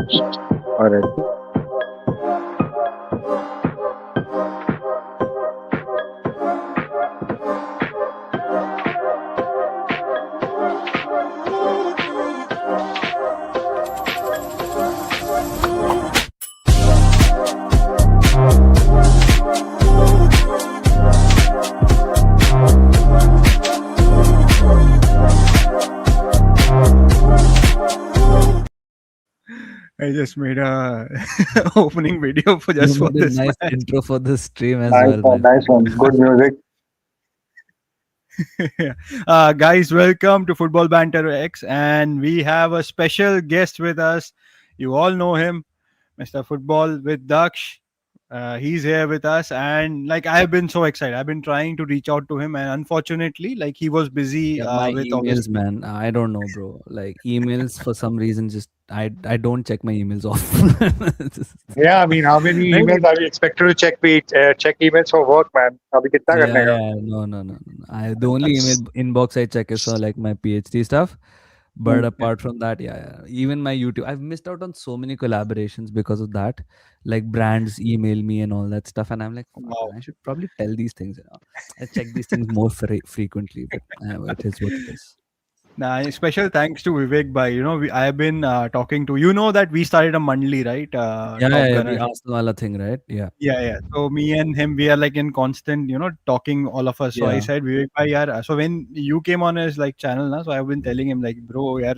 All right. I just made a opening video for You just for made a this nice match. intro for the stream as Nice well, my one. Nice friend. one. Good music. Guys, welcome to Football Banter X, and we have a special guest with us. You all know him, Mr. Football with Daksh. He's here with us, and like I've been so excited. I've been trying to reach out to him, and unfortunately, like he was busy Yeah, my with emails, obviously. man. I don't know, bro. Like emails, for some reason, just I don't check my emails often. Yeah, I mean, how many नहीं, emails are we expected to check emails for work, man? अभी कितना Yeah, करने का? yeah. No. The only email inbox I check is for like my PhD stuff. But Hmm. yeah. apart from that, yeah. Even my YouTube, I've missed out on so many collaborations because of that. Like brands email me and all that stuff, and I'm like, fuck, Wow. man, I should probably tell these things. I check these things more frequently, but it is what it is. Nah, special thanks to Vivek Bhai. I have been talking to that we started a Mandli, right? Top Yeah. The Gunner. Arsenal wala thing, right? Yeah, Yeah. So me and him, we are like in constant, talking all of us. So I yeah. said, Vivek bhai, yaar, so when you came on his like channel, na, so I've been telling him like, bro, yaar,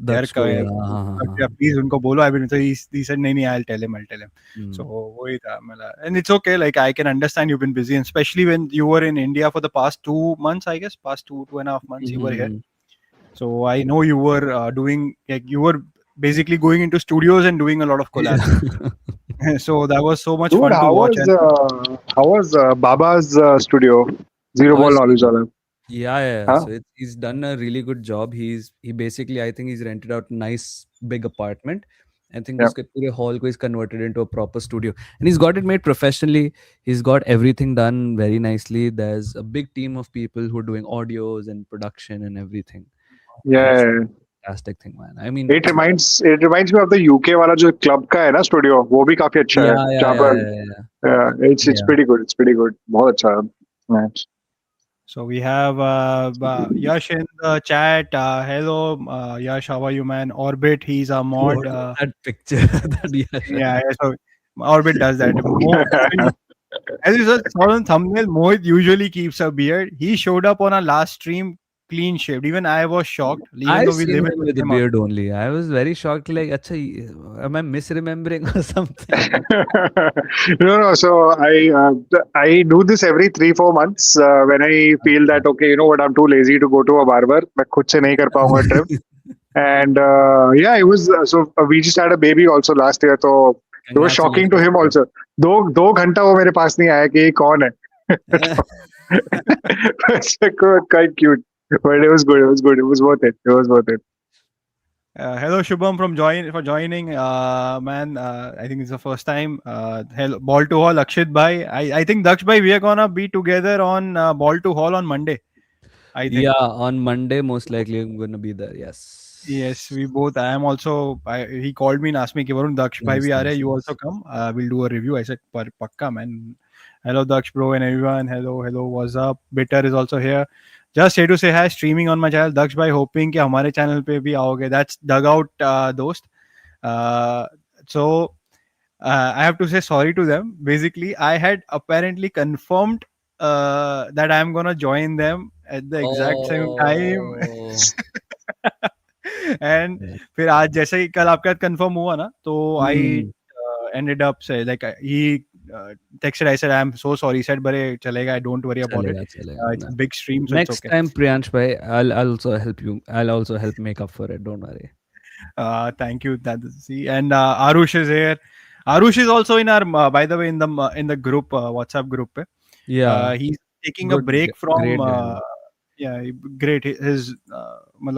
Daksh ko bola. हाँ. please unko bolo. I've been, so he said, nahi, I'll tell him. So Hmm. वही था and it's okay. Like I can understand you've been busy, and especially when you were in India for the past 2 months, I guess, past two and a half months you were here. Mhm. So I know you were doing like you were basically going into studios and doing a lot of collabs. Yeah. So that was so much Dude, fun to watch. And how was Baba's studio? Zero Oh, ball it's knowledge wala. yeah. Huh? So he's done a really good job. He basically, I think he's rented out a nice big apartment. I think Yeah. uske pure hall ko is converted into a proper studio, and he's got it made professionally. He's got everything done very nicely. There's a big team of people who are doing audios and production and everything. It's Yeah. fantastic thing, man. I mean, It reminds me of the UK वाला जो club का है ना studio वो भी काफी अच्छा है जहाँ पर yeah. it's Yeah. pretty good बहुत अच्छा है. Nice. so we have Yash in the chat. Hello, Yash, how are you, man? Orbit, he's a mod. What was that picture? That Yeah. So Orbit does that. As you saw on thumbnail, Mohit usually keeps a beard. He showed up on our last stream clean shaved. Even I was shocked, even though I've we seen live in him the with a same house. beard only. I was very shocked. Like, acha, am I misremembering or something? No. So I do this every 3-4 months when I feel that okay, you know what, I'm too lazy to go to a barber. मैं खुद से नहीं कर पाऊंगा trip. And yeah, it was we just had a baby also last year. So it was shocking to Congratulations, him bro. also. दो घंटा वो मेरे पास नहीं आया कि ये कौन है. It's quite cute, but it was good. It was good. It was worth it. It was worth it. Hello, Shubham, for joining. Man, I think it's the first time. Hello, Ball to Hall, Akshit Bhai. I think Daksh Bhai, we are gonna be together on Ball to Hall on Monday. I think. Yeah, on Monday, most likely I'm gonna be there. Yes, Yes. we both. I am also. He called me and asked me, "Ki Varun, Daksh Bhai Nice, bhi aa rahe, nice, you also nice. come. We'll do a review." I said, Pakka, man. Hello, Daksh bro, and everyone. Hello. What's up? Bitter is also here. Just here to say hi. Streaming on my channel, Daksh Bhai. Hoping कि हमारे channel पे भी आओगे. That's dugout दोस्त. Uh, so I have to say sorry to them. Basically, I had apparently confirmed that I'm gonna join them at the exact same time. Oh. And Yeah. फिर आज जैसे ही कल आपका कंफर्म हुआ ना तो आई Hmm. ended up say like he texted. I said I'm so sorry. He said bare chalega, don't worry about it. Chalega. It's No. a big stream, so it's Next okay. time, Priyansh bhai, I'll also help you. I'll also help make up for it. Don't worry. Thank you, that see. And Arush is here. Arush is also in our by the way in the group, WhatsApp group pe. Yeah. He's taking a Good, break from great guy, man. yeah, great. His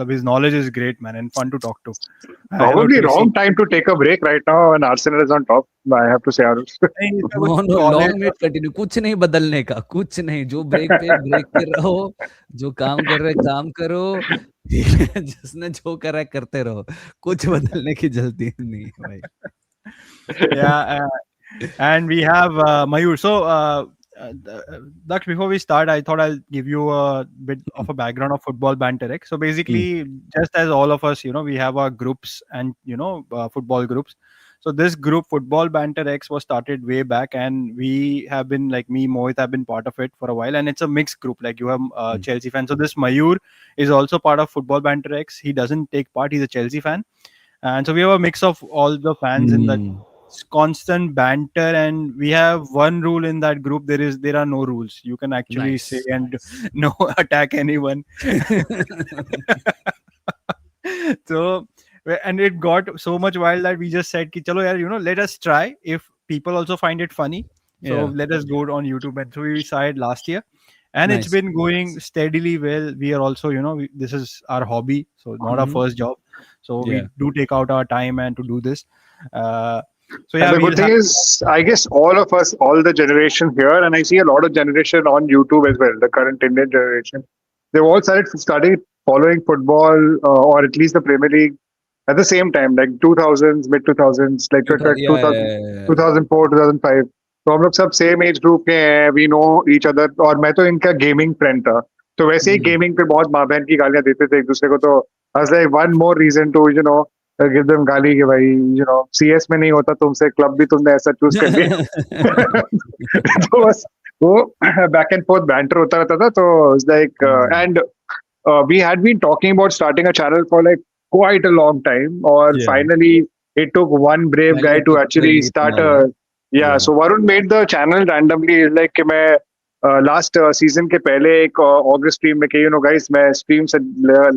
his knowledge is great, man, and fun to talk to. Hello, Probably Tracy. wrong time to take a break right now when Arsenal is on top. I have to say, Arush. नहीं, इसका no कुछ no college long मेट continue, कुछ नहीं बदलने का, कुछ नहीं, जो ब्रेक पे रहो, जो काम कर रहे काम करो, जिसने जो करा है करते रहो, कुछ बदलने की जल्दी नहीं है भाई. yeah, and we have Mayur. So, Daksh, before we start, I thought I'll give you a bit of a background of Football Banter X. So basically, just as all of us, we have our groups and football groups. So this group, Football Banter X, was started way back, and we have been, like me, Mohit, have been part of it for a while, and it's a mixed group. Like you have Chelsea fans. So this Mayur is also part of Football Banter X. He doesn't take part; he's a Chelsea fan, and so we have a mix of all the fans in that constant banter, and we have one rule in that group. There are no rules. You can actually say and no attack anyone. So, and it got so much wild that we just said ki, chalo yaar, let us try if people also find it funny. So let us go on YouTube. And so we started last year, and it's been going steadily well. We are also, this is our hobby, so not our first job. So we do take out our time and to do this. So yeah, and the good thing is, I guess all of us, all the generation here, and I see a lot of generation on YouTube as well, the current Indian generation, they've all started following football or at least the Premier League at the same time, like 2000s, mid 2000s, like 2000, 2004, 2005. तो हम लोग सब same age group के हैं, we know each other. और मैं तो इनका गेमिंग फ्रेंड था, तो वैसे ही गेमिंग पे बहुत माँ बहन की गालियां देते थे एक दूसरे को. तो like one more reason to give them गाली कि भाई सीएस में नहीं होता तुमसे, क्लब भी तुमने ऐसा चूज कर लिया. तो बस वो बैक एंड फोर्थ बैंटर होता रहता था. तो like and we had been talking about starting a channel for like quite a long time, or finally it took one brave guy to actually start so Varun made the channel randomly. Like कि मैं last season के पहले एक August stream में कि guys मैं stream से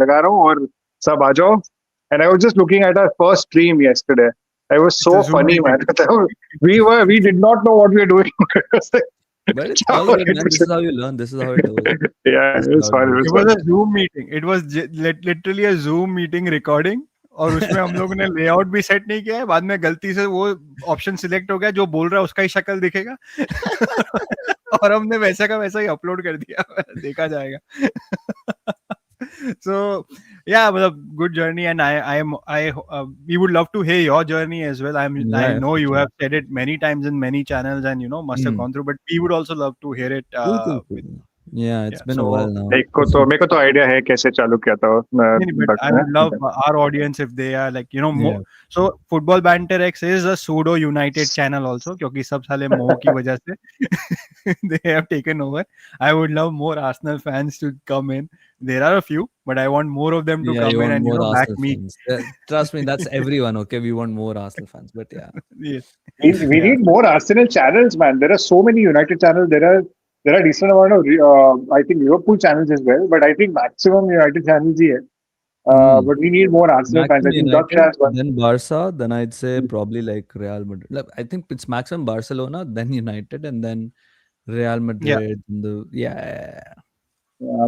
लगा रहा हूँ और सब आ जाओ. And I was just looking at our first stream yesterday. It was so funny, man. We did not know what we were doing. But it's all good, man. This is how you learn. This is how it goes. Yeah, it's fun. It was a Zoom meeting. It was literally a Zoom meeting recording. और उसमें हम लोगों ने layout भी set नहीं किया है. बाद में गलती से वो ऑप्शन सिलेक्ट हो गया, जो बोल रहा है उसका ही शक्ल दिखेगा. और हमने वैसा का वैसा ही अपलोड कर दिया. देखा जाएगा. So yeah, but a good journey, and we would love to hear your journey as well. I know you have said it many times in many channels, and must have gone through, but we would also love to hear it. Yeah, it's been a while now. मेरे को तो idea है कैसे चालू किया था. But I would love our audience if they are like more. So Football Banter X is a pseudo United channel also, क्योंकि सब साले Mo की वजह से they have taken over. I would love more Arsenal fans to come in. There are a few, but I want more of them to come in and back me. Trust me, that's everyone. Okay, we want more Arsenal fans, but yeah. We need more Arsenal channels, man. There are so many United channels. There are decent amount of I think Liverpool channels as well, but I think maximum United channels here. But we need more Arsenal fans. I think United, then Barca, then I'd say probably like Real Madrid. I think it's maximum Barcelona, then United, and then Real Madrid.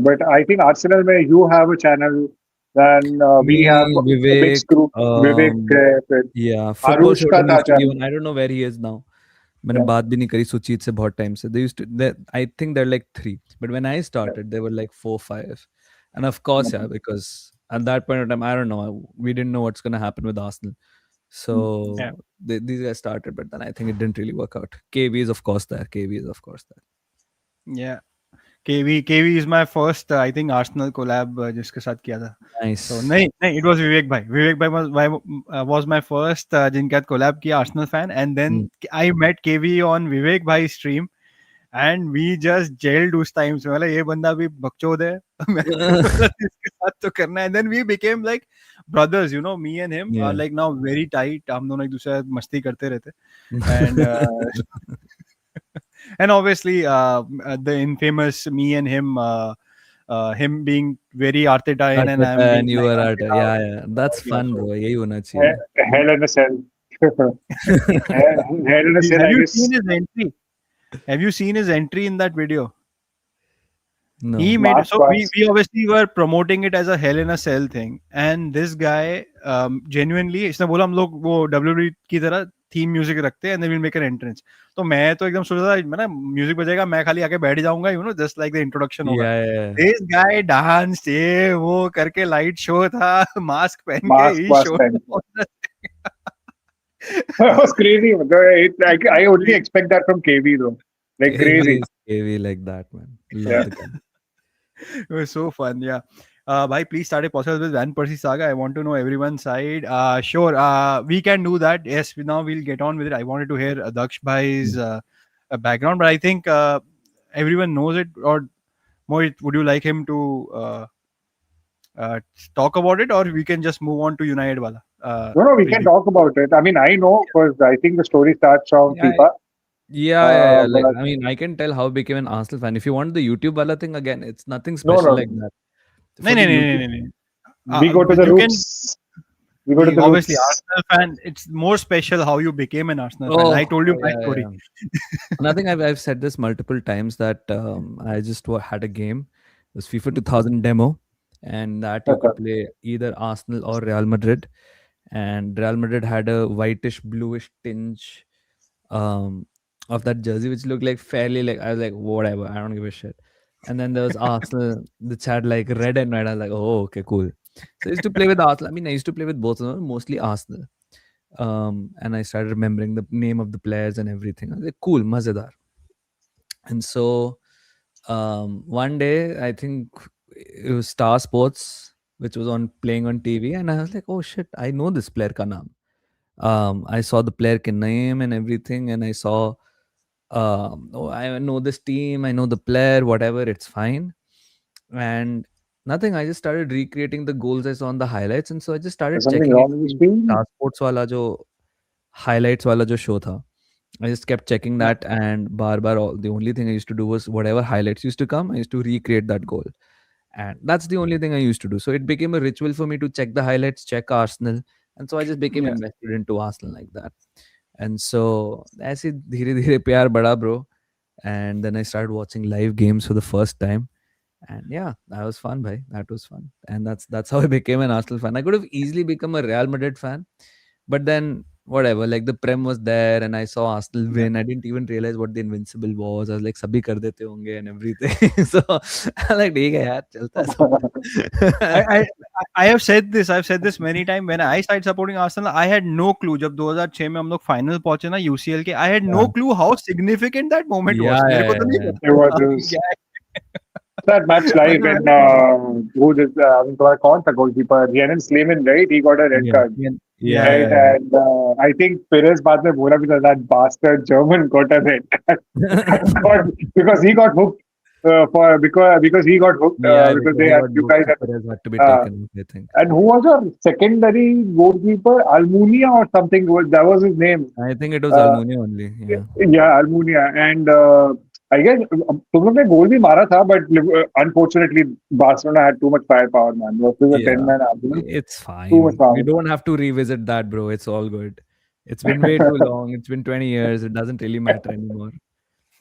But I think Arsenal, where you have a channel, then we have a mixed group. Vivek, football show. I don't know where he is now. मैंने बात भी नहीं करी सुचीत से बहुत time से. They used to, I think they're like 3, but when I started, they were like 4, 5, and of course, because at that point in time, I don't know, we didn't know what's gonna happen with Arsenal, so these guys started, but then I think it didn't really work out. KV is of course there. Yeah. KV is my first I think Arsenal collab जिसके साथ किया था. Nice. So नहीं it was Vivek bhai was my first जिनके साथ collab किया Arsenal fan, and then I met KV on Vivek bhai stream, and we just gelled उस time से. मतलब ये बंदा भी बकचोद है, इसके साथ तो करना है. And then we became like brothers, me and him are like now very tight. हम दोनों एक दूसरे मस्ती करते रहते. And and obviously the infamous me and him him being very Arteta and I'm being you were Arteta. Yeah, that's fun, bro. यही होना चाहिए. Hell in a cell. Hell in a cell. Have you seen his entry? Have you seen his entry in that video? No. He made it. Mask So was. we obviously were promoting it as a Hell in a Cell thing, and this guy genuinely इसने बोला हम लोग वो WWE की तरह theme music रखते हैं and then we'll make an entrance. तो मैं तो एकदम सोच रहा था मैं ना म्यूजिक बजेगा मैं खाली आके बैठ जाऊंगा just like the introduction होगा. Yeah. This guy danced ये वो करके लाइट शो था मास्क पहन के Mask he was showed pen. up on That was crazy. I only expect that from KB though. Like crazy. KV is KV like that, man. Love Yeah. the guy. It was so fun, yeah. Bhai, please start a podcast with Van Persie saga. I want to know everyone's side. Sure, we can do that. Yes, now we'll get on with it. I wanted to hear Daksh Bhai's background, but I think everyone knows it. Or Mohit, would you like him to talk about it, or we can just move on to United Wala? No, we can talk about it. I mean, I know because I think the story starts from Yeah, FIFA. Yeah. Like, But I mean, I can tell how I became an Arsenal fan. If you want the YouTube wala thing again, it's nothing no, special no, like that. No, For no, the no, YouTube, no, no. we go to the You can roots. We go to the obviously roots. Arsenal fan. It's more special how you became an Arsenal fan. Oh, I told you my yeah, story. Nothing. I've said this multiple times that I just had a game. It was FIFA 2000 demo, and that you could play either Arsenal or Real Madrid. And Real Madrid had a whitish bluish tinge um, of that jersey, which looked like fairly like I was like, whatever, I don't give a shit. And then there was Arsenal, which had like red and white. I was like, oh, okay, cool. So I used to play with Arsenal. I mean, I used to play with both of them, mostly Arsenal. And I started remembering the name of the players and everything. I was like, cool, mazedar. And so one day, I think it was Star Sports, which was on playing on TV, and I was like, oh shit, I know this player ka naam. I saw the player ke name and everything, and I saw, oh, I know this team, I know the player, whatever, it's fine. And nothing, I just started recreating the goals I saw on the highlights, and so I just There's started something checking wrong with the it. screen. Star Sports wala jo highlights wala jo show tha. I just kept checking that, and the only thing I used to do was whatever highlights used to come, I used to recreate that goal. And that's the only thing I used to do. So it became a ritual for me to check the highlights, check Arsenal. And so I just became Yeah. invested into Arsenal like that. And so ऐसे धीरे धीरे प्यार बढ़ा, bro. And then I started watching live games for the first time. And yeah, that was fun, bhai. That was fun. And that's how I became an Arsenal fan. I could have easily become a Real Madrid fan, but then whatever, like the Prem was there and I saw Arsenal win. I didn't even realize what the Invincible was. I was like, sabhi kar dete honge and everything. So I'm like, ठीक है यार, चलता है सब. I have said this. I've said this many times. When I started supporting Arsenal, I had no clue. जब 2006 में हम लोग फाइनल पहुंचे ना UCL के, I had no clue how significant that moment was. Yeah, मेरे को तो नहीं yeah. पता It was था just क्या है. that match live when who did कौन था goalkeeper? Jenen Sleeman, right? He got a red Yeah. card. Yeah, Right, yeah, and I think Perez बाद में बोला भी था that bastard German got a red card because he got hooked because he got hooked Yeah, because because they he had got you booked, guys so had, Perez had to be taken off, I think. and who was our secondary goalkeeper? Almunia or something. That was his name. I think it was Uh, Almunia only. Yeah. Yeah, Almunia, and I guess तुम लोग ने गोल भी मारा था, but unfortunately Barcelona had too much firepower, man. Versus a Yeah. 10-man Arsenal. It's Too fine. much power. We don't have to revisit that, bro. It's all good. It's been way too long. It's been 20 years. It doesn't really matter anymore.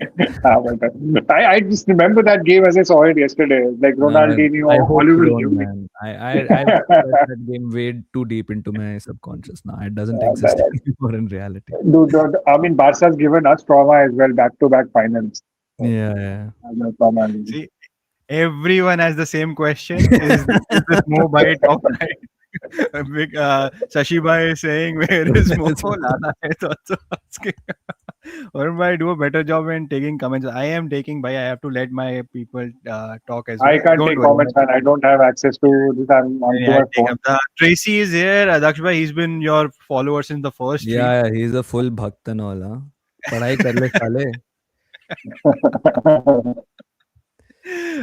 I just remember that game as I saw it yesterday. Like Ronaldinho, I hope you Oliver don't, Giroud. man. I've pressed that game way too deep into my subconscious now. It doesn't exist anymore in reality. Dude, I mean, Barca's given us trauma as well, back-to-back finals. Yeah. Trauma. See, everyone has the same question. Is this Mo by top right? Big Shashi Bhai is saying, where is Mo? Lala is also asking. Or I do a better job in taking comments. I am taking by. I have to let my people talk as well. I can't Don't take worry. comments, man. I don't have access to this. I'm on Yeah, my phone. Tracy is here. Daksh Bhai, he's been your follower since the first stream. Yeah, he's a full bhakt and all, huh? Padhai kar le sale.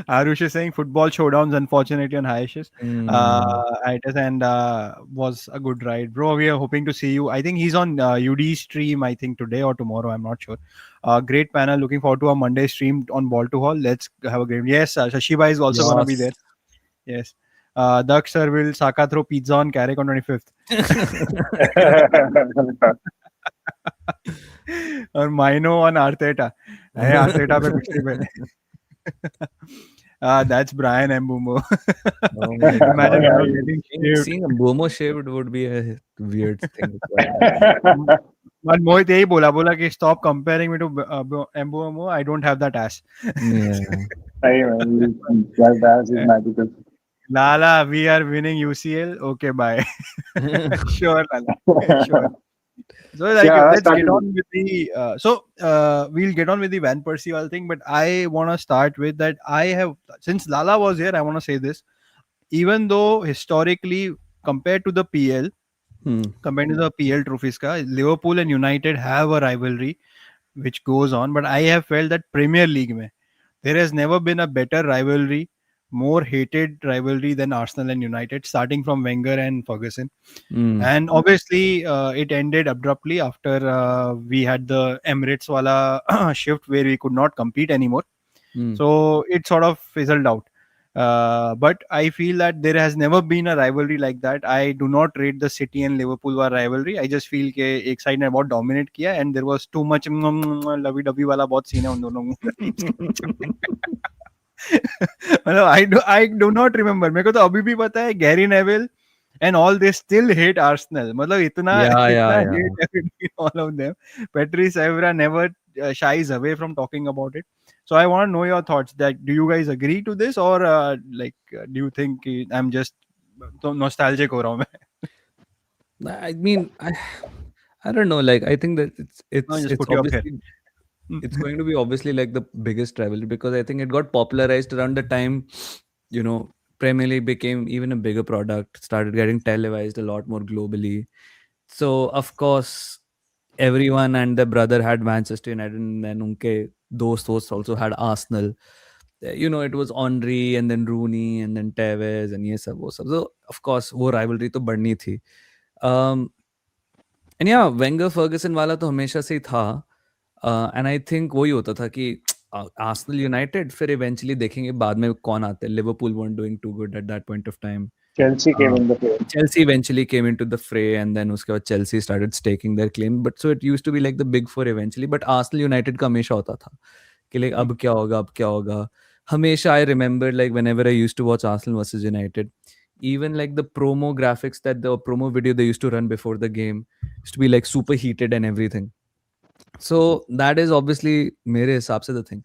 Arush is saying football showdowns, unfortunately, on Hiatus. And was a good ride, bro. We are hoping to see you. I think he's on UD stream. I think today or tomorrow. I'm not sure. Great panel. Looking forward to a Monday stream on Ball to Hall. Let's have a game. Yes, Shashiba is also gonna be there. Yes. Daksh sir will Saka throw pizza on Carrick on 25th. Or Mino on Arteta. Hey, Arteta पे पिछली बार. That's Brian Mbumo. Oh my Imagine God. Yeah. getting shaved. Seeing a Bomo shaved would be a weird thing as well. But Mohit यही बोला कि stop comparing me to Mbumo. I don't have that ass. Yeah. Hey, man, that is magical. Lala, we are winning UCL. Okay, bye. Sure, Lala. Sure. So like Yeah, let's started get with on with the we'll get on with the Van Percival thing, but I want to start with that. I have, since Lala was here, I want to say this. Even though historically, compared to the PL, Hmm. compared to the PL trophies, Liverpool and United have a rivalry which goes on, but I have felt that Premier League mein, there has never been a better rivalry, more hated rivalry than Arsenal and United, starting from Wenger and Ferguson. Hmm. And obviously, it ended abruptly after we had the Emirates wala shift where we could not compete anymore. Hmm. So it sort of fizzled out. But I feel that there has never been a rivalry like that. I do not rate the City and Liverpool war rivalry. I just feel कि एक side ने बहुत dominate किया and there was too much lovey dovey वाला बहुत scene है उन दोनों teams के बीच में. मतलब I do not remember. मेरे को तो अभी भी पता है Gary Neville and all they still hate Arsenal. मतलब इतना Yeah, इतना yeah, hate yeah. between all of them. Patrice Evra never shies away from talking about it. So I want to know your thoughts. That do you guys agree to this, or do you think I'm just तो nostalgic हो रहा हूँ मैं? I mean, I don't know. Like, I think that No, just it's put you up here. obviously it's going to be obviously like the biggest rivalry because I think it got popularized around the time, you know, Premier League became even a bigger product, started getting televised a lot more globally. So of course, everyone and their brother had Manchester United, and then unke dost also had Arsenal. You know, it was Henry and then Rooney and then Tevez and ये सब वो सब. So of course, वो rivalry तो बढ़नी थी. Um, and yeah, Wenger Ferguson वाला तो हमेशा से ही था. And I think वही होता था कि Arsenal United फिर eventually देखेंगे बाद में कौन आते हैं. Liverpool weren't doing too good at that point of time. Chelsea came Uh, in the play. Chelsea eventually came into the fray, and then उसके बाद Chelsea started staking their claim. But so it used to be like the big four eventually. But Arsenal United का हमेशा होता था कि like अब क्या होगा, अब क्या होगा. हमेशा I remember like whenever I used to watch Arsenal versus United, even like the promo graphics that the promo video they used to run before the game used to be like super heated and everything. So that is obviously मेरे हिसाब से the thing.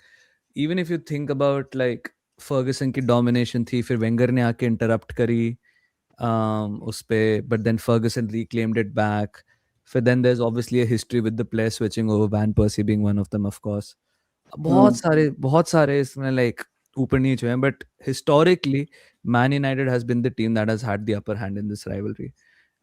Even if you think about like Ferguson की domination थी, फिर Wenger ने आके interrupt करी उस पे, but then Ferguson reclaimed it back. Then there's obviously a history with the players switching over, Van Persie being one of them, of course. बहुत सारे इसमें like ऊपर नीचे हैं, but historically Man United has been the team that has had the upper hand in this rivalry.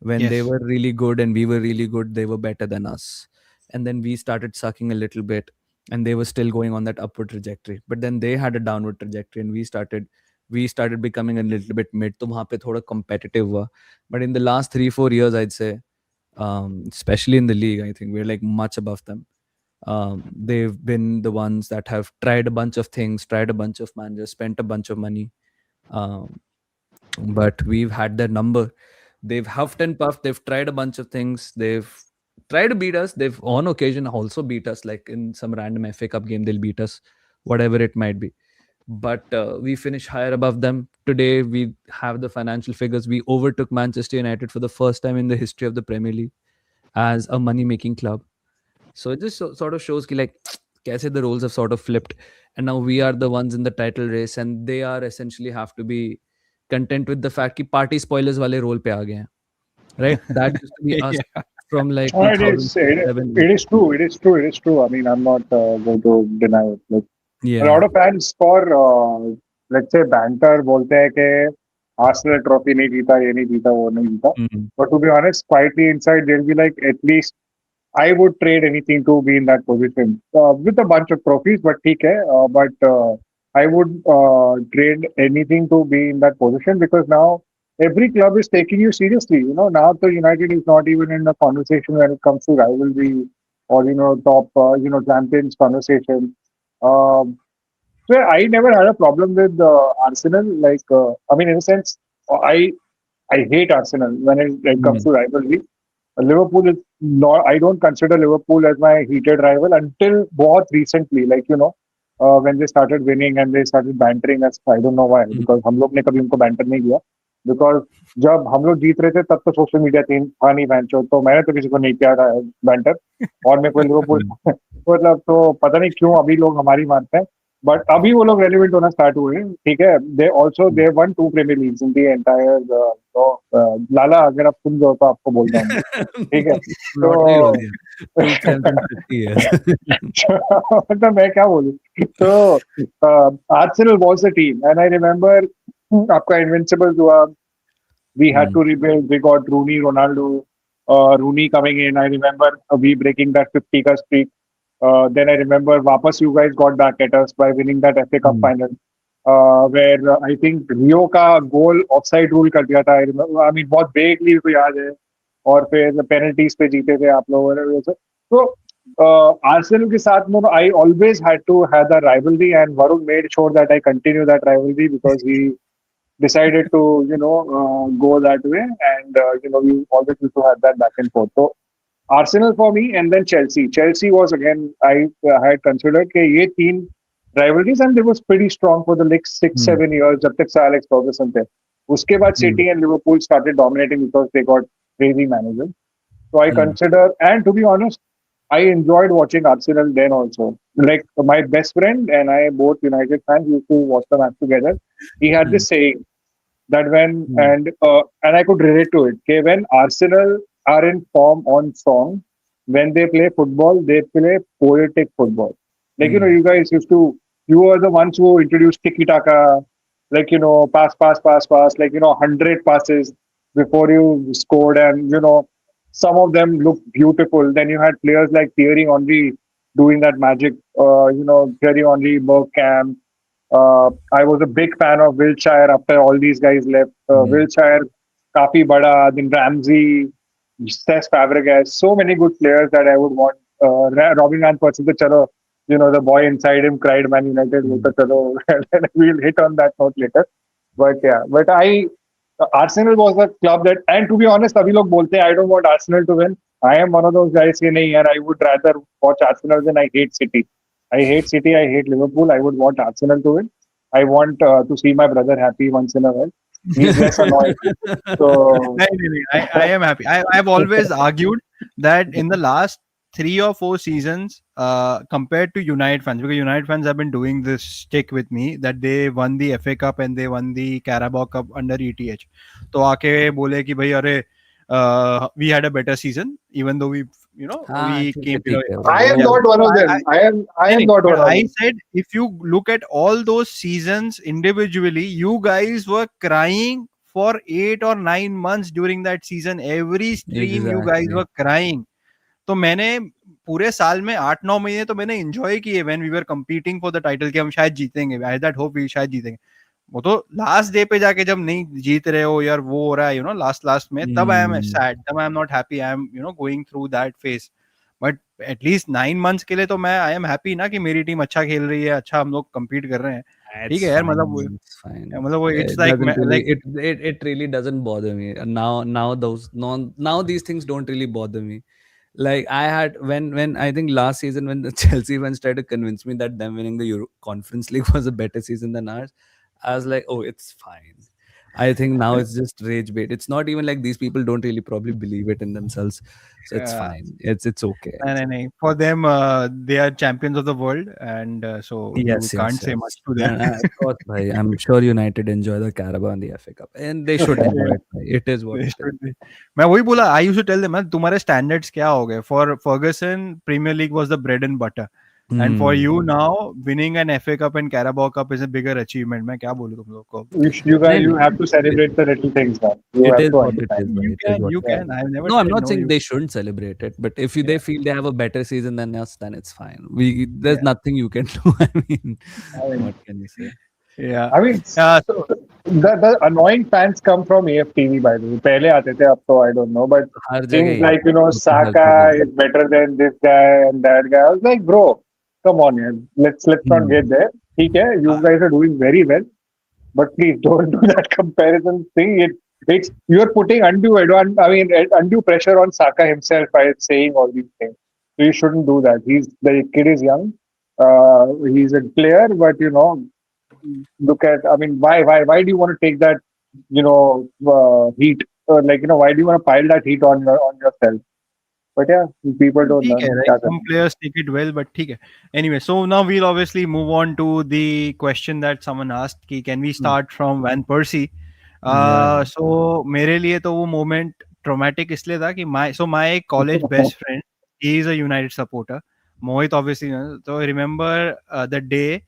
When they Yes. were really good and we were really good, they were better than us, and then we started sucking a little bit, and they were still going on that upward trajectory, but then they had a downward trajectory and we started becoming a little bit mid, तो वहाँ पे थोड़ा competitive हुआ. But in the last 3-4 years, I'd say, especially in the league, I think we're like much above them. They've been the ones that have tried a bunch of things, tried a bunch of managers, spent a bunch of money, but we've had their number. They've huffed and puffed, they've tried a bunch of things, they've tried to beat us, they've on occasion also beat us, like in some random FA Cup game they'll beat us, whatever it might be. But we finish higher above them. Today we have the financial figures. We overtook Manchester United for the first time in the history of the Premier League as a money making club. So it just sort of shows ki like kaise the roles have sort of flipped, and now we are the ones in the title race, and they are essentially have to be content with the fact ki party spoilers wale role pe aa gaye hain, right? That used to be us Yeah. from like It is. 2007. It is true. It is true. It is true. I mean, I'm not going to deny it. Like a Yeah. lot of fans for let's say banter बोलते हैं कि Arsenal trophy नहीं जीता, ये नहीं जीता, वो नहीं जीता. Mm. But to be honest, quietly inside they'll be like, at least I would trade anything to be in that position with a bunch of trophies. But ठीक है, but I would trade anything to be in that position because now every club is taking you seriously. You know, now the United is not even in the conversation when it comes to rivalry or top champions conversation. Um, so I never had a problem with Arsenal. Like I mean, in a sense, I hate Arsenal when it comes Mm. to rivalry. Liverpool is not. I don't consider Liverpool as my heated rival until बहुत recently. Like when they started winning and they started bantering us. I don't know why, because हम लोग ने कभी उनको banter नहीं किया. Because जब हम लोग जीत रहे थे तब तो सोशल मीडिया था नहीं बैंचो, तो मैंने तो किसी को नहीं किया था बैंटर. और मैं कोई लिवरपूल मतलब तो पता नहीं क्यों अभी लोग हमारी मारते हैं. बट अभी वो लोग रेलिवेंट होना स्टार्ट हुए हैं. ठीक है, they won 2 premier leagues in the entire. लाला अगर आप सुन रहे हो तो आपको बोल रहा हूँ. ठीक है, तो मतलब मैं क्या बोलूं. तो Arsenal was the team and I remember आपका इनविंसिबल हुआ. We had to rebuild. We got Rooney, Ronaldo, Rooney coming in. I remember we breaking that 50 ka streak. Then I remember वापस you guys got back at us by winning that FA Cup final, where I think Rio का goal offside rule कर दिया था. I remember, I mean बहुत vaguely को याद है. और फिर penalties पे जीते थे आप लोग. So Arsenal के साथ में I always had to have the rivalry, and Varun made sure that I continue that rivalry because he decided to go that way, and we always used to have that back and forth. So Arsenal for me, and then Chelsea was again, I had considered कि ये तीन rivalries, and they was pretty strong for the next 6-7 years जब तक Sir Alex Ferguson थे. उसके बाद City and Liverpool started dominating because they got crazy managers. So I consider, and to be honest, I enjoyed watching Arsenal then also. Like my best friend and I, both United fans, used to watch the match together. He had this saying that and I could relate to it. Okay, when Arsenal are in form on song, when they play football, they play poetic football. Like you guys you were the ones who introduced tiki taka, like pass, like 100 passes before you scored, and some of them looked beautiful. Then you had players like Thierry Henry doing that magic. Thierry Henry, Bergkamp. I was a big fan of Wilshere after all these guys left. Wilshere, काफी बड़ा. Then Ramsey, Cesc Fabregas. So many good players that I would want. Robin van Persie, chalo, the boy inside him cried Man United. Chalo, we'll hit on that note later. But yeah, Arsenal was a club that, and to be honest, अभी लोग बोलते हैं I don't want Arsenal to win. I am one of those guys कि नहीं यार, I would rather watch Arsenal than I hate City. I hate City, I hate Liverpool. I would want Arsenal to win. I want to see my brother happy once in a while. He's less annoyed. So I am happy. I've always argued that in the last 3 or 4 seasons, compared to United fans, because United fans have been doing this stick with me that they won the FA Cup and they won the Carabao Cup under ETH. तो आके बोले कि भाई अरे we had a better season even though we we came. I am not one of them. I am not one of them. I said if you look at all those seasons individually, you guys were crying for 8 or 9 months during that season. Every stream you guys were crying. तो मैंने पूरे साल में 8-9 महीने तो मैंने enjoy किए when we were competing for the title कि हम शायद जीतेंगे. आई दैट होप वी शायद जीतेंगे. वो तो लास्ट डे पे जाके जब नहीं जीत रहे हो यार, वो हो रहा है लास्ट में, तब आई एम सैड, तब I am not happy. I am going through that phase. But at least 9 months के लिए तो मैं आई एम हैप्पी ना कि मेरी टीम अच्छा खेल रही है, अच्छा हम लोग compete कर रहे हैं. ठीक है यार, मतलब वो it's like it really doesn't bother me now these things don't really bother me. Like I had when I think last season when the Chelsea fans tried to convince me that them winning the Euro Conference League was a better season than ours, I was like, oh, it's fine. I think now it's just rage bait. It's not even like these people don't really probably believe it in themselves, so it's fine. It's okay. No. For them, they are champions of the world, and so you can't say much to them. Of course, bhai, I'm sure United enjoy the Carabao and the FA Cup, and they should enjoy it. It is what it is. मैं वही बोला, I used to tell them, तुम्हारे standards क्या हो गए? For Ferguson, Premier League was the bread and butter. And for you now, winning an FA Cup and Carabao Cup is a bigger achievement. मैं क्या बोलूँ तुम लोग को? You have to celebrate the little things, man. It is what it is. You can. I've never. No, I'm not saying they shouldn't celebrate it, but if they feel they have a better season than us, then it's fine. There's nothing you can do. I mean, what can you say? Yeah. I mean, so the annoying fans come from AFTV, by the way. पहले आते थे, अब तो I don't know, but things like Saka is better than this guy and that guy. I was like, bro, come on, man. Let's not get there. ठीक है, you guys are doing very well, but please don't do that comparison thing. It's you're putting undue pressure on Saka himself by saying all these things. So you shouldn't do that. The kid is young. He's a player, but look at. I mean, why do you want to take that heat? Why do you want to pile that heat on yourself? But yeah, people don't ठीक है, know. like some players take it well, but ठीक है. Anyway, so now we'll obviously move on to the question that someone asked कि can we start from Van Persie? Yeah. So मेरे लिए तो वो moment traumatic इसलिए था कि my college best friend, he is a United supporter. Mohit obviously, so I remember the day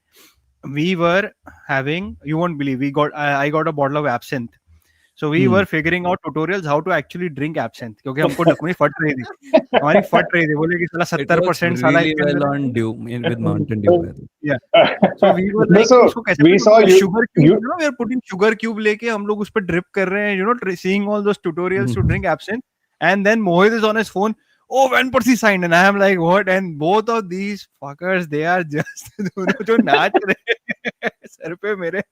we were having, you won't believe, I got a bottle of absinthe. So we were figuring out tutorials how to actually drink absinthe क्योंकि हमको ढकनी फट रही थी, हमारी फट रही थी, बोले कि साला It works 70% साला really इसके well अंदर on Dew with Mountain Dew. by the way. yeah. So we were No, like so इसको कैसे we saw you. sugar cube, You we are putting sugar cube लेके हम लोग उस पर drip कर रहे हैं, seeing all those tutorials to drink absinthe, and then Mohit is on his phone. Oh, Van Persie signed, and I am like, what? And both of these fuckers, they are just दोनों जो नाच रहे हैं sir पे मेरे.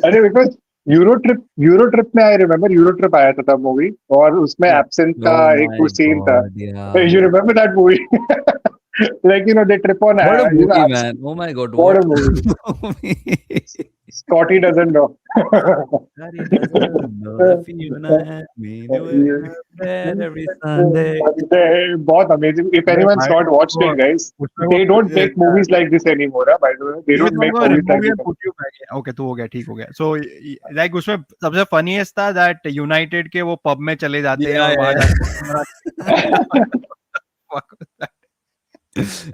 अरे because euro trip में I remember euro trip आया था तब मूवी और उसमें Yeah. एब्सेंट का Oh एक my सीन था. God, yeah. You remember that movie? Like they trip on What a movie, abs- man. Oh my God. What What a movie. movie. Scotty doesn't know. Daddy doesn't know if you and me do it bed every Sunday. बहुत amazing. If अरे anyone's भाई not watched वो it, guys, उसमें they वो don't make movies like this anymore. By the way, they ये don't तो make होगा movies like remove and this. put you back. Okay, तो हो गया, ठीक हो गया. So like उसमें सबसे funniest था that United के वो pub में चले जाते हैं Yeah, और वहां yeah. जाके fuck was that?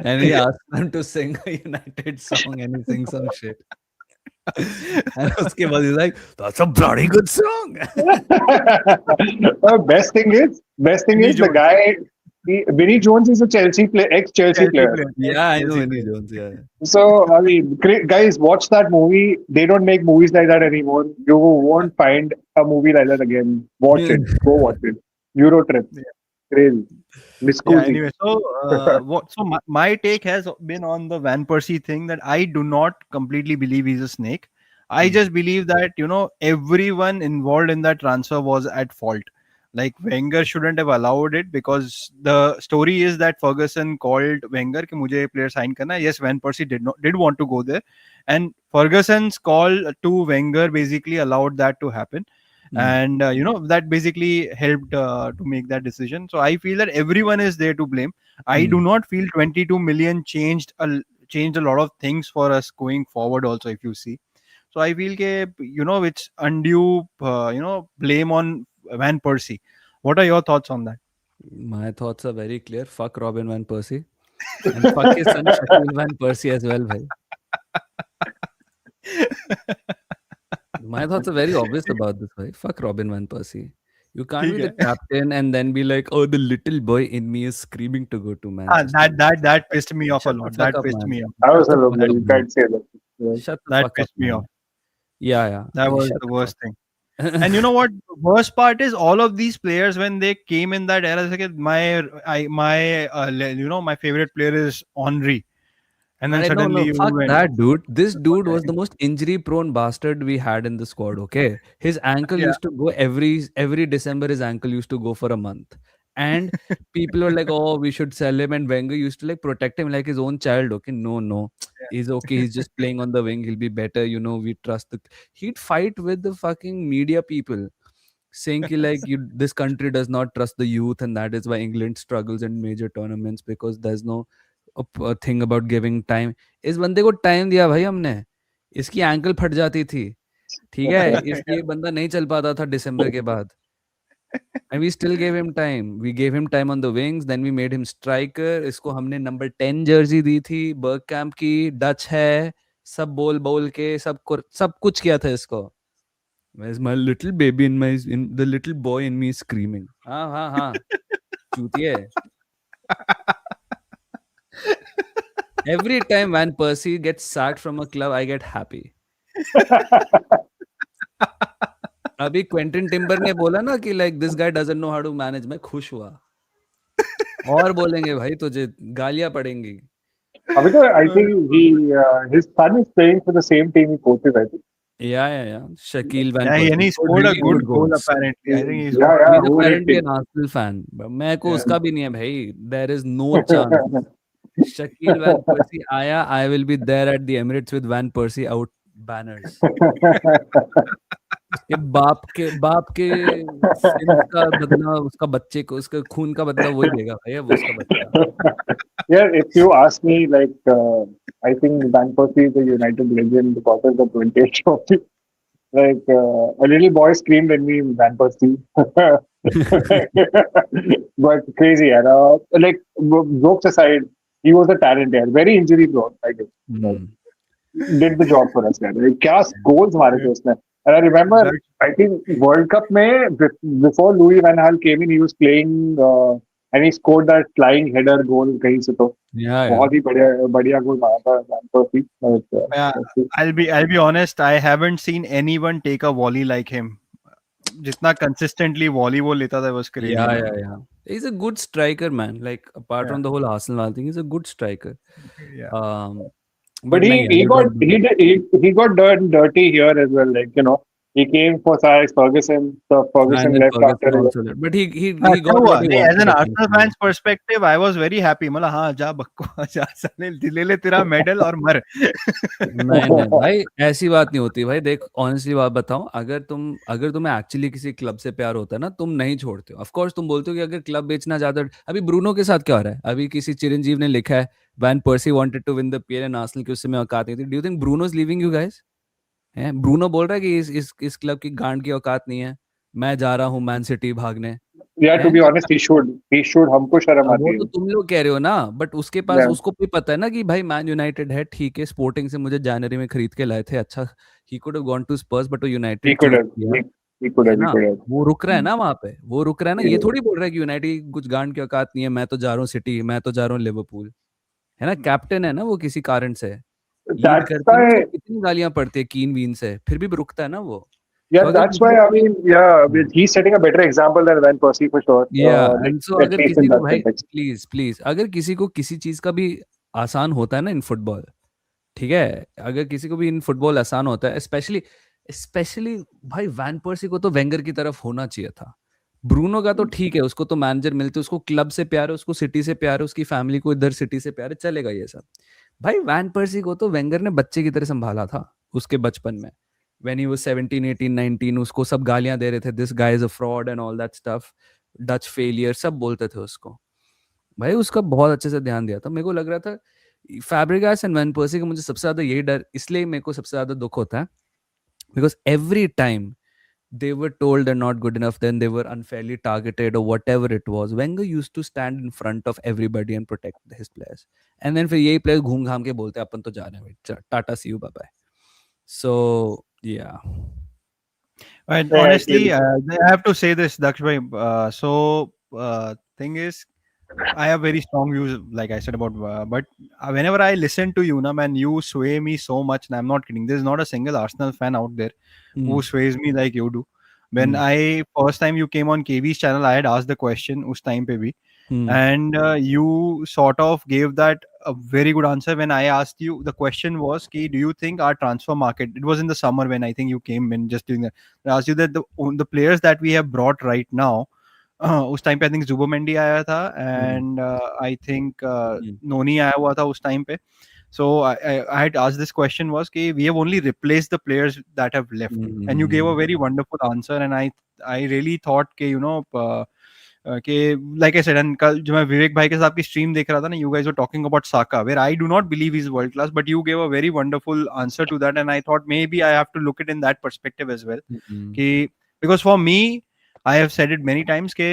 And he asked them to sing a United song and he sings some shit. And उसके बाद he's like, that's a bloody good song. Best thing is Vinny the Jones. guy. Vinny Jones is a ex-Chelsea player. Yeah, I know Chelsea Vinny player. Jones. Yeah. So I mean, guys, watch that movie. They don't make movies like that anymore. You won't find a movie like that again. Watch it. Go watch it. Euro trip. Yeah. Crazy. Miss Yeah, Cousy. anyway, so my take has been on the Van Persie thing that I do not completely believe he's a snake. I just believe that everyone involved in that transfer was at fault. Like Wenger shouldn't have allowed it because the story is that Ferguson called Wenger कि मुझे ये player sign करना है. Yes, Van Persie did want to go there, and Ferguson's call to Wenger basically allowed that to happen. And that basically helped to make that decision. So I feel that everyone is there to blame. I do not feel 22 million changed a lot of things for us going forward also, if you see. So I feel it's undue blame on Van Persie. What are your thoughts on that? My thoughts are very clear. Fuck Robin Van Persie. And fuck his son Shaquille Van Persie as well, bhai. My thoughts are very obvious about this, bhai. Fuck Robin Van Persie. You can't be the captain and then be like, oh, the little boy in me is screaming to go to Manchester. That pissed me off a Shut the lot. fuck That up, pissed man. me off. I was a Shut the little. fuck You up, can't say that. Yeah. Shut the That fuck up, pissed me man. off. Yeah. That was Shut the the worst fuck thing. And you know what? The worst part is all of these players when they came in that era. Like my favorite player is Henry, and then No, suddenly you fuck went. that dude. This dude was the most injury-prone bastard we had in the squad. Okay, his ankle Yeah. used to go every December. His ankle used to go for a month, and people were like, "Oh, we should sell him." And Wenger used to like protect him like his own child. Okay, no, he's okay. He's just playing on the wing. He'll be better. We trust the. He'd fight with the fucking media people, saying ki, like this country does not trust the youth, and that is why England struggles in major tournaments because there's no a thing about giving time. इस बंदे को time दिया भाई हमने, इसकी ankle फट जाती थी, ठीक है, इसलिए बंदा नहीं चल पाता था दिसंबर के बाद. And we still gave him time. We gave him time on the wings. Then we made him striker. इसको हमने नंबर 10 जर्सी दी थी, बर्गकैम्प की, डच है, सब बोल के सब कुछ किया था इसको. Where's my little baby in the little boy in me screaming. हाँ. चूतिए. Every time Van Persie gets sacked from a club, I get happy. अभी क्वेंटिन टिम्बर ने बोला ना कि like this guy doesn't know how to manage, मैं खुश हुआ. और बोलेंगे भाई तुझे गालियां पड़ेंगी. I think his son is playing for the same team he coaches. I think. Yeah. Shaquille Van Yeah, Persie. and he scored a good goal apparently. I think he's Yeah, He's who apparently did an Arsenal fan. मैं को उसका भी नहीं है भाई. There is no chance. Shaquille Van Persie आया, I will be there at the Emirates with Van Persie out banners. उसके बाप के सिंस का बदला उसका बच्चे को, उसका खून का बदला वही लेगा भैया, वो उसका बच्चा. Yeah, if you ask me, like, I think Van Persie is a United legend because of the 28 trophy. Like, a little boy screamed at me, Van Persie. But crazy, and like, jokes aside, he was a talent, yeah. Very injury prone, I guess. Like, did the job for us, yeah. Like, क्या goals मारे थे उसने. And I remember, I think World Cup में before Louis Van Gaal came in, he was playing and he scored that flying header goal कहीं से तो Yeah, बहुत ही बढ़िया गोल मारा था Van Persie. I'll be honest, I haven't seen anyone take a volley like him. जितना consistently volley वो लेता था, was crazy. yeah. He's a good striker, man. Like, apart from the whole Arsenal thing, he's a good striker. Yeah. But he got done dirty here as well. Like, you know, he came for Sir Alex Ferguson. So Ferguson left after. But he हाँ, got what he as an wanted, I think. Arsenal fan's perspective, I was very happy. मतलब हाँ जा बक्को जा साले ले ले तेरा medal और मर. नहीं भाई, ऐसी बात नहीं होती भाई. देख, ऑनेस्टली बात बताऊं, अगर तुम्हें एक्चुअली किसी क्लब से प्यार होता है ना, तुम नहीं छोड़ते हो. ऑफ कोर्स तुम बोलते हो कि अगर क्लब बेचना ज्यादा. अभी ब्रूनो के साथ क्या हो रहा है? अभी किसी चिरंजीव ने लिखा है, Van Persie wanted to win the PL and Arsenal की उससे में औकात नहीं थी. Do you think Bruno is leaving you guys? है, ब्रूनो बोल रहा है कि इस क्लब की गांड की औकात नहीं है, मैं जा रहा हूँ मैन सिटी भागने. Yeah, to be honest, he should. हमको शर्म आती वो है. तो तुम लोग कह रहे हो ना, बट उसके पास उसको भी पता है ना कि भाई मैन यूनाइटेड है, ठीक है, स्पोर्टिंग से मुझे जनवरी में खरीद के लाए थे. अच्छा, he could have gone to Spurs, but वो यूनाइटेड He could have. ना. वो रुक रहा है ना वहां पे, वो रुक रहा है ना. ये थोड़ी बोल रहा है कि यूनाइटेड कुछ गांड की औकात नहीं है, मैं तो जा रहा हूँ सिटी, मैं तो जा रहा हूँ लिवरपूल. है ना, कैप्टन है ना वो, किसी कारण से लीड करते हैं. कितनी गालियां पड़ती है कीन वीन से, फिर भी रुकता है ना वो. Yeah, that's why I mean, he's setting a better example than Van Persie for sure. And so अगर किसी को भाई प्लीज अगर किसी को किसी चीज का भी आसान होता है ना इन फुटबॉल, ठीक है, अगर किसी को भी इन फुटबॉल आसान होता है, स्पेशली भाई वैन पर्सी को तो वेंगर की तरफ होना चाहिए था. ब्रूनो का तो ठीक है, उसको तो मैनेजर मिलते, उसको क्लब से प्यार है, उसको सिटी से प्यार है, उसकी फैमिली को इधर सिटी से प्यार है, चलेगा ये सब. भाई वैन पर्सी को तो वेंगर ने बच्चे की तरह संभाला था उसके बचपन में. When he was 17, 18, 19, उसको सब गालियां दे रहे थे, this guy is a fraud and all that stuff, Dutch failure, सब बोलते थे उसको. भाई उसका बहुत अच्छे से ध्यान दिया था. मेरे को लग रहा था फैब्रिगास एंड वैन पर्सी का मुझे सबसे ज्यादा यही डर, इसलिए मेरे को सबसे ज्यादा दुख होता है, because every time they were told they're not good enough, then they were unfairly targeted or whatever it was, Wenger used to stand in front of everybody and protect his players, and then फिर यही player घूम घाम के बोलते अपन तो जा रहे हैं भाई, tata see you bye bye. So yeah. And honestly, I have to say this, Daksh bhai. Thing is, I have very strong views, like I said about. But whenever I listen to you, na man, you sway me so much, and I'm not kidding. There's not a single Arsenal fan out there who sways me like you do. When first time you came on KV's channel, I had asked the question, us time pe bhi. And you sort of gave that a very good answer when I asked you. The question was, do you think our transfer market, it was in the summer when I think you came in just doing that. I asked you that the players that we have brought right now, उस time पे I think जुबोमेंडी आया था and I think नोनी आया हुआ था उस time पे. So I had asked this question was कि we have only replaced the players that have left, and you gave a very wonderful answer, and I really thought कि you know कि like I said, and कल जो मैं विवेक भाई के साथ की स्ट्रीम देख रहा था ना, you guys were talking about Saka, where I do not believe he's world class, but you gave a very wonderful answer to that, and I thought maybe I have to look it in that perspective as well. कि because for me, I have said it many times कि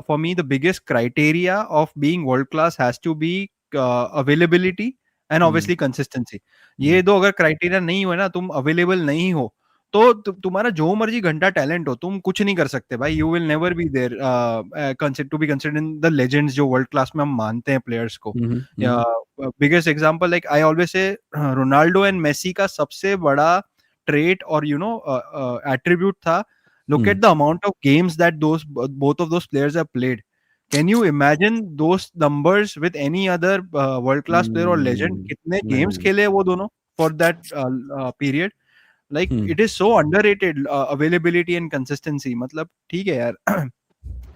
for me the biggest criteria of being world class has to be availability and obviously consistency. ये दो अगर criteria नहीं हुए ना, तुम available नहीं हो तो तुम्हारा जो मर्जी घंटा टैलेंट हो, तुम कुछ नहीं कर सकते भाई. You will never be there to be considered in the legends जो वर्ल्ड क्लास में हम मानते हैं प्लेयर्स को. Biggest example like I always से रोनाल्डो एंड मेसी का सबसे बड़ा ट्रेट और यू नो एट्रीब्यूट था, look at the amount of games that both of those players have played. Can you imagine those numbers with any other world class player or legend? कितने games खेले वो दोनों for that period? Like it is so underrated, availability and consistency. मतलब ठीक है यार.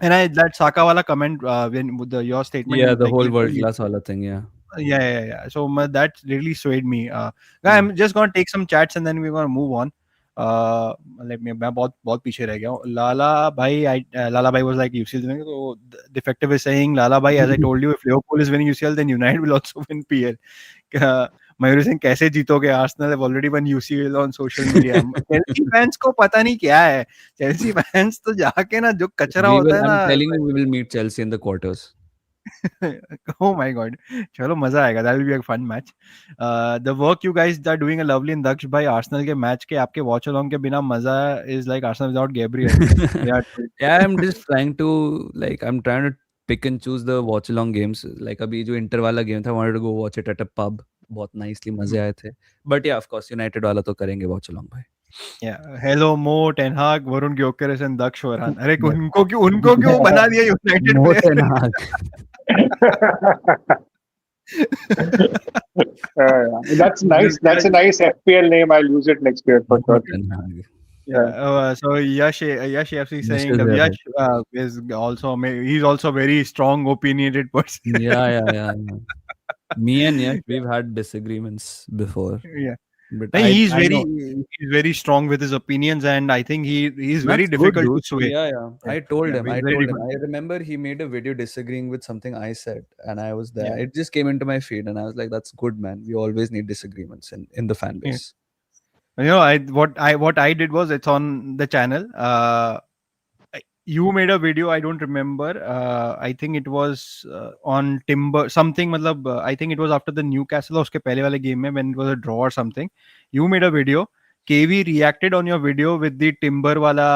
And that Saka wala comment when with your statement. Yeah, the whole world class wala thing. Yeah. Yeah. So that really swayed me. I'm just gonna take some chats and then we're gonna move on. Let me. मैं बहुत पीछे रह गया हूँ. Lala bhai was like UCL. So defective is saying Lala bhai, as I told you, if Liverpool is winning UCL, then United will also win PL. मयूर सिंह कैसे जीतोगे? Arsenal have already won UCL on social media. Chelsea fans को पता नहीं क्या है. Chelsea fans तो जाके ना जो कचरा होता है ना. I'm telling you, we will meet Chelsea in the quarters. Oh my god, चलो मजा आएगा. That will be a fun match. The work you guys are doing a lovely in Daksh भाई. Arsenal के मैच के आपके watch along के बिना मजा is like Arsenal without Gabriel. Yeah, I'm just trying to I'm trying to pick and choose the watch along games. Like अभी जो inter वाला गेम था, I wanted to go watch it at a pub. बहुत nicely मजे आए थे. But yeah, of course, United वाला तो करेंगे watch along भाई. Yeah. Hello Moe, Ten Hag, Varun Gyökeres and Daksh Varun. अरे उनको क्यों बना दिया United Moe player? Ten Hag. That's nice. That's a nice FPL name. I'll use it next year for sure. Yeah. So Yash FC saying the Yash is also he's also very strong opinionated person. Yeah. Me and Yash, we've had disagreements before. Yeah. But he's very strong with his opinions, and I think he's very difficult to sway. Yeah. I told him. I difficult. remember he made a video disagreeing with something I said, and I was there. Yeah. It just came into my feed, and I was like, "That's good, man. We always need disagreements in the fan base." Yeah. What I did was, it's on the channel. You made a video, I don't remember. I think it was on Timber something. I think it was after the Newcastle uske pehle wale game mein, when it was a draw or something. You made a video. KV reacted on your video with the Timber wala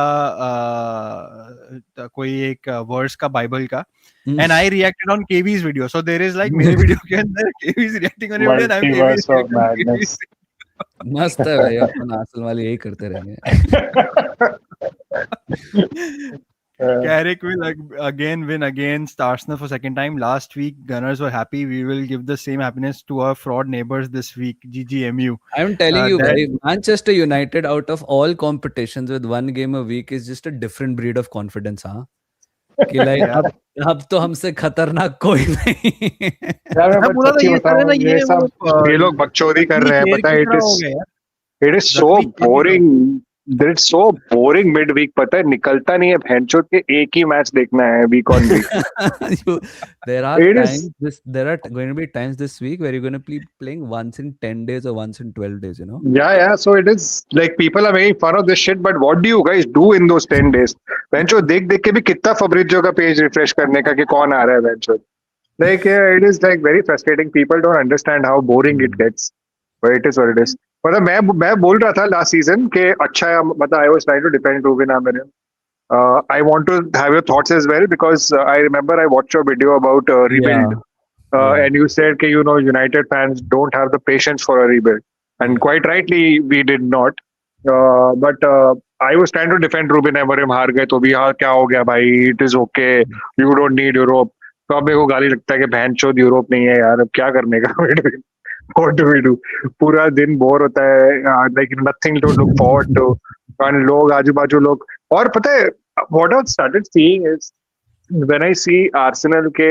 koi ek verse ka Bible ka, and I reacted on KV's video. So there is like mere video ke andar KV's reacting on your video, and I'm KV's reacting. मस्त है भाई, अपन Arsenal वाले यही करते रहेंगे. Carrick will again win against Arsenal for second time. Last week, Gunners were happy. We will give the same happiness to our fraud neighbors this week. GGMU. I'm telling you, bhai, Manchester United out of all competitions with one game a week is just a different breed of confidence, huh? कि like अब तो हमसे खतरनाक कोई नहीं. ये लोग बकचोदी कर रहे हैं, पता है. It is so boring. It's so boring midweek. पता है निकलता नहीं है. भैंचोद के एक ही मैच देखना है week on week. There are going to be times this week where you're going to be playing once in 10 days or once in 12 days, you know. Yeah. So it is like people are making fun of this shit, but what do you guys do in those 10 days? भैंचोद देख के भी कितना Fabrizio का page refresh करने का कि कौन आ रहा है भैंचोद. Like it is like very frustrating. People don't understand how boring it gets. But it is what it is. मतलब मैं बोल रहा था लास्ट सीजन के अच्छा है. मतलब I was trying to defend Ruben Amorim. I want to have your thoughts as well, because I remember I watched your video about rebuild, and you said that United fans don't have the patience for a rebuild, and quite rightly we did not. But I was trying to defend Ruben Amorim. हार गए तो भी हाँ क्या हो गया भाई, it is okay, you don't need Europe. तो अब मेरे को गाली लगता है कि बहनचोद यूरोप नहीं है यार, अब क्या करने का. What do we do? पूरा दिन बोर होता है, like nothing to look forward to. And लोग आजू बाजू लोग, और पता है what I've started seeing is when I see Arsenal के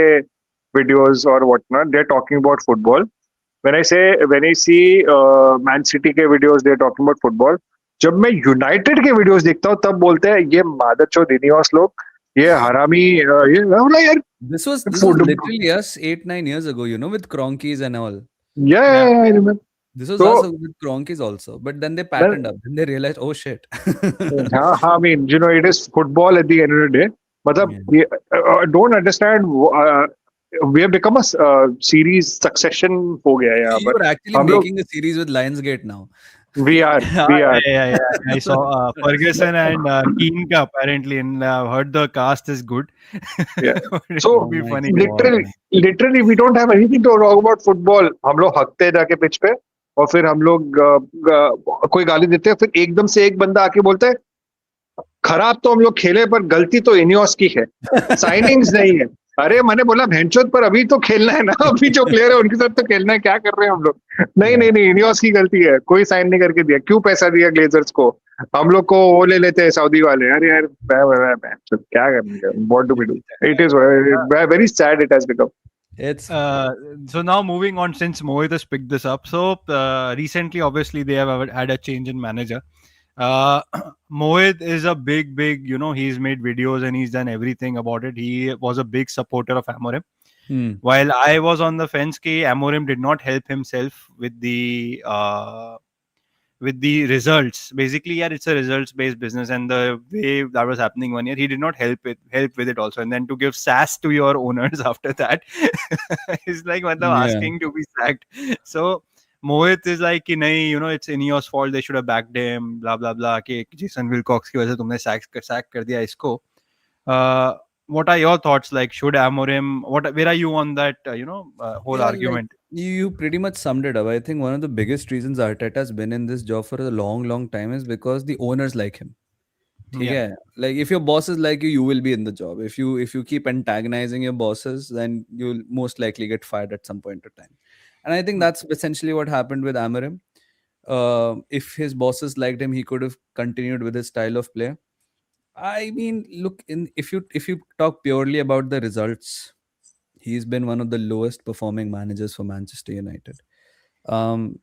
videos or whatnot, they're talking about football. When I see Man City के videos, they're talking about football. जब मैं United के videos देखता हूँ तब बोलते हैं ये मादरचोद इनियोस लोग, ये हरामी, ये यार. This was literally us 8-9 years ago, with Kroenkes and all. Yeah, I remember. This was also with Kroenkes also, but then they patterned up. Then they realized, oh shit. I mean, it is football at the end of the day. But I don't understand. We have become a series succession. You are actually making a series with Lionsgate now. We are. Yeah. I saw Ferguson and Keane apparently, and heard the cast is good. Yeah. So be funny. Literally, we don't have anything to talk about football. हम लोग हकते हैं जाके pitch पे, और फिर हम लोग कोई गाली देते हैं, फिर एकदम से एक बंदा आके बोलता है खराब तो हम लोग खेले पर गलती तो इनियोस की है, साइनिंग्स नहीं है. अरे मैंने बोला भैंचोद पर अभी तो खेलना है ना, अभी जो प्लेयर है उनके साथ तो खेलना है, क्या कर रहे हैं हम लोग. नहीं इनियोस की गलती है, कोई साइन नहीं करके दिया, क्यों पैसा दिया ग्लेजर्स को, हम लोग को वो ले लेते हैं सऊदी वाले. अरे यार क्या करेंगे, what do we do. It is very sad it has become. It's So now moving on, since Mohit has picked this up. So recently, obviously, they have had a change in manager. Uh, Mohit is a big, he's made videos and he's done everything about it. He was a big supporter of Amorim. While I was on the fence, ki Amorim did not help himself with the results. Basically, yeah, it's a results based business, and the way that was happening 1 year, he did not help with it also. And then to give sass to your owners after that is like yeah. asking to be sacked. So Mohit is like कि नहीं, it's Ineos fault, they should have backed him, blah blah blah, कि Jason Wilcox की वजह से तुमने sack कर दिया इसको. uh, what are your thoughts? Like, should Amorim? Where are you on that? Whole Yeah, like argument. you pretty much summed it up. I think one of the biggest reasons Arteta's been in this job for a long time is because the owners like him. ठीक Yeah. है? Like if your bosses like you will be in the job. If you keep antagonizing your bosses, then you'll most likely get fired at some point of time. And I think that's essentially what happened with Amorim. If his bosses liked him, he could have continued with his style of play. I mean, look, if you talk purely about the results, he's been one of the lowest performing managers for Manchester United. Um,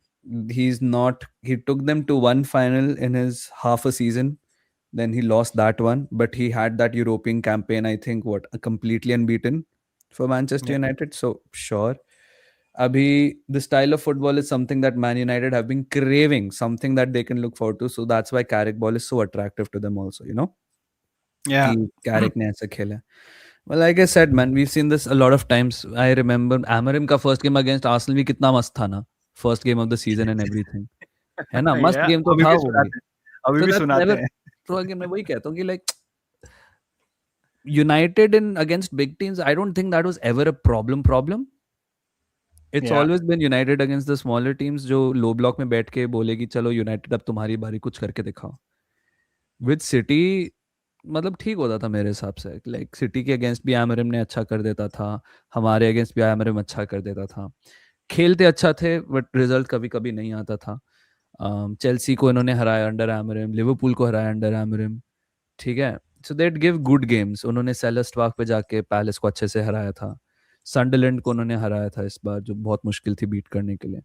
he's not. He took them to one final in his half a season. Then he lost that one, but he had that European campaign. I think completely unbeaten for Manchester Yeah. United. So sure, Abhi, the style of football is something that Man United have been craving, something that they can look forward to. So that's why Carrick ball is so attractive to them also. Yeah. कि Carrick ने ऐसा खेला. Well, like I said, man, we've seen this a lot of times. I remember Amorim का first game against Arsenal भी कितना मस्त था ना. First game of the season and everything. है ना? मस्त Yeah. game तो अभी था भी वो भी. सुनाते हैं. अभी So भी that's सुनाते never. हैं. So again, मैं वही कहता हूँ कि like United in against big teams, I don't think that was ever a problem. It's Yeah. always been United against the smaller teams जो low block में बैठ के बोलेगी चलो United अब तुम्हारी बारी कुछ करके दिखाओ. With City मतलब ठीक होता था मेरे हिसाब से. लाइक सिटी के अगेंस्ट भी एमरम ने अच्छा कर देता था, हमारे अगेंस्ट भी एमरम अच्छा कर देता था. खेलते अच्छा थे बट रिजल्ट कभी कभी नहीं आता था. चेल्सी को इन्होंने हराया अंडर एमरम, लिवरपूल को हराया अंडर एमरम. ठीक है, so that give good games. उन्होंने सेलेस्ट वाक पे जाके पैलेस को अच्छे से हराया था. संडरलैंड को उन्होंने हराया था इस बार, जो बहुत मुश्किल थी बीट करने के लिए.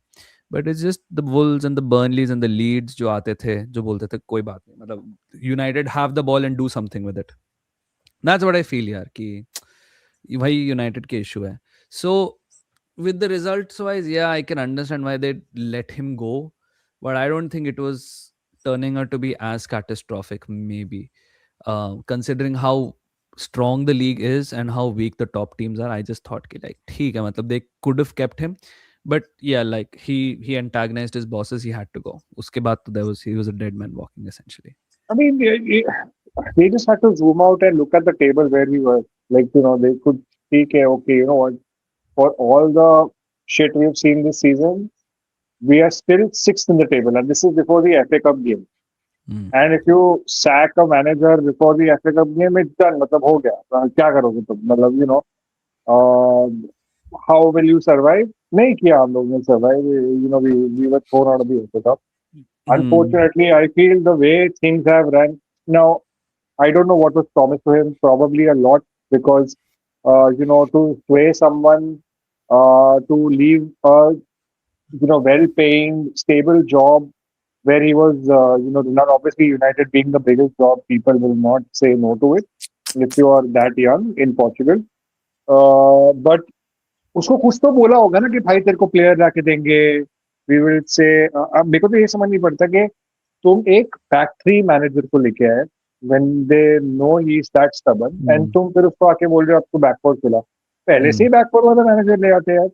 But it's just the Wolves and the Burnleys and the Leeds जो आते थे, जो बोलते थे कोई बात नहीं, मतलब United have the ball and do something with it. That's what I feel यार, कि वही यूनाइटेड के इशू है. सो with the results wise, yeah, I can understand why they let him go, but I don't think it was turning out to be as catastrophic, maybe. Considering how strong the league is and how weak the top teams are, I just thought ki like theek hai, matlab they could have kept him, but yeah, like he antagonized his bosses, he had to go. Uske baad to he was a dead man walking essentially. I mean, they just had to zoom out and look at the table where we were. Like, they could see, okay, you know what, for all the shit we've seen this season, we are still sixth in the table. And this is before the FA Cup game. And if you sack a manager before the FA Cup game, it's done. मतलब हो गया. क्या करोगे तुम? मतलब, how will you survive? नहीं किया हम लोगों ने survive. We were thrown out of the FA Cup. Unfortunately, I feel the way things have run now. I don't know what was promised to him. Probably a lot, because to sway someone to leave a well-paying, stable job where he was, not obviously United being the biggest job, people will not say no to it if you are that young in Portugal. But उसको कुछ तो बोला होगा ना कि भाई तेरे को प्लेयर लाके देंगे. वी विल से मेरे को तो ये समझ नहीं पड़ता कि तुम एक फैक्ट्री मैनेजर को लेके आए when they know he is that stubborn and तुम फिर उसको आके बोल रहे हो आपको बैकवर्ड खिला. पहले से ही बैकवर्ड वाला मैनेजर ले आते यार.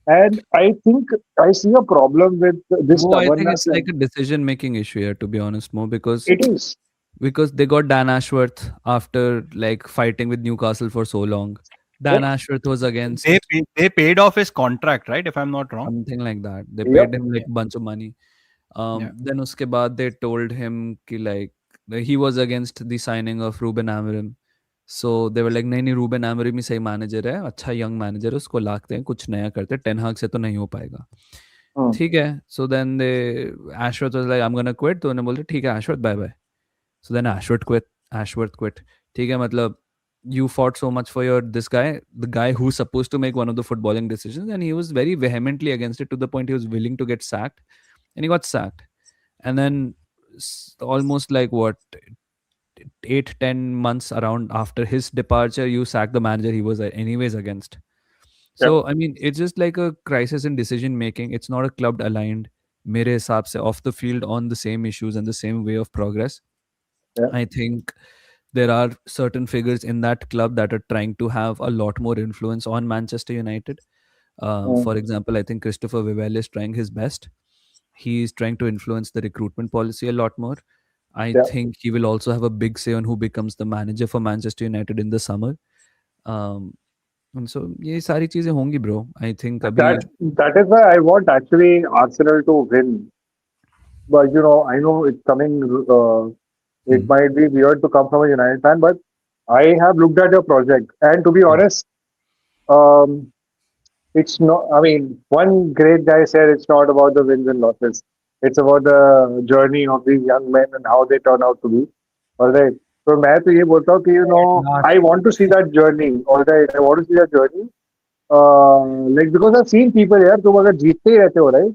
And I think I see a problem with this I think stubbornness. it's like a decision making issue here, to be honest, Mo, because It is. because they got Dan Ashworth after like fighting with Newcastle for so long. Dan Ashworth was against They paid off his contract, right? If I'm not wrong. something like that. They Yep. paid him like a bunch of money. Yeah. Then uske baad they told him ki like he was against the signing of Ruben Amorim. So they were like नहीं Ruben Amorim ही सही manager है, अच्छा young manager है, उसको लाते हैं, कुछ नया करते हैं, टेन हाग से तो नहीं हो पाएगा. ठीक है. So then Ashworth was like I'm gonna quit. तो उन्होंने बोलते ठीक है Ashworth bye bye. So then Ashworth quit. ठीक है, मतलब you fought so much for this guy, the guy who's supposed to make one of the footballing decisions, and he was very vehemently against it to the point he was willing to get sacked, and he got sacked. And then almost like what, 8-10 months around after his departure, you sack the manager he was anyways against. Yeah. So I mean, it's just like a crisis in decision making. It's not a club aligned, mere hisab se, off the field on the same issues and the same way of progress. Yeah. I think there are certain figures in that club that are trying to have a lot more influence on Manchester United. Mm. For example, I think Christopher Vivell is trying his best. He's trying to influence the recruitment policy a lot more. I Yeah. think he will also have a big say on who becomes the manager for Manchester United in the summer. Um, and so ये सारी चीजें होंगी bro. I think अभी That is why I want actually Arsenal to win. But I know it's coming. It hmm, might be weird to come from a United fan, but I have looked at your project, and to be hmm, honest, um, it's not. I mean, one great guy said it's not about the wins and losses. It's about the journey of these young men and how they turn out to be. All right. So मैं तो ये बोलता हूँ कि At last. I want to see that journey. All right. I want to see that journey. Like because I've seen people here, तुम अगर जीतते ही रहते हो, right?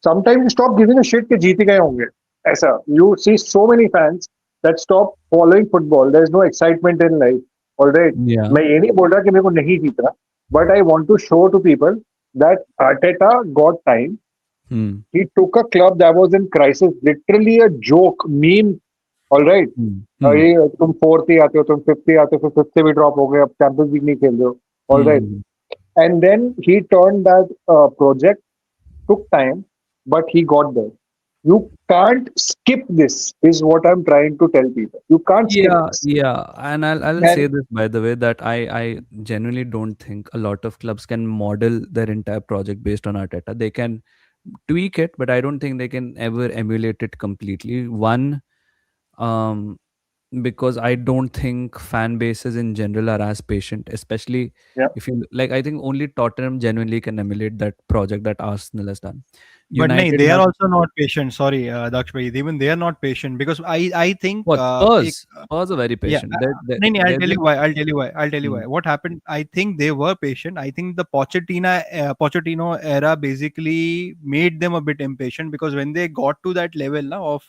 Sometimes you stop giving a shit कि जीत ही गए होंगे. ऐसा. You see so many fans that stop following football. There is no excitement in life. All right. yeah. मैं ये नहीं बोल रहा कि मेरे को नहीं जीतना. But I want to show to people that Arteta got time. Hmm, He took a club that was in crisis, literally a joke, meme. All right. hmm, hmm, ये तुम फोर्थ ही आते हो, तुम फिफ्थ ही आते हो, फिर फिफ्थ से भी ड्रॉप हो गए, अब चैंपियंस लीग नहीं खेल रहे हो. All hmm, right. hmm. And then he turned that project, took time, but he got there. You can't skip this, is what I'm trying to tell people. You can't skip Yeah, this. yeah, and I'll say And this by the way that I genuinely don't think a lot of clubs can model their entire project based on Arteta. They can tweak it, but I don't think they can ever emulate it completely. One, um, because I don't think fan bases in general are as patient, especially yeah, if you like. I think only Tottenham genuinely can emulate that project that Arsenal has done. But nahin, United they are have also not patient. Sorry, Daksh bhai. Even they are not patient because I think what ek, Spurs. Spurs are very yeah. patient. No, no, I'll They're tell you just why. I'll tell you why. I'll tell you mm, why. What happened? I think they were patient. I think the Pochettino era basically made them a bit impatient because when they got to that level now of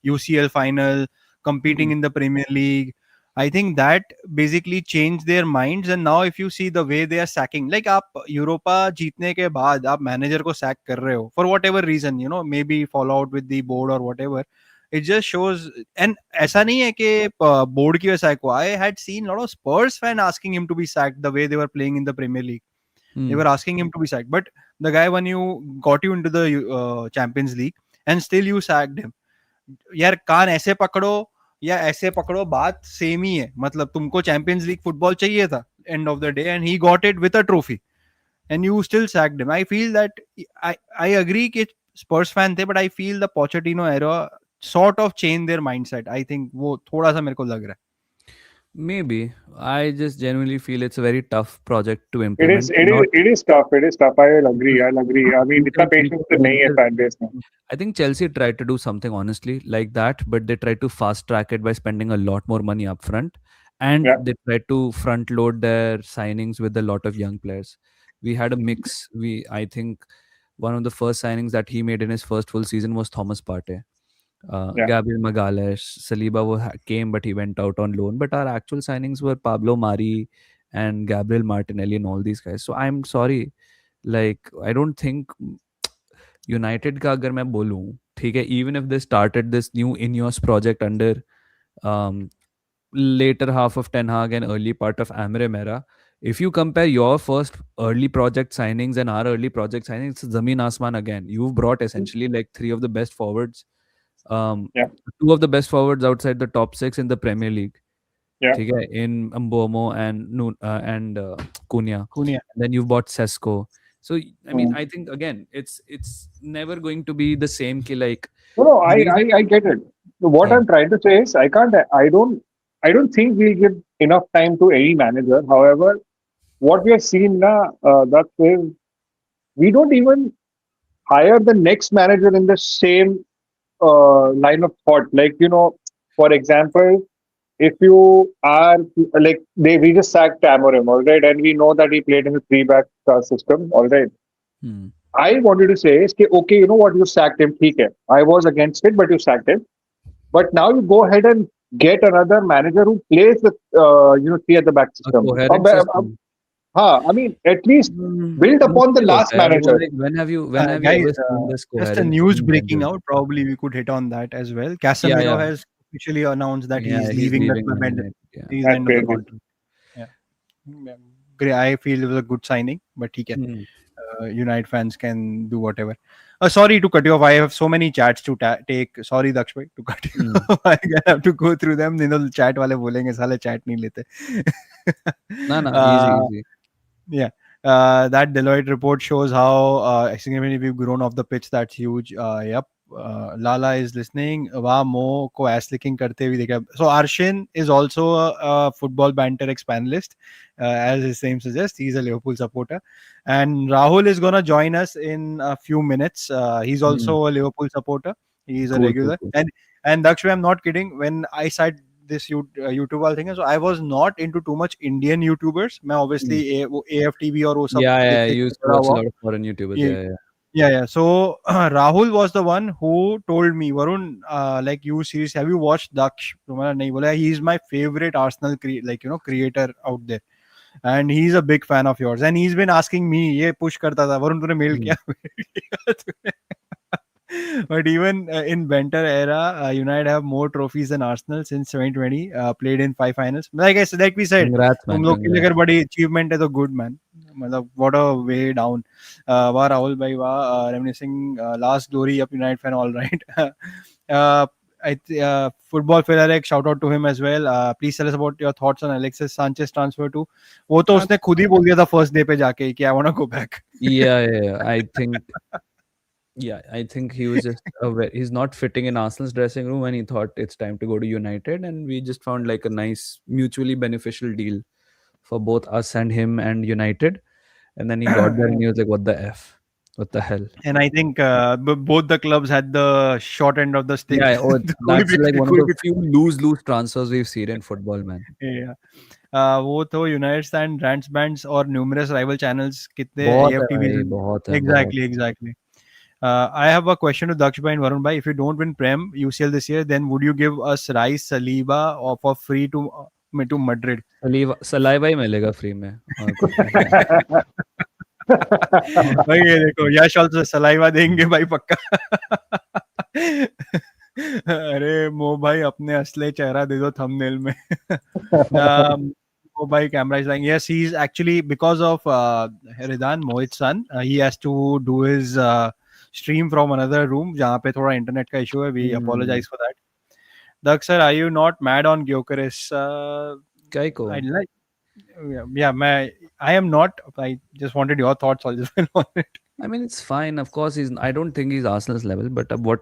UCL final, competing mm, in the Premier League, I think that basically changed their minds. And now if you see the way they are sacking, like आप Europa जीतने के बाद आप manager को sack कर रहे हो for whatever reason, maybe fallout with the board or whatever. It just shows, and ऐसा नहीं है कि board की वजह से को. I had seen a lot of Spurs fan asking him to be sacked the way they were playing in the Premier League. They mm. were asking him to be sacked, but the guy when you got you into the Champions League and still you sacked him. यार कान ऐसे पकड़ो या ऐसे पकड़ो, बात same ही है. मतलब तुमको चैंपियंस लीग फुटबॉल चाहिए था end of the day and he got it with a trophy and you still sacked him. I feel that I agree कि स्पर्स फैन थे, but I feel the Pochettino era sort of change their mindset. I think वो थोड़ा सा मेरे को लग रहा है. Maybe. I just genuinely feel it's a very tough project to it is implement. it is Not it is tough. It is tough. I'll agree. because I'll agree. I mean, you इतना can see patience तो नहीं है Chelsea, fan base में. I think Chelsea tried to do something honestly like that, but they tried to fast track it by spending a lot more money upfront, and Yeah, they tried to front load their signings with a lot of young players. We had a mix. I think one of the first signings that he made in his first full season was Thomas Partey. yeah, Gabriel Magalhaes, Saliba came, but he went out on loan. But our actual signings were Pablo Mari and Gabriel Martinelli and all these guys. So I'm sorry, like I don't think United का अगर मैं बोलूँ, ठीक है, even if they started this new Ineos project under um, later half of Ten Hag and early part of Amre Mera, if you compare your first early project signings and our early project signings, it's Zameen Asman again. You've brought essentially like three of the best forwards, um, yeah, two of the best forwards outside the top six in the Premier League. yeah. ठीक है, in Mbomo and Cunha. Cunha. Then you've bought Sesko. So I mean, Mm. I think again, it's never going to be the same. Ki like No, the reason, I get it. What yeah, I'm trying to say is I don't think we'll give enough time to any manager. However, what we have seen now, that is we don't even hire the next manager in the same line of thought. Like, for example, if you are like we just sacked Amorim, all right, and we know that he played in the three-back system, all right. Hmm. I wanted to say is, okay, you know what, you sacked him, okay. I was against it, but you sacked him. But now you go ahead and get another manager who plays with three at the back A system. coherent system. I mean, at least build upon the मुश्किल last होता है वो, manager. like when have you Guys, ever seen this just a coherence news being breaking handled? out. Probably we could hit on that as well. Yeah, Casemiro yeah, has officially announced that yeah. he's He's leaving the leaving club Man and United. Yeah. he's the That's end of the crazy. contract. Yeah. Yeah. Great. I feel it was a good signing, but he can. Hmm. United fans can do whatever. Sorry to cut you off. I have so many chats to take. Sorry, Daksh bhai, to cut you Hmm. off. I have to go through them. Chat wale bolenge साले chat नहीं लेते. No, easy, easy. Yeah. That Deloitte report shows how significantly we've grown off the pitch. That's huge. Yep. Lala is listening. Wow, Mo ko ass licking karte हुए देखा. So Arshin is also a football banter ex-panelist, as his name suggests. He's a Liverpool supporter, and Rahul is gonna join us in a few minutes. He's Hmm. also a Liverpool supporter. He's a Cool, cool, regular, cool. and Daksh, I'm not kidding. When I said this YouTube वाला thing है, so I was not into too much Indian YouTubers. मैं Hmm. obviously वो AFTV और वो सब Yeah, देख yeah. देख You के used to बड़ा watch a हुआ. lot of foreign YouTubers. Yeah, Yeah, yeah. yeah. So Rahul was the one who told me, Varun, like you seriously have you watched Daksh? तो मैंने नहीं बोला. He is my favorite Arsenal creator out there, and he's a big fan of yours. And he's been asking me, ये push करता था, Varun तूने mail Hmm. किया? But even in Banter era, United have more trophies than Arsenal since 2020. Played in 5 finals. Like I said, like we said, Congrats, तुम man. लोग के लिए Congrats. अगर बड़ी achievement है तो good man. मतलब what a way down. वाह राहुल भाई वाह, reminiscing last glory of United fan, all right. uh, Football Philaric, shout out to him as well. Please tell us about your thoughts on Alexis Sanchez transfer too. वो तो उसने खुद ही बोल दिया था first day पे जाके कि I want to go back. Yeah. I think he was just he's not fitting in Arsenal's dressing room, and he thought it's time to go to United, and we just found like a nice mutually beneficial deal for both us and him and United. And then he got there and he was like, "What the f? What the hell?" And I think both the clubs had the short end of the stick. Yeah, oh, कोई that's भी like one of कोई the भी few lose transfers we've seen in football, man. yeah. वो तो United and rants bands और numerous rival channels कितने बहुत है AFTVs भाई, बहुत है, बहुत. exactly. I have a question to Daksh bhai and Varun bhai. If you don't win Prem UCL this year, then would you give us Rice Saliba or for free to Madrid? Saliva ही मिलेगा free में और कुछ नहीं. भाई ये देखो यश also saliva देंगे भाई पक्का. अरे मो भाई अपने असली चेहरा दे दो थंबनेल में. Mo bhai camera is like, yes, he's actually because of Ridan Mohit's son, he has to do his stream from another room जहाँ पे थोड़ा internet का issue है. We apologize for that. Dak sir, are you not mad on Gyökeres? काय को? I like, I am not. I just wanted your thoughts on it. I mean, it's fine. Of course, I don't think he's Arsenal's level, but what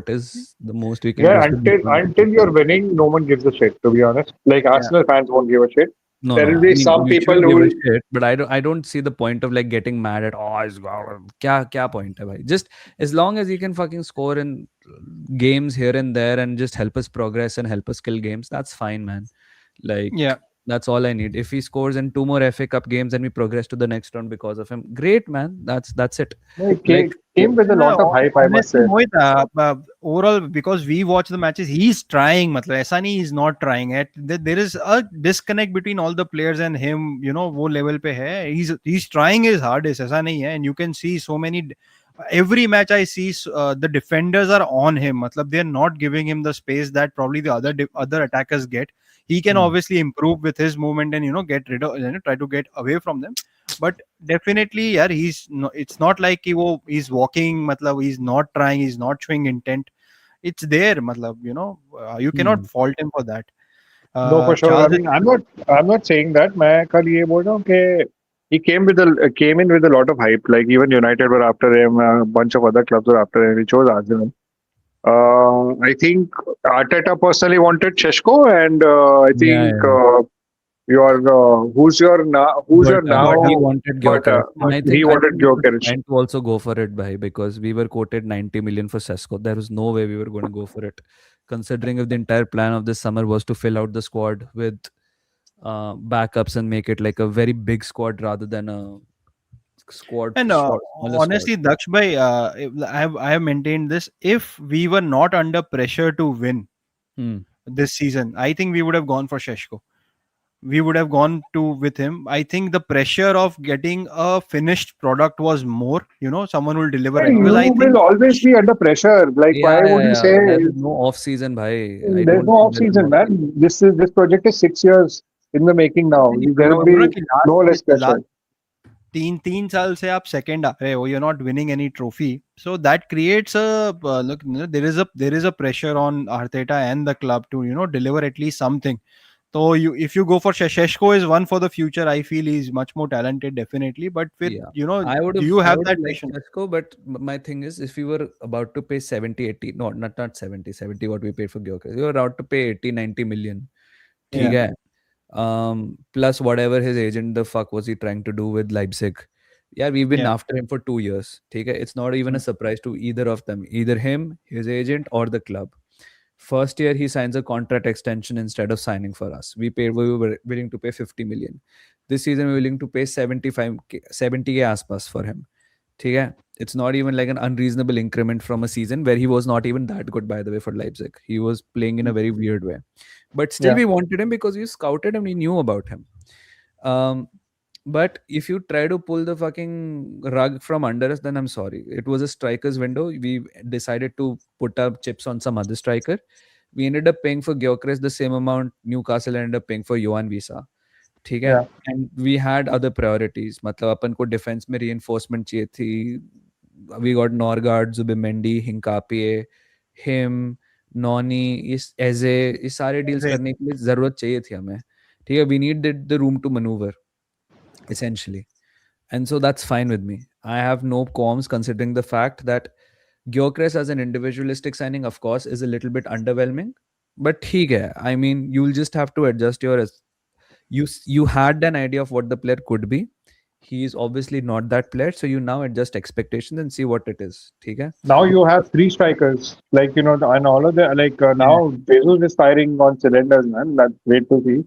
is the most we can Yeah, do? until you're winning, no one gives a shit. To be honest, like Arsenal fans won't give a shit. No, There no. will I be mean, some you people should who give a will. shit, but I don't see the point of like getting mad at. Oh, he's क्या point है भाई? Just as long as he can fucking score in games here and there and just help us progress and help us kill games, that's fine, man. Like, Yeah. that's all I need. If he scores in 2 more FA Cup games and we progress to the next round because of him, great, man. That's it. It Like, came with a lot of hype, I must honestly, say. Mohit, overall, because we watch the matches, he's trying. मतलब ऐसा नहीं he's not trying. There is a disconnect between all the players and him. वो level पे है. He's trying his hardest. ऐसा नहीं है. And you can see so many. Every match I see, the defenders are on him. मतलब they're not giving him the space that probably the other attackers get. He can obviously improve with his movement and get rid of, try to get away from them. But definitely, yeah, it's not like he's walking. Matlab, he's not trying. He's not showing intent. It's there. Matlab, you cannot fault him for that. No, for sure. I Charles, mean, I'm not saying that. मैं कल ये बोल रहा हूँ कि he came in with a lot of hype. Like even United were after him, a bunch of other clubs were after him. He chose Arsenal. I think Arteta personally wanted Sheshko, and I think who's your now he wanted Gyökeres. And I think he wanted Gyökeres. Trying to also go for it, bhai, because we were quoted 90 million for Sesko. There was no way we were going to go for it considering if the entire plan of this summer was to fill out the squad with backups and make it like a very big squad rather than a squad And smaller squad. honestly, Daksh bhai, I have maintained this. If we were not under pressure to win Hmm. this season, I think we would have gone for Sheshko. We would have gone to with him. I think the pressure of getting a finished product was more. Someone will deliver Hey, right, because you I will think always be under pressure. Like, Yeah, why would yeah, you yeah. say There is no off season, bhai. I there's don't no think off there is an season, off season. man? This project is 6 years in the making now. There will बोल रहा be कि no less pressure. Last तीन तीन साल से आप second आ रहे हो, you're not winning any trophy, so that creates a look, there is a pressure on Arteta and the club to deliver at least something. So if you go for Sheshko is one for the future. I feel he's much more talented, definitely, but with Yeah. do you I have would have that liked patience? Sesko, but my thing is, if we were about to pay 70, 80, no, not 70, 70, what we paid for Gyökeres, we were about to pay 80, 90 million. ठीक Yeah, है? Plus whatever his agent, the fuck was he trying to do with Leipzig? Yeah, we've been yeah. after him for 2 years. ठीक है? It's not even a Mm. surprise to either of them, either him, his agent, or the club. First year, he signs a contract extension instead of signing for us. We were willing to pay 50 million. This season, we're willing to pay 75, 70 के आसपास for him. ठीक है? It's not even like an unreasonable increment from a season where he was not even that good, by the way, for Leipzig. He was playing in a very weird way. But still, Yeah. we wanted him because we scouted him, we knew about him. But if you try to pull the fucking rug from under us, then I'm sorry. It was a striker's window. We decided to put up chips on some other striker. We ended up paying for Gyökeres the same amount Newcastle ended up paying for Johan Visa. ठीक है, Yeah. And we had other priorities, मतलब अपन को defence में reinforcement चाहिए थी. We got Norgaard, Zubimendi, Hincapie, him, Noni, is Eze, इस सारे डील्स Right. करने के लिए जरूरत चाहिए थी हमें. ठीक है, we needed the room to manoeuvre essentially, and so that's fine with me. I have no qualms considering the fact that Gyökeres as an individualistic signing, of course, is a little bit underwhelming, but ठीक है. I mean, you'll just have to adjust your you had an idea of what the player could be. He is obviously not that player, so you now adjust expectations and see what it is. ठीक है? Now you have three strikers, like and all of the now Jesus is firing on cylinders, man. That's great to see.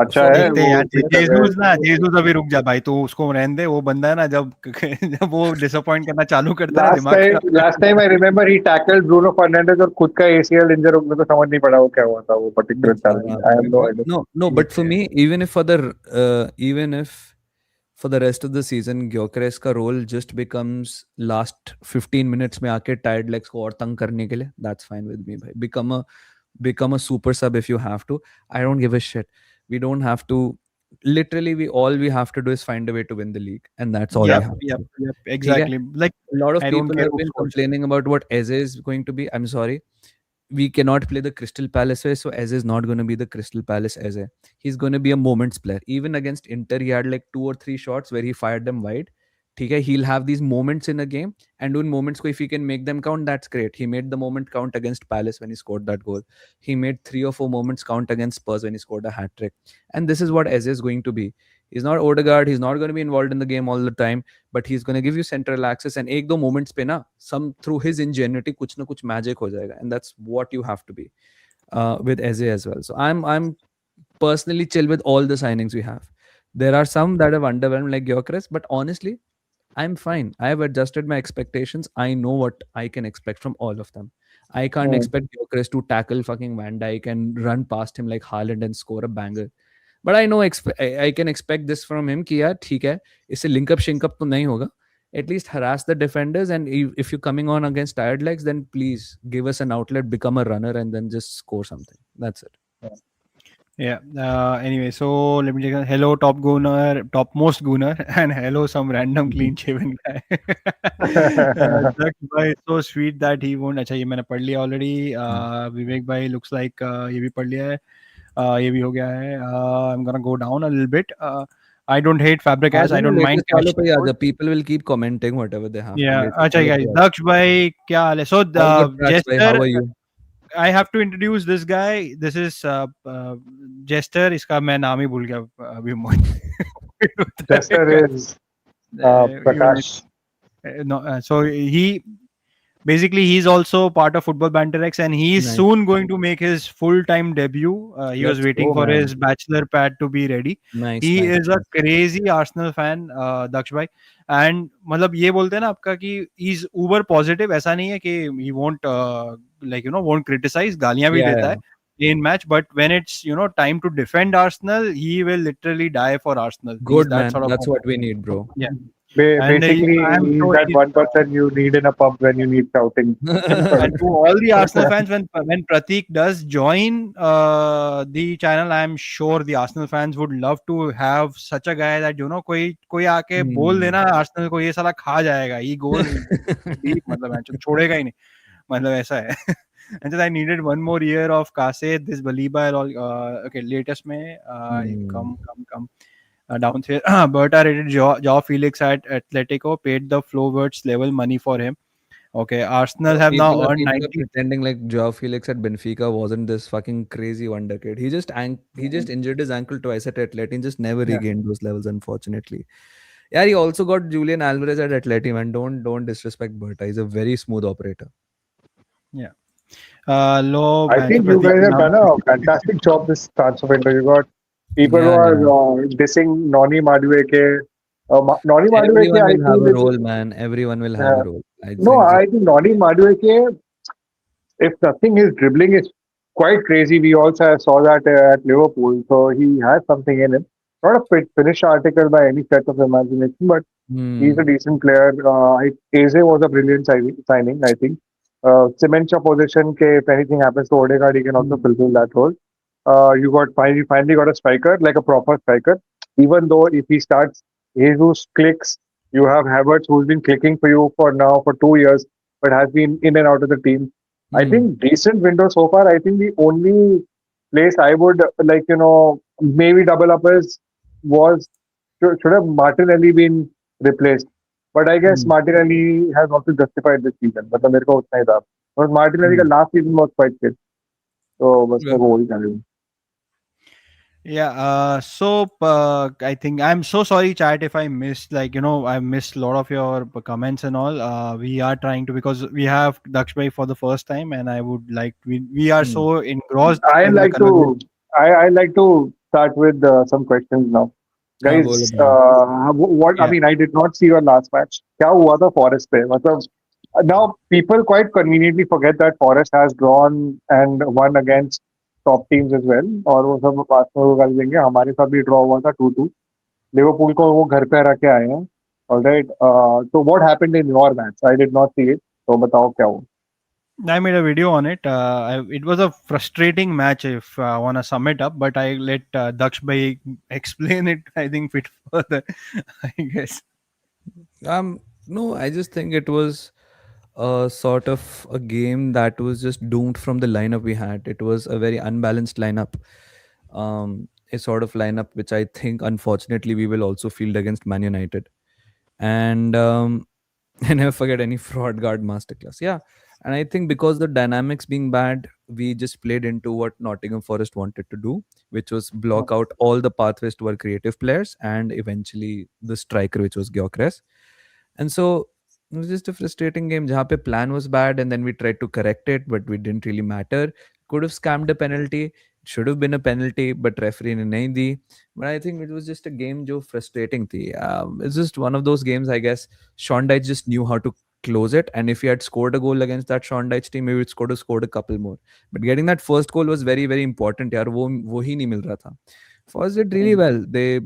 अच्छा For है देखते हैं वो यार, ये कर रहे जेसूस ना, हैं. जेसूस अभी रुक जा भाई, तो उसको रहने दे. वो बंदा है ना, जब जब वो डिसअपॉइंट करना चालू करता है ना, दिमाग खराब कर Last time I remember he tackled Bruno Fernandes और खुद का ACL इंजर हो गया, तो समझ नहीं पड़ा वो क्या हुआ था वो particular challenge. I have no idea. no, but for me, even if for the rest of the season Gyökeres का role just becomes last 15 minutes में आके tired legs को और तंग करने के लिए, that's fine with me भाई. Become a super sub if you have to. I don't give a shit. We don't have to. Literally, we have to do is find a way to win the league, and that's all we yep, have to yep, do. yep, ठीक है? exactly. Like, A lot of I don't people care have who been scores. complaining about what Eze is going to be. I'm sorry. We cannot play the Crystal Palace way, so Eze is not going to be the Crystal Palace Eze. He's going to be a moments player. Even against Inter, he had like 2 or 3 shots where he fired them wide. ठीक है? He'll have these moments in a game, and in moments if he can make them count, that's great. He made the moment count against Palace when he scored that goal. He made 3 or 4 moments count against Spurs when he scored a hat trick. And this is what Eze is going to be. He's not Odegaard. He's not going to be involved in the game all the time, but he's going to give you central access. And एक दो moments पे ना, some through his ingenuity कुछ ना कुछ magic हो जाएगा. And that's what you have to be with Eze as well. So I'm personally chill with all the signings we have. There are some that have underwhelmed like Gyökeres, but honestly, I'm fine. I have adjusted my expectations. I know what I can expect from all of them. I can't expect Gyökeres to tackle fucking Van Dijk and run past him like Haaland and score a banger. But I know I can expect this from him कि यार ठीक है, इससे link up shink up तो नहीं होगा. At least harass the defenders, and if you're coming on against tired legs, then please give us an outlet, become a runner, and then just score something. That's it. Yeah. Anyway, so let me check. Hello, topmost gooner, and hello, some random clean shaven guy. That guy is so sweet that he won't. अच्छा, ये मैंने पढ़ लिया already. विवेक भाई looks like ये भी पढ़ लिया है. ये भी हो गया है. I'm gonna go down a little bit. I don't hate Fabregas. I don't mind latest वालों cash. पे ही आ जा. People will keep commenting whatever they have to. Yeah. Latest अच्छा वालों guys, पे आ जा. Daksh भाई क्या हाल है? So All good tracks, bhai. How Jester, are you? I have to introduce this guy. This is Jester. इसका मैं नाम ही भूल गया अभी. Jester is Prakash. No, so he basically he's also part of Football Banter X, and he's Nice. soon going to make his full-time debut. He was Let's waiting go, for man. his bachelor pad to be ready. Nice, He nice, is a nice. crazy Arsenal fan, Daksh bhai. And मतलब ये बोलते हैं ना आपका कि he's uber positive. ऐसा नहीं है कि he won't won't criticize. गालियां भी Yeah, देता yeah. है in match, but when it's time to defend Arsenal, he will literally die for Arsenal. He's Good, that man. sort of That's what we need, bro. yeah. And Basically, I'm he's sure that he's one person you need in a pub when you need shouting in and front. to all the Arsenal fans, when Pratik does join the channel, I'm sure the Arsenal fans would love to have such a guy that कोई आके बोल Hmm. देना Arsenal को ये साला खा जाएगा, he goes deep, मतलब छोड़ेगा ही नहीं, मतलब ऐसा है. And then I needed one more year of Kase, this Baliba and all. Okay, latest में Hmm. come down here. Berta rated Joao Felix at Atletico, paid the Flowerts level money for him. Okay, Arsenal Bro, have now people earned are 90. pretending like Joao Felix at Benfica wasn't this fucking crazy wonder kid. He just injured his ankle twice at Atleti and just never Yeah, regained those levels, unfortunately. Yeah, he also got Julian Alvarez at Atleti, man. Don't disrespect Berta. He's a very smooth operator. yeah. Low I Bancho think you Pratik guys have now. done a fantastic job this transfer window. You got people who Yeah, are yeah. dissing Noni Madueke. Noni Madueke, Everyone I will have feel a is role, man. Everyone will have a uh, role. I no. think just I think Noni Madueke, if nothing, his dribbling is quite crazy. We also saw that at Liverpool, so he has something in him. Not a finished article by any stretch of imagination, but he's a hmm. decent player. Eze was a brilliant signing, I think. Cements your position. If anything happens to Odegaard, he can also fulfill that role. You got finally got a striker, like a proper striker. Even though if he starts, Jesus clicks. You have Havertz, who's been clicking for you for 2 years, but has been in and out of the team. I Hmm. think decent window so far. I think the only place I would maybe double up is was should have Martinelli been replaced. But I guess Hmm. Martinelli has also justified this season. मतलब मेरे को उतना ही था. But Martinelli का Hmm. last season was quite good. तो बस Yeah. मैं वो ही कह रही हूँ. Yeah, I think I'm so sorry, chat, if I missed, I missed a lot of your comments and all. We are trying to, because we have Dakshbhai for the first time, and we are Hmm. so engrossed I in the like conversation. to I like to start with some questions now. हाँ बोलो Guys, भाई. what I Yeah. mean, I did not see your last match. क्या हुआ था Forest पे? मतलब now people quite conveniently forget that Forest has drawn and won against top teams as well. और वो सब आर्सेनल को कर देंगे. हमारे साथ भी ड्रॉ हुआ था 2-2. लिवरपूल को वो घर पे रख के आए हैं. All right. So what happened in your match? I did not see it. तो बताओ क्या हुआ? I made a video on it. It was a frustrating match, if I want to sum it up, but I let Dakshbhai explain it, I think, bit further, I guess. No, I just think it was a sort of a game that was just doomed from the lineup we had. It was a very unbalanced lineup. A sort of lineup which I think unfortunately we will also field against Man United. And I never forget any fraud guard masterclass. Yeah. And I think because the dynamics being bad, we just played into what Nottingham Forest wanted to do, which was block out all the pathways to our creative players and eventually the striker, which was Gyökeres. And so it was just a frustrating game. Jahan pe plan was bad and then we tried to correct it, but we didn't really matter. Could have scammed a penalty. It should have been a penalty, but referee ne nahi di. But I think it was just a game jo frustrating thi. It's just one of those games, I guess. Sean Dyche just knew how to close it. And if he had scored a goal against that Sean Dyche team, maybe it could have scored a couple more. But getting that first goal was very, very important. Yaar, wo hi nahi mil raha tha. Force did really well. They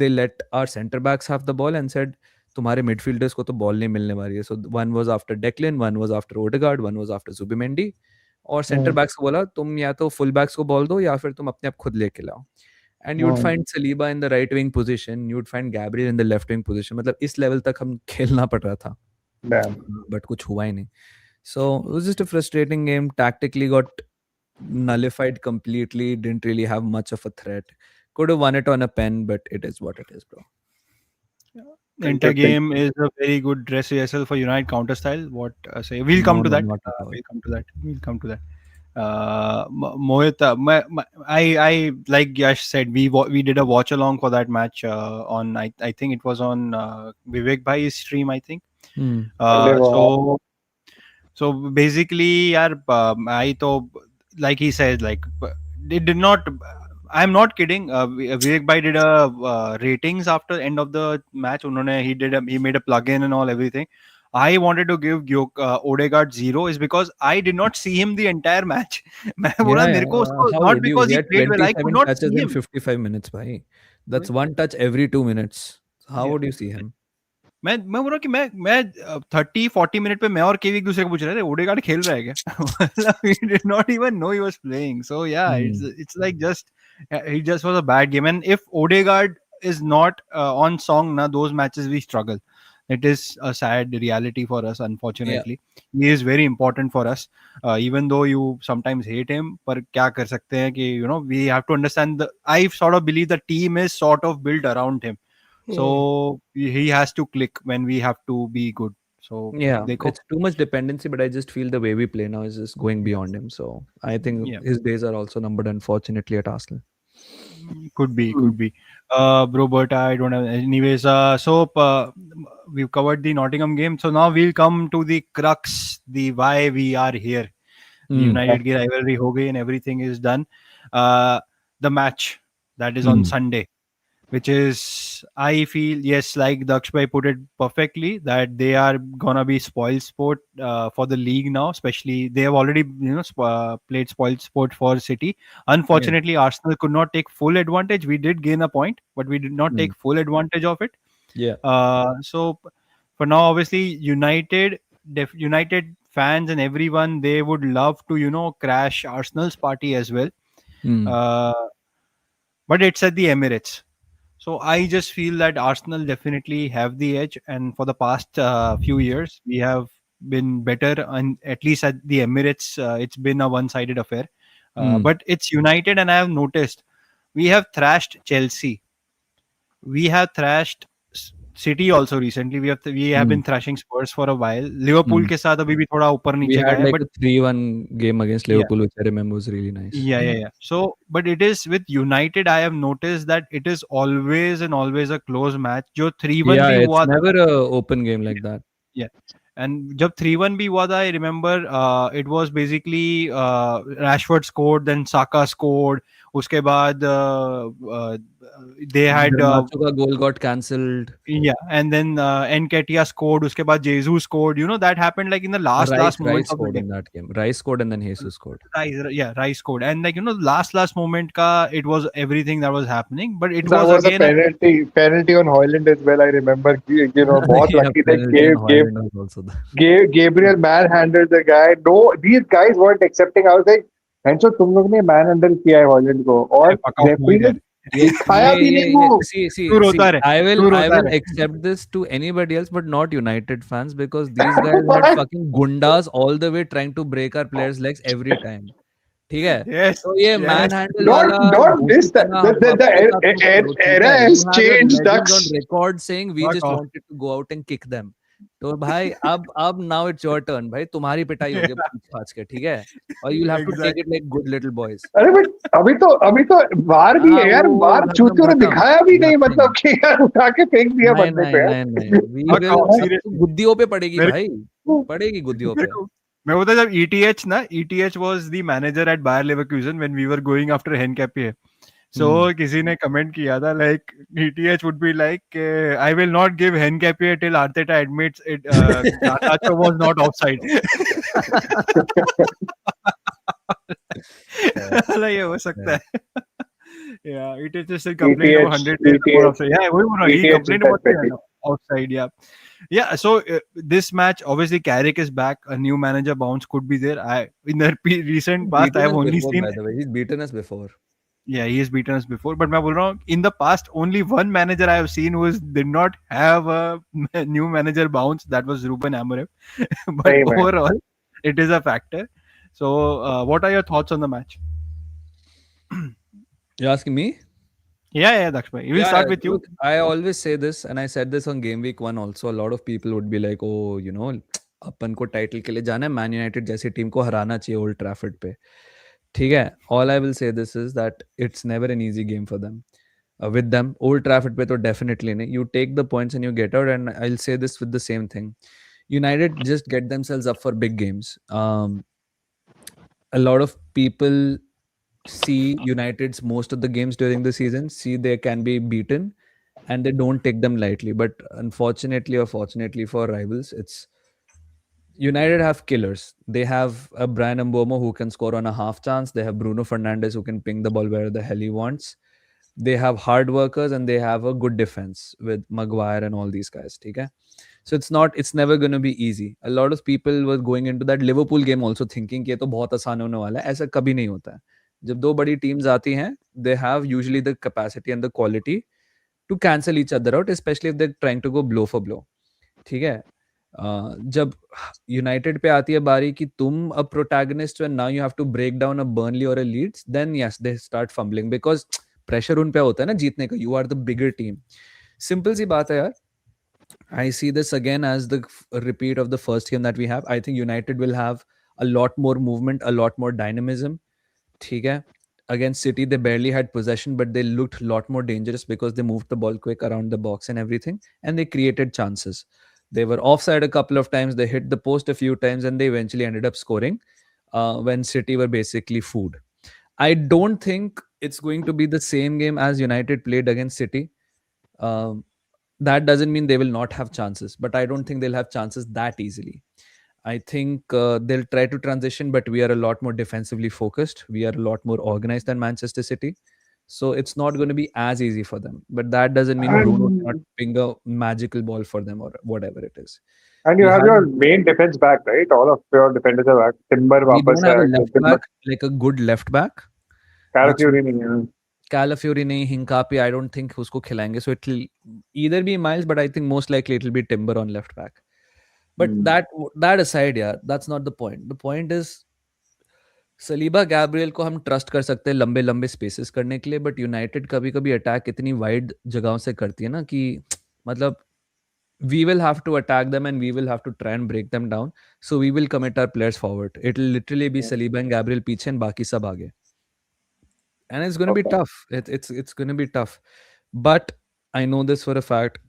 let our center backs have the ball and said तुम्हारे midfielders को तो ball नहीं मिलने वाली है. So one was after decline, one was after Odegaard, one was after Zubimendi. और centre backs को बोला तुम या तो फुल बैक्स को बॉल दो या फिर तुम अपने आप खुद लेके लाओ. And you would find Saliba in the right wing position, you would find Gabriel in the left wing position. मतलब इस लेवल तक हम खेलना पड़ रहा था, Damn. बट कुछ हुआ ही नहीं. So it was just a frustrating game. Tactically got nullified completely. Didn't really have much of a threat. Could have won it on a pen, but it is what it is, bro. The entire Interesting. game is a very good dress rehearsal for United counter style. What say? We'll No, come to no, that. not at all. We'll come to that. We'll come to that. Mohit, I like Yash said, we did a watch along for that match on I think it was on Vivek Bhai's stream, I think. Hmm. Sunday was So So basically, yaar, I to like he says, like it did not. I'm not kidding. Vivek Bhai did a ratings after end of the match. He made a plugin and all everything. I wanted to give Odegaard 0 is because I did not see him the entire match. मैं बोला Yeah, मेरे को yeah. उसको How not would you? because He he had played well, I could 27 not touches see in him. 55 minutes, bhai. That's वही- one touch every 2 minutes. How Yeah. would you see him? मैं बोल रहा हूँ कि मैं 30-40 minute पे मैं और केवी एक दूसरे को पूछ रहे थे ओडेगार्ड खेल रहा है क्या मतलब he did not even know he was playing so yeah Hmm. it's like just he just was a bad game and if Odegaard is not on song na those matches we struggle it is a sad reality for us Yeah. unfortunately he is very important for us even though you sometimes hate him पर क्या कर सकते हैं कि you know we have to understand I sort of believe the team is sort of built around him so he has to click when we have to be good. So Yeah, देखो it's too much dependency, but I just feel the way we play now is just going beyond him. So I think yeah his days are also numbered, unfortunately, at Arsenal. could be bro but I don't have anyways we've covered the Nottingham game so now we'll come to the crux the why we are here the Mm. United की rivalry हो गई and everything is done uh, the match that is on Mm. Sunday which is I feel yes, like Dakshbhai put it perfectly that they are gonna be spoil sport for the league now. Especially they have already played spoil sport for City. Yeah. Unfortunately, Arsenal could not take full advantage. We did gain a point, but we did not Mm. take full advantage of it. Yeah. For now, obviously, United fans and everyone they would love to crash Arsenal's party as well. Mm. Uh, but it's at the Emirates. So I just feel that Arsenal definitely have the edge, and for the past few years, we have been better, and at least at the Emirates, it's been a one-sided affair. Mm. But it's United, and I have noticed we have thrashed Chelsea, we have thrashed City also recently. We have Mm. been thrashing Spurs for a while. Liverpool Mm. के साथ अभी भी थोड़ा ऊपर We नीचे का had है, like but a 3-1 game against yeah. Liverpool, which I remember was really nice. Yeah. So, but it is with United. I have noticed that it is always and always a close match. जो 3-1 Yeah, भी it's हुआ था, never a open game like that. yeah. And जब 3-1 भी हुआ था, I remember it was basically Rashford scored, then Saka scored. उसके बाद they had Garnacho ka goal got cancelled. yeah, and then Nketiah scored. उसके बाद Jesus scored. That happened like in the last Rice moments of the scored game. in that game. Rice scored and then Jesus scored. Rice scored, and like last moment ka it was everything that was happening, but it That was was a again a penalty on Hoyland as well. I remember, बहुत Yeah, lucky they penalty on Haaland was also there. Gabriel manhandled the guy. No, these guys weren't accepting. I was like, and so तुम लोग ने manhandle किया है Hoyland को और fuck off referee ने Hoyland. दिखाया भी नहीं वो. See. तू रोता रहे, I तू रोता will रहे. accept this to anybody else, but not United fans, because these guys had fucking gundas all the way trying to break our players' legs every time. ठीक है? Yes, तो ये yes. manhandle वाला Don't dhoti this the पहना the, the, अपने साथ मत the करो, ठीक era है? has You have your changed. legends Ducks. on record saying we Fuck just off. wanted to go out and kick them. तो भाई अब now it's your turn भाई, तुम्हारी पिटाई होगी पूछ के, ठीक है? और you'll have to take it like good little boys. अरे बट अभी तो बाहर भी है यार, वो बाहर खत्म चूतियों ने खत्म दिखाया भी नहीं, nothing. मतलब कि यार उठा के फेंक दिया नहीं बंदे पे. नहीं we Fuck will off, अब तो seriously. गुद्दियों पे पड़ेगी मेरे भाई, पड़ेगी गुद्दियों पे. देखो मैं बोलता जब ETH was the manager at Bayer Leverkusen when we were going after Henkepier. So किसी ने कमेंट किया था like ETH would be like I will not give Henkepier till Arteta admits it Garnacho was not offside. ये हो सकता है. Yeah, ETH is still complaining about 100 days more offside. Yeah, वही बोल रहा हूँ, he ETH complained is about that petty. offside. Yeah. So this match, obviously, Carrick is back. A new manager bounce could be there. In the recent past, I have only seen. By the way, he's beaten us before. Yeah, he has beaten us before. But मैं बोल रहा हूँ, in the past, only one manager I have seen who did not have a new manager bounce. That was Ruben Amorim. But Same, man. overall, it is a factor. So, what are your thoughts on the match? You're asking me? Yeah, Dakshbhai. We'll start with you. Look, I always say this, and I said this on game week 1 also. A lot of people would be like, oh, अपन को title के लिए जाना है, man United जैसी team को हराना चाहिए old Trafford पे. ठीक है, all I will say this is that it's never an easy game for them. With them, Old Trafford पे तो definitely नहीं. You take the points and you get out, and I'll say this with the same thing. United just get themselves up for big games. A lot of people see United's most of the games during the season, see they can be beaten, and they don't take them lightly. But unfortunately or fortunately for rivals, it's United have killers. They have a Brian Mbomo who can score on a half chance. They have Bruno Fernandes who can ping the ball where the hell he wants. They have hard workers and they have a good defense with Maguire and all these guys. Okay? So it's never going to be easy. A lot of people were going into that Liverpool game also thinking कि ये तो बहुत आसान होने वाला है. ऐसा कभी नहीं होता है. जब दो बड़ी टीम्स आती हैं, they have usually the capacity and the quality to cancel each other out, especially if they're trying to go blow for blow. ठीक है. जब यूनाइटेड पे आती है बारी कि तुम अब प्रोटैगनिस्ट हो, now you have to break down a Burnley और a Leeds, then yes they start fumbling because pressure उन पे होता है ना जीतने का. You are the bigger team. Simple सी बात है यार. I see this again as the repeat of the first game that we have. I think United will have a lot more movement, a lot more dynamism. ठीक है. Against City, they barely had possession, but they looked a lot more dangerous because they moved the ball quick around the box and everything, and they created chances. They were offside a couple of times, they hit the post a few times, and they eventually ended up scoring when City were basically food. I don't think it's going to be the same game as United played against City. Um, that doesn't mean they will not have chances, but I don't think they'll have chances that easily. I think they'll try to transition, but we are a lot more defensively focused. We are a lot more organized than Manchester City. So it's not going to be as easy for them. But that doesn't mean Bruno cannot And ping a magical ball for them or whatever it is. and you We have had your main defense back, right? All of your defenders are back. Timber we वापस don't have a है. left Timber, back, like a good left back, which Calafiori नहीं है. Calafiori नहीं, Hincapi, I don't think उसको खिलाएंगे. So it'll either be Miles, but I think most likely it'll be Timber on left back. But that aside, yeah, that's not the point. The point is Saliba Gabriel को हम trust कर सकते हैं लंबे लंबे spaces करने के लिए, बट यूनाइटेड कभी कभी अटैक इतनी वाइड जगहों से करती है ना कि मतलब we will have to attack them and we will have to try and break them down. So we will commit our players forward. It will literally be Saliba and Gabriel पीछे and बाकी सब आगे. And it's going to be Okay. tough. It's going to be tough. But I know this for a fact.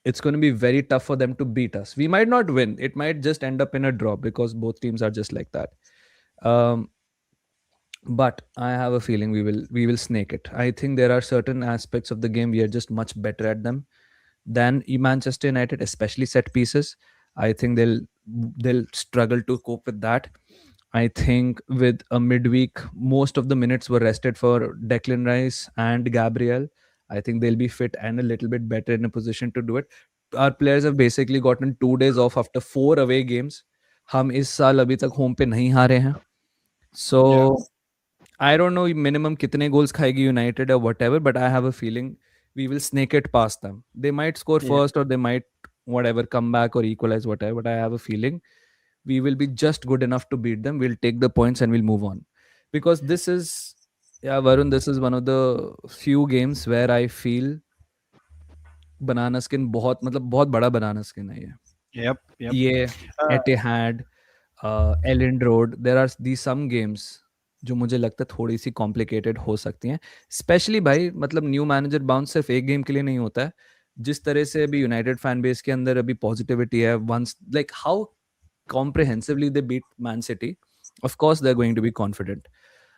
It's going to be very tough for them to beat us. We might not win. It might just end up in a draw because both teams are just like that. Um, but I have a feeling we will snake it. I think there are certain aspects of the game we are just much better at them than Manchester United, especially set pieces. I think they'll struggle to cope with that. I think with a midweek, most of the minutes were rested for Declan Rice and Gabriel. I think they'll be fit and a little bit better in a position to do it. Our players have basically gotten 2 days off after 4 away games. हम इस साल अभी तक home पे नहीं हारे हैं. So I don't know minimum kitne goals khayegi United or whatever, but I have a feeling we will snake it past them. They might score first or they might whatever come back or equalize whatever, but I have a feeling we will be just good enough to beat them. We'll take the points and we'll move on. Because this is Varun, this is one of the few games where I feel banana skin बहुत बड़ा banana skin है ये. Yep. ये Etihad, Elland Road, there are these some games जो मुझे लगता है थोड़ी सी कॉम्प्लिकेटेड हो सकती हैं. स्पेशली भाई मतलब न्यू मैनेजर बाउंस सिर्फ एक गेम के लिए नहीं होता है. जिस तरह से अभी यूनाइटेड फैन बेस के अंदर अभी पॉजिटिविटी है, once like how comprehensively they beat Man City, of course they're going to be confident.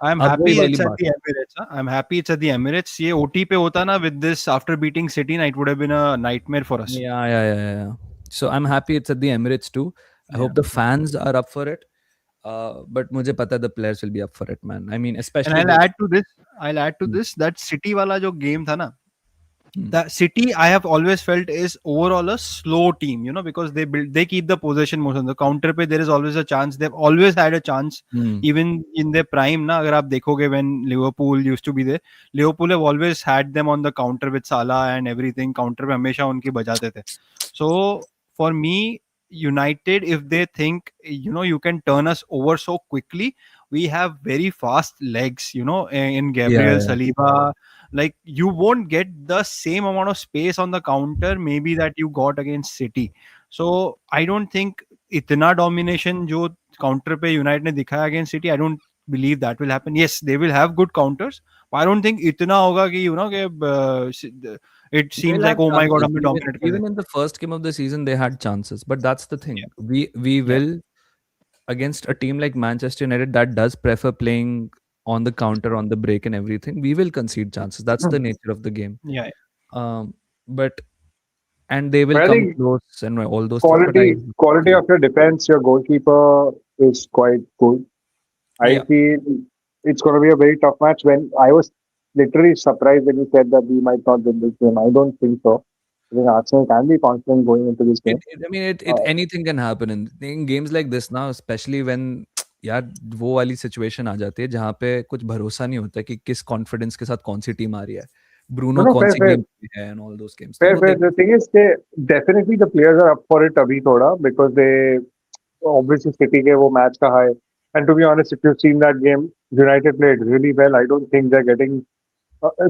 I'm अब happy वही वाली it's at बात the Emirates. I'm happy it's at the Emirates. ये OT पे होता ना with this after beating City, it would have been a nightmare for us. Yeah. So I'm happy it's at the Emirates too. I hope the fans are up for it. But मुझे पता है the players will be up for it, man. I mean, especially And I'll add to this that City वाला जो game था ना, the City I have always felt is overall a slow team, because they keep the possession most on the counter पे there is always a chance. They've always had a chance, even in their prime ना. अगर आप देखोगे when Liverpool used to be there, Liverpool have always had them on the counter with Salah and everything. Counter पे हमेशा उनकी बजाते थे. So for me, United, if they think you can turn us over so quickly, we have very fast legs, in Gabriel Saliba. Like you won't get the same amount of space on the counter maybe that you got against City. So I don't think इतना domination जो counter पे United ने दिखाया against City, I don't believe that will happen. Yes, they will have good counters, but I don't think इतना होगा कि कि it seems They'll like, have oh my god, chances. हमने Even dominate कर दिया. even in the first game of the season, they had chances. But that's the thing. Yeah, We yeah, will, against a team like Manchester United that does prefer playing on the counter, on the break, and everything. We will concede chances. That's the nature of the game. yeah. Um, but and they will But I come think close and all those things. But I quality of your defense, your goalkeeper is quite good. I Yeah. feel it's going to be a very tough match. When I was literally surprised when you said that we might not win this game. I don't think so. I think Arsenal can be confident going into this game. I mean, it Uh, anything can happen in games like this now, especially when यार वो वाली situation आ जाती है जहाँ पे कुछ भरोसा नहीं होता कि किस कॉन्फिडेंस के साथ कौन सी टीम आ रही है no, ब्रूनो no, कौन fair, सी fair. गेम है एंड ऑल दोस गेम्स तो Fair, वो fair. देख The thing is, definitely the players are up for it abhi thoda because they obviously City ke wo match ka high. And to be honest, if you've seen that game, United played really well. I don't think they're getting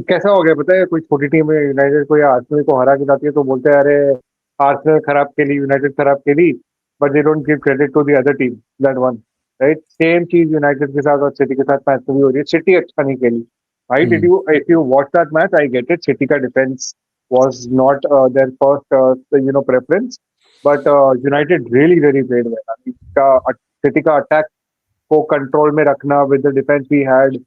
कैसा हो गया पता है कोई छोटी team है United को या आर्सेनल को हरा के जाती है तो बोलते हैं अरे आर्सेनल खराब खेली यूनाइटेड खराब खेली but they don't give credit to the other team that one right same चीज यूनाइटेड के साथ और सिटी के साथ मैच में भी हो रही है सिटी अच्छा नहीं खेली भाई did you if you watch that match I get it city का defence was not their first preference but United really played well. I mean, City का attack को कंट्रोल में रखना with the defense we had.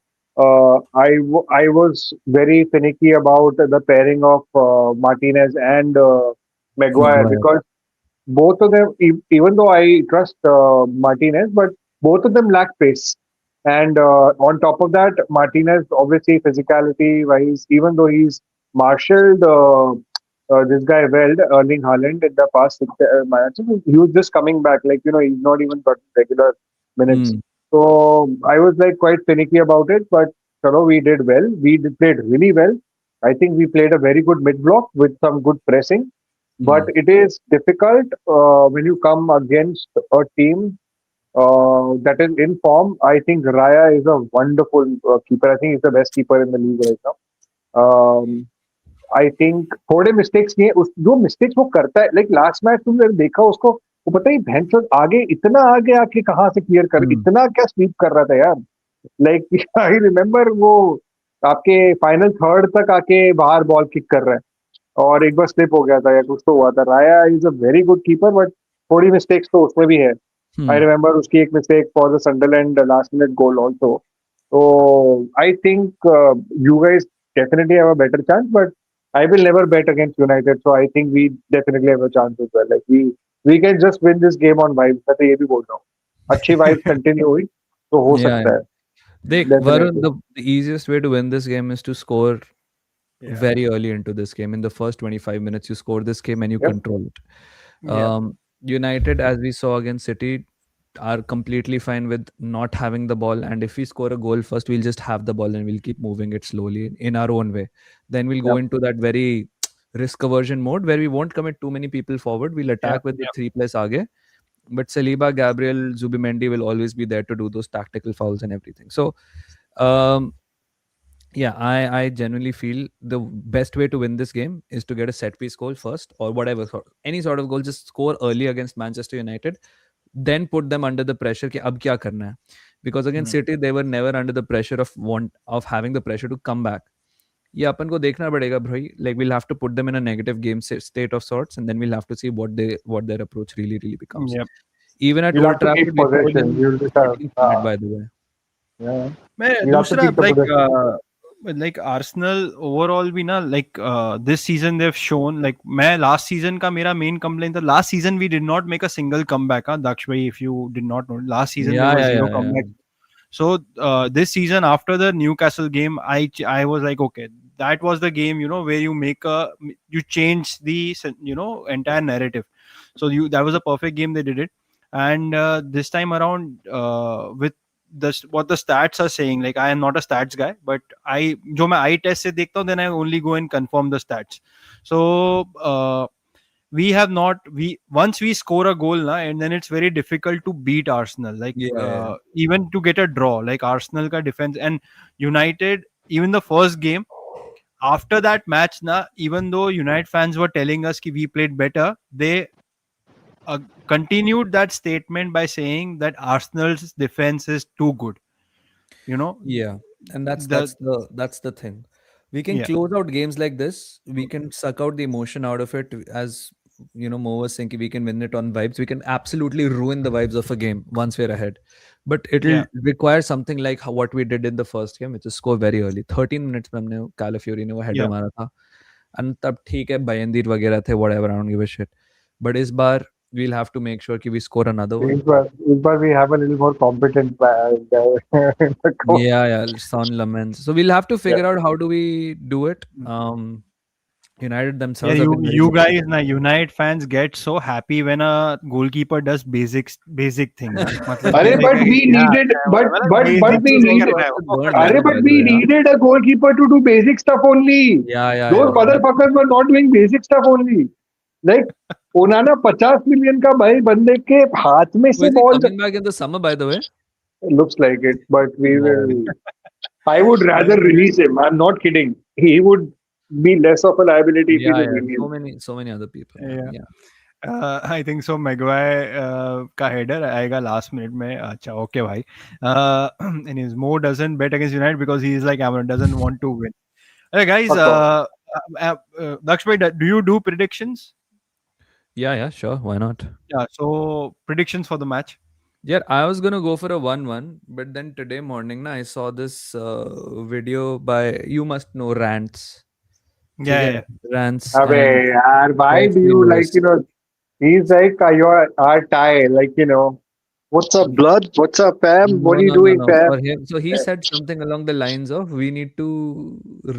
I was very finicky about the pairing of Martinez and Maguire Maguire because both of them, even though I trust Martinez, but both of them lack pace. And on top of that, Martinez, obviously, physicality wise, even though he's marshaled this guy well, Erling Haaland, in the past six matches, he was just coming back. Like, he's not even got regular minutes. So I was like quite finicky about it, but we did well. Played really well. I think we played a very good mid block with some good pressing, but it is difficult when you come against a team that is in form. I think Raya is a wonderful keeper. I think he's the best keeper in the league right now. I think थोड़े mistakes किए जो mistakes वो करता है like last match तुमने देखा उसको वो पता ही भैंस आगे इतना आगे आके कहाँ से क्लियर कर इतना क्या स्वीप कर रहा था यार लाइक आई रिमेम्बर वो आपके फाइनल थर्ड तक आके बाहर बॉल किक कर रहा है और एक बार स्लिप हो गया था या कुछ तो हुआ था Raya is a very good keeper but थोड़ी मिस्टेक्स तो उसमें भी है आई रिमेम्बर उसकी एक mistake for the Sunderland last minute goal also तो I think you guys definitely have a better chance, but I will never bet against United, so I think we definitely have a chance as well. Like we can just win this game on vibes. मैं तो ये भी बोल रहा हूँ. अच्छी vibes continue हुई तो हो Yeah, सकता है. Deख, Varun, Definitely. the easiest way to win this game is to score Yeah. very early into this game. In the first 25 minutes, you score this game and you Yep. control it. Yeah. United, as we saw against City, are completely fine with not having the ball. And if we score a goal first, we'll just have the ball and we'll keep moving it slowly in our own way. Then we'll go Yep. into that very risk aversion mode where we won't commit too many people forward. We'll attack with the Yeah. three plus aage. But Saliba, Gabriel, Zubimendi will always be there to do those tactical fouls and everything. So, um, yeah, I genuinely feel the best way to win this game is to get a set piece goal first or whatever, any sort of goal, just score early against Manchester United, then put them under the pressure कि अब क्या करना है. Because against City, they were never under the pressure of having the pressure to come back. ये अपन को देखना पड़ेगा भाई. Like we'll have to put them in a negative game state of sorts, and then we'll have to see what their approach really becomes. Yep. Even at You'll Old have to keep Trafford, we scored possession. in You'll just have 18th minute, by the way. yeah. मैं You'll have to दूसरा keep the possession. like Arsenal overall भी ना like this season they've shown like मैं last season का मेरा main complaint था last season we did not make a single comeback Daksh bhai if you did not know last season there was zero comeback. So this season after the Newcastle game I was like okay that was the game where you change the entire narrative. So that was a perfect game they did it. And this time around with what the stats are saying, like I am not a stats guy, but जो मैं eye test से देखता हूँ, then I only go and confirm the stats. So we have not once we score a goal na, and then it's very difficult to beat Arsenal. Like even to get a draw, like Arsenal ka defense and United, even the first game. After that match, na, even though United fans were telling us that we played better, they continued that statement by saying that Arsenal's defense is too good. Yeah, and that's The the thing. We can Yeah. close out games like this. We can suck out the emotion out of it. As Mo was saying, we can win it on vibes. We can absolutely ruin the vibes of a game once we're ahead. But it'll Yeah. require something like what we did in the first game, which is score very early. 13 minutes में हमने Calafiori ने वो header Yeah. मारा था. And तब ठीक है Bayandir वगैरह थे, whatever, I don't give a shit. But इस बार we'll have to make sure कि we score another one. But we have a little more competent guy in the coach. Yeah, Son Lamens. So we'll have to figure Yeah. out how do we do it. United Yeah, themselves have been very you guys, successful. na United fans get so happy when a goalkeeper does basic thing, na. मतलब अरे ये है but कि we क्या needed है वो, मतलब but basic we चीज नहीं needed कर रहा है वो. Burnt अरे Leno, by but the we way. needed a goalkeeper to do basic stuff only. Yeah, I Those know. motherfuckers were not doing basic stuff only. Like ओनाना 50 million का भाई बंदे के हाथ में So से is he ball coming back in the summer, by the way? looks like it, but we Yeah. will. I would rather release him. I'm not kidding. He would be less of a liability if he was Yeah. released. So many other people, man. Yeah. Yeah. I think so. Maguire का header आएगा last minute में. अच्छा, okay भाई. And his Mo doesn't bet against United because he is like Amron, doesn't want to win. Hey guys, Of course. Daksh bhai, do you do predictions? Yeah, sure. Why not? Yeah. So predictions for the match. Yeah, I was gonna go for a 1-1, but then today morning, I saw this video by, you must know, Rants. ठीक है? Yeah. Rants अबे and यार, why do Wesley you Lewis. he's like your our tie, what's up, blood? What's up, Pam? What No, are you no, no, doing, no. Pam? For him, so he said something along the lines of, "We need to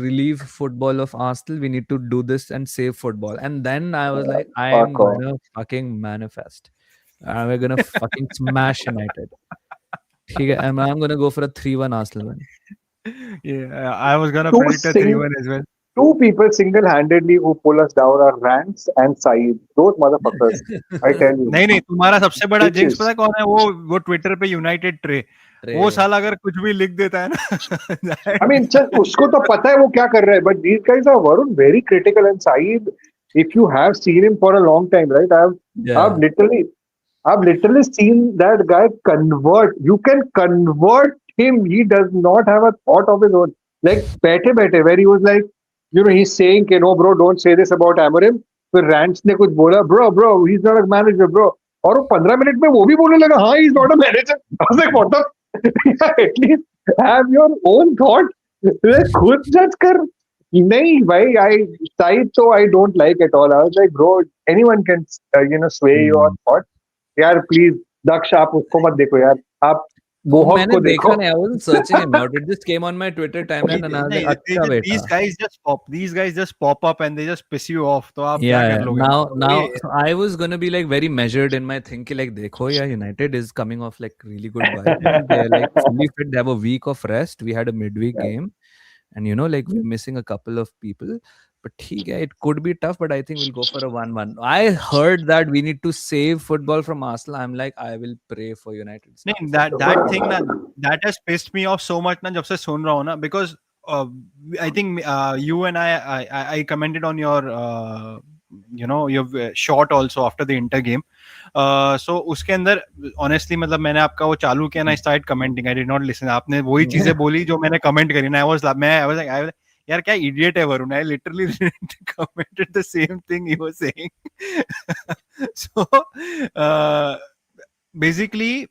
relieve football of Arsenal. We need to do this and save football." And then I was like, "I am Fuck off. gonna fucking manifest. We're gonna fucking smash United." ठीक है, and I'm gonna go for a 3-1 Arsenal win. Yeah. I was gonna Two predict a sing 3-1 as well. two people single-handedly who pull us down are Rance and Saeed. Those motherfuckers. I tell you. नहीं तुम्हारा सबसे बड़ा jinx Bitches. पता है कौन है? वो Twitter पे यूनाइटेड ट्रे. वो साला अगर कुछ भी लिख देता है ना. I mean, just उसको तो पता है वो क्या कर रहा है, but these guys are Varun very critical, and Saeed, if you have seen him for a long time, right? Yeah. I've literally seen that guy convert. You can convert him. He does not have a thought of his own. Like बैठे बैठे, where he was like, he's saying, no, bro, don't say this about Amorim. फिर Rance ने कुछ बोला, bro, he's not a manager, bro. और वो 15 minute में वो भी बोलने लगा, हाँ, he's not a manager. I was like, what the? At least have your own thought. खुद जज कर. नहीं भाई, Saeed तो I don't like at all. I was like, bro, anyone can sway your thought. यार प्लीज दक्ष, आप उसको मत देखो यार, आप बोहक मैंने को देखा देखो. नहीं. I wasn't searching him out. It just came on my Twitter timeline and I was like, अच्छा बेटा. These guys just pop up and they just piss you off. तो आप क्या Yeah. कर लोगे? Now, so I was gonna be like very measured in my thinking. Like, देखो, yeah, United is coming off like really good vibes. They're like fully fit. They have a week of rest. We had a midweek game, and like we're missing a couple of people. But it could be tough. But I think we'll go for a 1-1. I heard that we need to save football from Arsenal. I'm like, I will pray for United. नहीं, that thing that has pissed me off so much ना जब से सुन रहा हूँ ना, because I think you and I commented on your your shot also after the Inter game. So उसके अंदर honestly मतलब मैंने आपका वो चालू किया ना, I started commenting. I did not listen. आपने वही चीजें बोली जो मैंने comment करी ना. I was like यार क्या idiot है Varun. I literally commented the same thing he was saying. So basically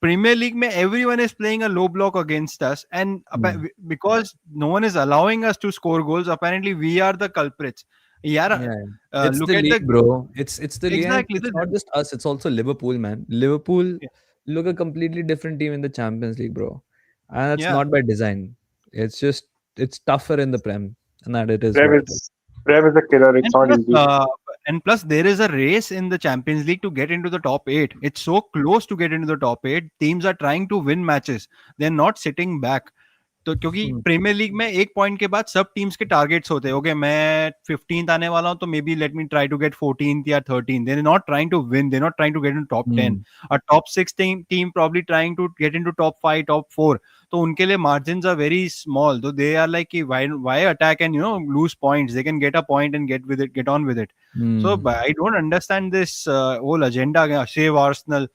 Premier League में everyone is playing a low block against us, and because no one is allowing us to score goals, apparently we are the culprits. It's Look the at league, bro. It's the league. Exactly. It's not just us. It's also Liverpool, man. Liverpool look a completely different team in the Champions League, bro. And that's not by design. It's just it's tougher in the Prem, and that it is. Prem is a killer. It's not easy. And plus, there is a race in the Champions League to get into the top 8. It's so close to get into the top 8. Teams are trying to win matches. They're not sitting back. तो क्योंकि premiere league में एक point के बाद सब teams के targets होते हैं. ओके, मैं 15th आने वाला हूं तो maybe let me try to get 14th या 13th. They are not trying to win. They are not trying to get in top 10. A top 6 team probably trying to get into top 5, top 4. तो उनके लिए margins are very small. So they are like why attack and lose points. They can get a point and get on with it. So I don't understand this whole agenda. Save Arsenal.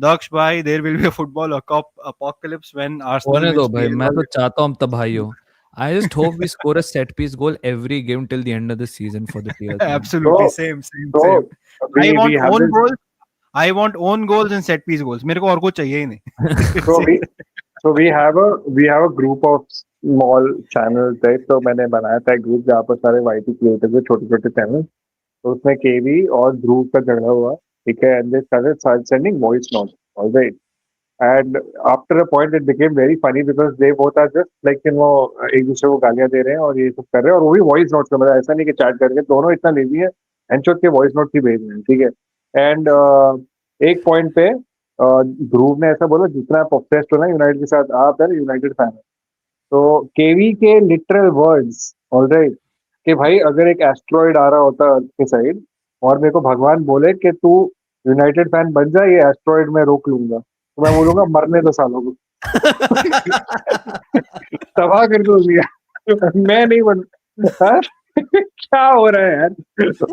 Daksh bhai, there will be a football apocalypse when Arsenal होने दो wins भाई. मैं तो चाहता हूँ तबाही हो. I just hope we score a set piece goal every game till the end of the season for the Tears, man. Absolutely, So same, same, so same. I we want have own this. goals. I want own goals and set piece goals. मेरे को और कुछ चाहिए ही नहीं. So we have a group of small channels there. So मैंने बनाया था एक ग्रुप जहाँ पर सारे YT क्रिएटर्स हैं छोटे छोटे चैनल. तो उसमें केवी और ध्रुव का झगड़ा हुआ. ठीक है. And they started sending voice notes. Alright. And after a point it became very funny because they both are just like एक दूसरे को गालियां दे रहे हैं और ये सब कर रहे हैं और वो भी वॉइस नोट्स में. मतलब ऐसा नहीं कि चैट करके. दोनों इतना लेजी है एंड के वॉइस नोट ही भेज रहे हैं. ठीक है. एंड एक पॉइंट पे ध्रुव ने ऐसा बोला जितना आप ऑब्सेस्ड हो ना यूनाइटेड के साथ आप यार यूनाइटेड फैन है. तो केवी के लिटरल वर्ड्स ऑलराइट कि भाई अगर एक एस्ट्रॉइड आ रहा होता अर्थ के साइड और मेरे को भगवान बोले कि तू यूनाइटेड फैन बन जा ये एस्ट्रॉइड में रोक लूंगा तो मैं बोलूंगा मरने दो सालों को. तबाह कर दो दिया. मैं नहीं बन यार. क्या हो रहा है यार.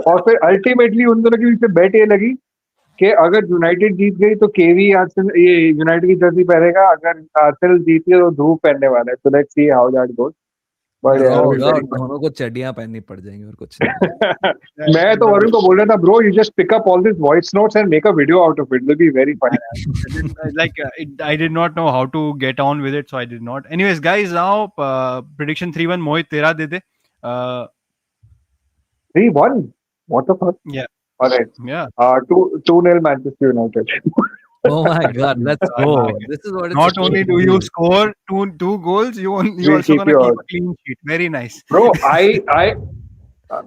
और फिर अल्टीमेटली उन दोनों के बीच में बैट ये लगी कि अगर यूनाइटेड जीत गई तो केवी आर्सेनल ये यूनाइटेड की जर्सी पहनेगा. अगर आर्सेनल जीती है तो ध्रुव पहनने वाला है. तो let's see how that goes. But दोनों को चड्डियां पहननी पड़ जाएंगी और कुछ नहीं. मैं तो वरुण को बोल रहा था bro you just pick up all this voice notes and make a video out of it. Will be very funny. I did not know how to get on with it, so I did not. Anyways, guys, now prediction 3-1. Mohit, तेरा दे दे. 3-1. What the fuck? Yeah. All right. Yeah. 2-0 Manchester United. Oh my God, let's go. This is what it's Not only supposed to do you be. score two goals, you We'll also keep gonna you keep out. a clean sheet. Very nice. Bro, I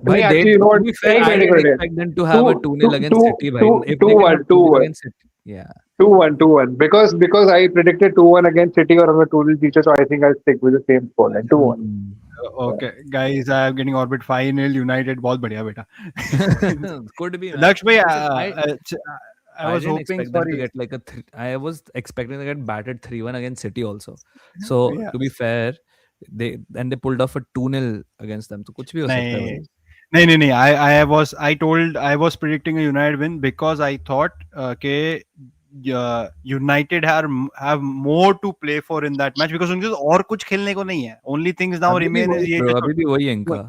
Bhai, actually you know to what? be fair, I Wait, didn't wait. expect them to have a 2-0 against City. Bhai. If they 2-1, can have 2-0 against City, yeah. 2-1. Because I predicted 2-1 against City or I'm a 2-0 teacher, so I think I'll stick with the same score like 2-1. Okay, guys, I am getting orbit 5-0 United. बहुत बढ़िया बेटा. Could be. Laksh bhai, I I was didn't hoping expect for them to get like I was expecting to get battered 3-1 against City also. So Yeah. to be fair, they pulled off a 2-0 against them. So कुछ भी हो सकता है भाई. नहीं. I was predicting a United win because I thought United have more to play for in that match because उनके और कुछ खेलने को नहीं है. Only things now अभी भी remain is वही ये bro, जो अभी भी वही है इनका.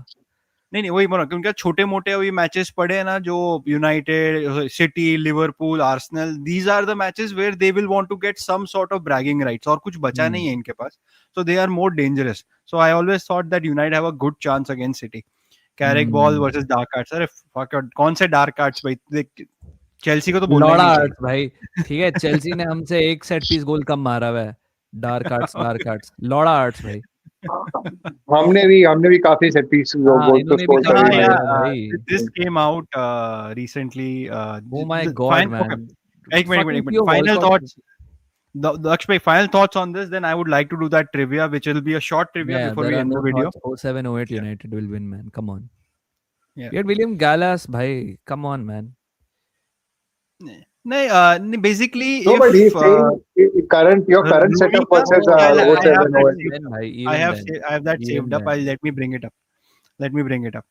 नहीं वही बोला कि उनके छोटे मोटे अभी मैचेस पड़े हैं ना जो United City Liverpool Arsenal these are the matches where they will want to get some sort of bragging rights और कुछ बचा नहीं है इनके पास so they are more dangerous so I always thought that United have a good chance against City Carrick ball versus dark arts अरे fuck कौन से डार्क आर्ट्स भाई देख चेल्सी को तो बोलना ही लौड़ा नहीं आर्ट्स भाई. ठीक है, चेल्सी ने हमसे एक सेट पीस गोल कम मारा हुआ है. डार्क आर्ट्स लौड़ा आर्ट्स भाई. हमने भी काफी सेट पीस गोल तो इन्होंने भी स्कोर काफी करे मारे हैं. हैं भाई. this came out recently Oh my God, man. एक minute final thoughts Daksh bhai, final thoughts on this then I would like to do that trivia which will be a short trivia Yeah, before there we are end no the video thoughts. 07-08 United will win, man. Come on. Yeah. You had William Gallas, bhai. Come on, man. No, basically No, but he's if saying your current setup versus I have 07 that or saved up. Even I have then. I have that Even saved up. then. Let me bring it up.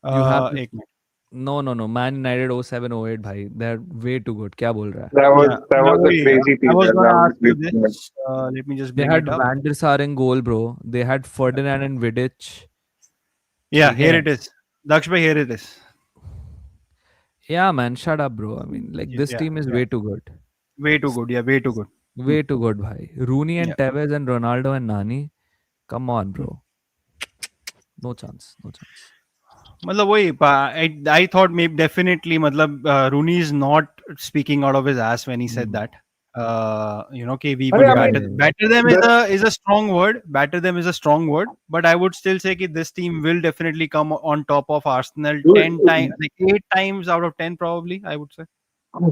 You have to- एक minute No. Man United 07-08, bhai. They're way too good. क्या बोल रहा है? that was a crazy team. I was that going to was ask you big. this. Let me just They bring had it up. Van der Sar in goal, bro. They had Ferdinand and Vidic. Yeah, here it is. Daksh bhai, here it is. Yeah, man. Shut up, bro. I mean, like this team is way too good. Way too good. Yeah, way too good. Way too good, bhai. Rooney and Yeah. Tevez and Ronaldo and Nani. Come on, bro. No chance. मतलब वही I thought maybe definitely मतलब Rooney is not speaking out of his ass when he said that. कि we will batter them is a strong word. Batter them is a strong word, but I would still say that this team will definitely come on top of Arsenal 10 times, like 8 times out of 10 probably. I would say.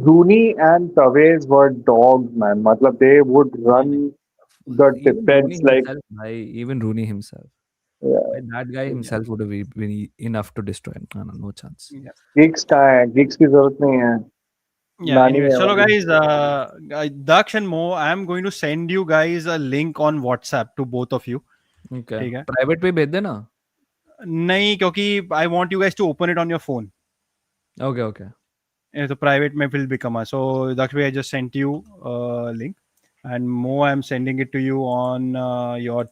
Rooney and Tevez were dogs, man. Matlab they would run the defense like bhai, even Rooney himself. Yeah. That guy himself would have been enough to destroy him. No chance. Gigs का है, Gigs की जरूरत नहीं है. Yeah. Anyway, so guys, Daksh and Mo, I am going to send you guys a link on WhatsApp to both of you. Okay. ठीक है? Private पे भेज देना. नहीं, क्योंकि I want you guys to open it on your phone. Okay. So private में will become a. So Daksh bhai, I just sent you a link, and Mo, I am sending it to you on your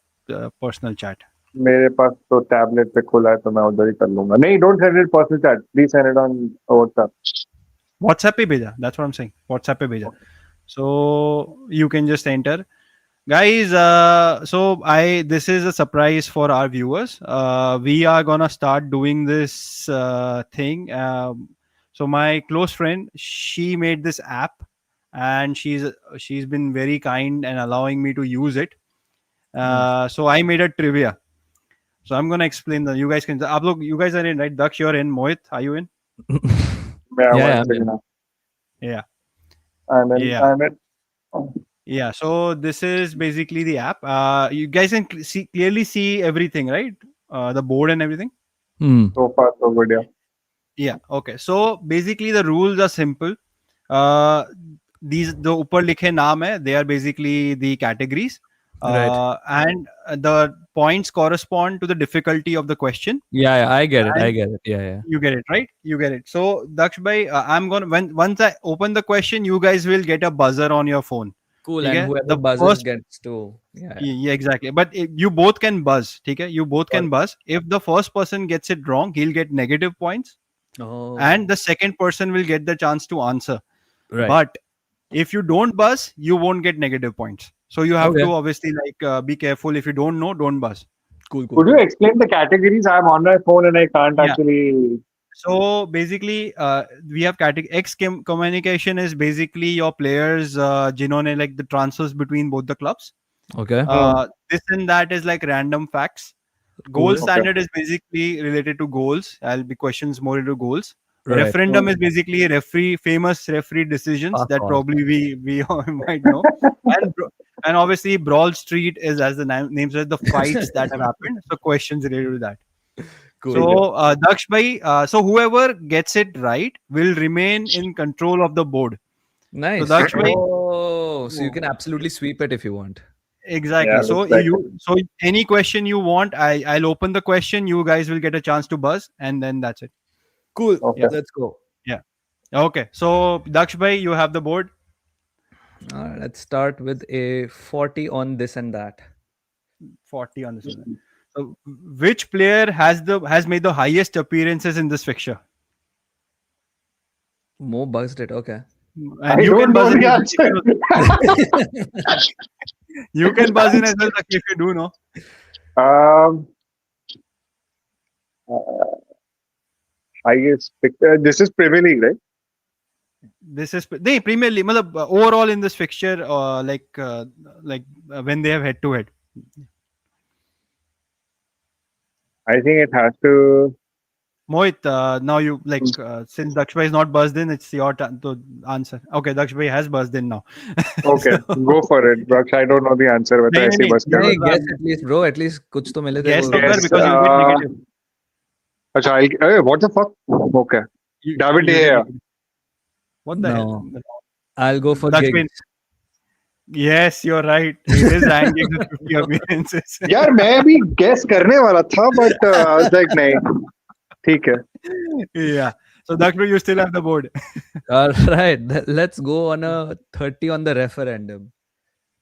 personal chat. मेरे पास तो tablet पे खुला है तो मैं उधर ही कर लूंगा. नहीं, don't send it personal chat. Please send it on WhatsApp. WhatsApp पे भेजा. That's what I'm saying. WhatsApp पे भेजा. So you can just enter. Guys, so this is a surprise for our viewers. We are gonna start doing this thing. So my close friend, she made this app, and she's been very kind and allowing me to use it. So I made a trivia. So I'm gonna explain that. You guys can. You guys are in, right? Daksh, you're in. Mohit, are you in? Yeah, Yeah, one I second. mean, Yeah. I'm in. Yeah. I'm in. Yeah. So this is basically the app. You guys can clearly see everything, right? The board and everything. So far, so good. Yeah. Yeah. Okay. So basically, the rules are simple. Uh, these the upar likhe naam hai. They are basically the categories. Right. And the points correspond to the difficulty of the question. Yeah, I get it. I And get it. Yeah. you get it, right? You get it. So Daksh bhai, I'm gonna once I open the question, you guys will get a buzzer on your phone. Cool. ठीक And है? whoever The buzzes first gets to. Yeah. Yeah, exactly. But you both can buzz. Okay, you both Got can it. buzz. If the first person gets it wrong, he'll get negative points, and Oh, the second person will get the chance to answer. right. But if you don't buzz, you won't get negative points. So you have Okay. to obviously be careful. If you don't know, don't buzz. Cool. Could you explain the categories? I'm on my phone and I can't Yeah. actually. So basically, we have category X communication is basically your players, जिन्होंने like the transfers between both the clubs. Okay. This and that is like random facts. Cool. Goal standard is basically related to goals. I'll be questions more into goals. Right. Referendum is basically famous referee decisions Fuck that off. probably we all might know. And obviously, Brawl Street is, as the name says, the fights that have happened. So questions related to that. Cool. So Daksh bhai, so whoever gets it right will remain in control of the board. Nice. So Daksh bhai, Oh, so you can absolutely sweep it if you want. exactly. Yeah, So looks like so any question you want, I'll open the question. You guys will get a chance to buzz, and then that's it. Cool. Okay. Let's go. Yeah. Okay. So Daksh bhai, you have the board. Let's start with a 40 on this and that. 40 on this one. So which player has made the highest appearances in this fixture? Mo buzzed it. Okay. And I you don't can know buzz in. the answer. You can buzz in as well Daksh, if you do know. Highest picture. This is Premier League, right? This is the Premier League. मतलब, overall in this fixture, when they have head to head. I think it has to. Mohit, now you since Daksh bhai is not buzzed in, it's your turn to answer. Okay, Daksh bhai has buzzed in now. Okay, go for it, Brooks. I don't know the answer. But नहीं, ऐसे ही नहीं, बस कर Hey, दो. guess at least, bro. At least कुछ तो मिले Guess तेरे तो को. कर, because you get negative. अच्छा, what the fuck? Okay. David You De get Gea. negative. What the hell? I'll go for Daksh Giggs. bhai. Yes, you're right. It is ranking with 50 appearances. यार मैं भी guess करने वाला था, but I was like नहीं. ठीक है. Yeah. So Daksh bhai, you still have the board. All right. Let's go on a 30 on the referendum.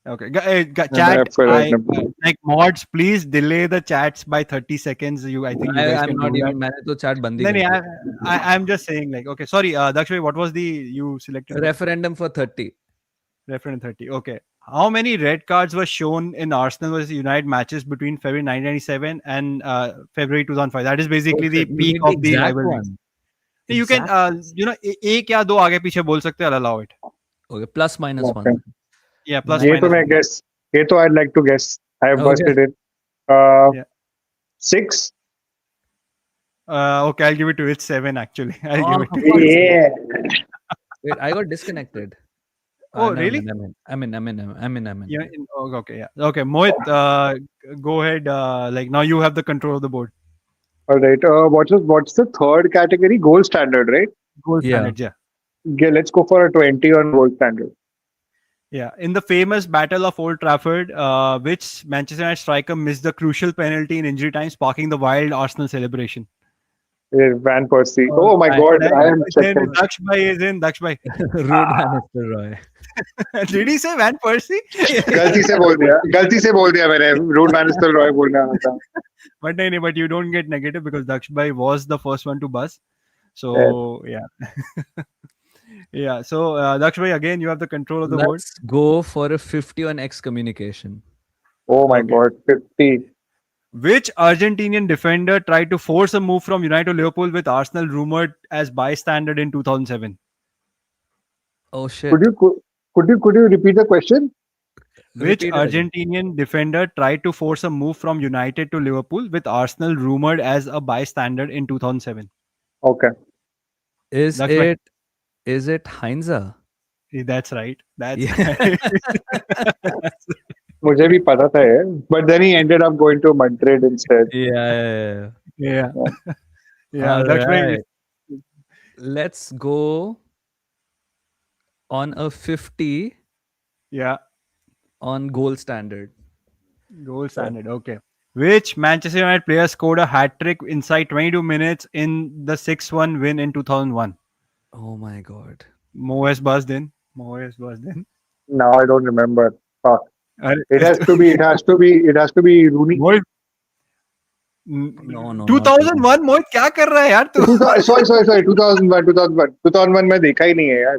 Okay. Chat. referendum. Like mods, please delay the chats by 30 seconds. I think you guys I'm can not do that. even. मैंने तो chat बंद ही No, कर no, दिया. I'm just saying like, okay, sorry, Daksh bhai, what was the you selected? Referendum for 30. Referendum 30. Okay. How many red cards were shown in Arsenal versus United matches between February 1997 and February 2005? That is basically the You peak need of the exact rivalry. one. You can, एक या दो आगे पीछे बोल सकते हैं, I'll allow it. Okay, plus minus Okay. 1. Yeah, plus ये minus. तो मैं guess. ये तो I'd like to guess. I have Okay. busted it. Yeah. 6. Okay, I'll give it to you. It's 7 actually. I'll give it to you. Yeah. Wait, I got disconnected. Oh, no, really? I'm in. Yeah. Okay. Yeah. Okay. Mohit, go ahead. Now you have the control of the board. All right. What's the third category? Gold standard, right? Goal Yeah. standards. Yeah. Yeah, let's go for a 20 on gold standard. Yeah. In the famous Battle of Old Trafford, which Manchester United striker missed the crucial penalty in injury time, sparking the wild Arsenal celebration? Van Persie. Oh my God, I am Then checking. Daksh Bhai is in. Daksh Bhai. Rude Bannister Roy. Did he say Van Persie? गलती से बोल दिया मैंने. Rude Bannister Roy बोलना था. But no, but you don't get negative because Daksh Bhai was the first one to buzz. So yeah. Yeah. So Daksh Bhai, again, you have the control of the board. Let's go for a 50 on excommunication. Oh my Okay. God, 50. Which Argentinian defender tried to force a move from United to Liverpool with Arsenal rumored as bystander in 2007? Oh shit. Could you repeat the question? Which Repeat it again. Argentinian defender tried to force a move from United to Liverpool with Arsenal rumored as a bystander in 2007? Okay. Is Daksh Bhai. it Heinze? That's right. That's Yeah. right. मुझे भी पता था ये. But then he ended up going to Madrid instead. Yeah. Yeah. Yeah. All Daksh Bhai, right. Let's go on a 50 yeah. on goal standard. Goal standard. Okay. Which Manchester United player scored a hat trick inside 22 minutes in the 6-1 win in 2001? Oh my god. Moe has buzzed in. Moe has buzzed in. Now I don't remember. Fuck. अरे, It has to be Rooney. Mohit No, 2001 मोहित क्या कर रहा है यार तू? Sorry. 2001 में देखा ही नहीं है यार.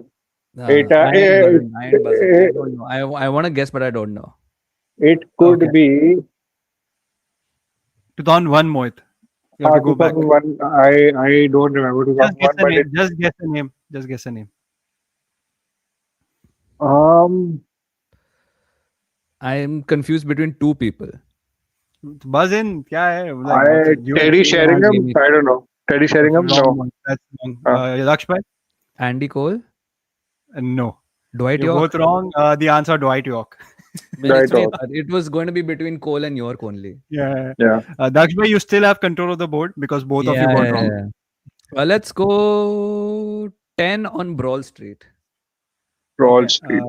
No, It, I ain't buzzing. I don't know. I want to guess, but I don't know. It could Okay. be 2001 Mohit. You have to go back. 2001. I don't remember Just guess 2001, a but name. Just guess a name. Just guess a name. I am confused between two people. Buzz in. क्या है? Like, what's it? Teddy Sheringham. I don't know. Teddy Sheringham. Wrong No. one. That's wrong. Daksh Bhai? Andy Cole? No. Dwight You're York? both wrong. The answer Dwight York. Dwight York. It was going to be between Cole and York only. Yeah. Yeah. Daksh Bhai, you still have control of the board because both of you got wrong. Yeah. Well, let's go 10 on Brawl Street. Brawl Street.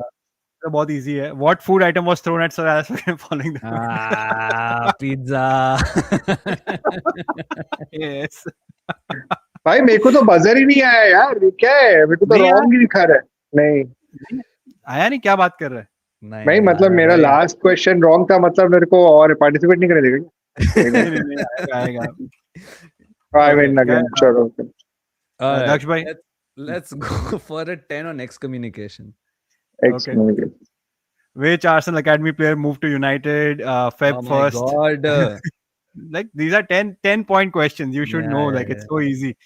बहुत easy है. What food item was thrown at Sir Alex following the Pizza. Yes. भाई मेरे को तो buzzer ही नहीं आया यार. ये क्या है? मेरे को तो नहीं रॉन्ग ही दिखा रहा है. नहीं आया नहीं क्या बात कर रहा है? नहीं मतलब मेरा लास्ट क्वेश्चन रॉन्ग था. मतलब मेरे को और पार्टिसिपेट नहीं करने देगा. नहीं आएगा. I win again. चलो. Daksh Bhai. Let's go for a 10 on excommunication. Excommunication. Which Arsenal Academy player moved to United Feb Oh my 1st? god. Like these are 10 point questions. You should know. Like it's so easy.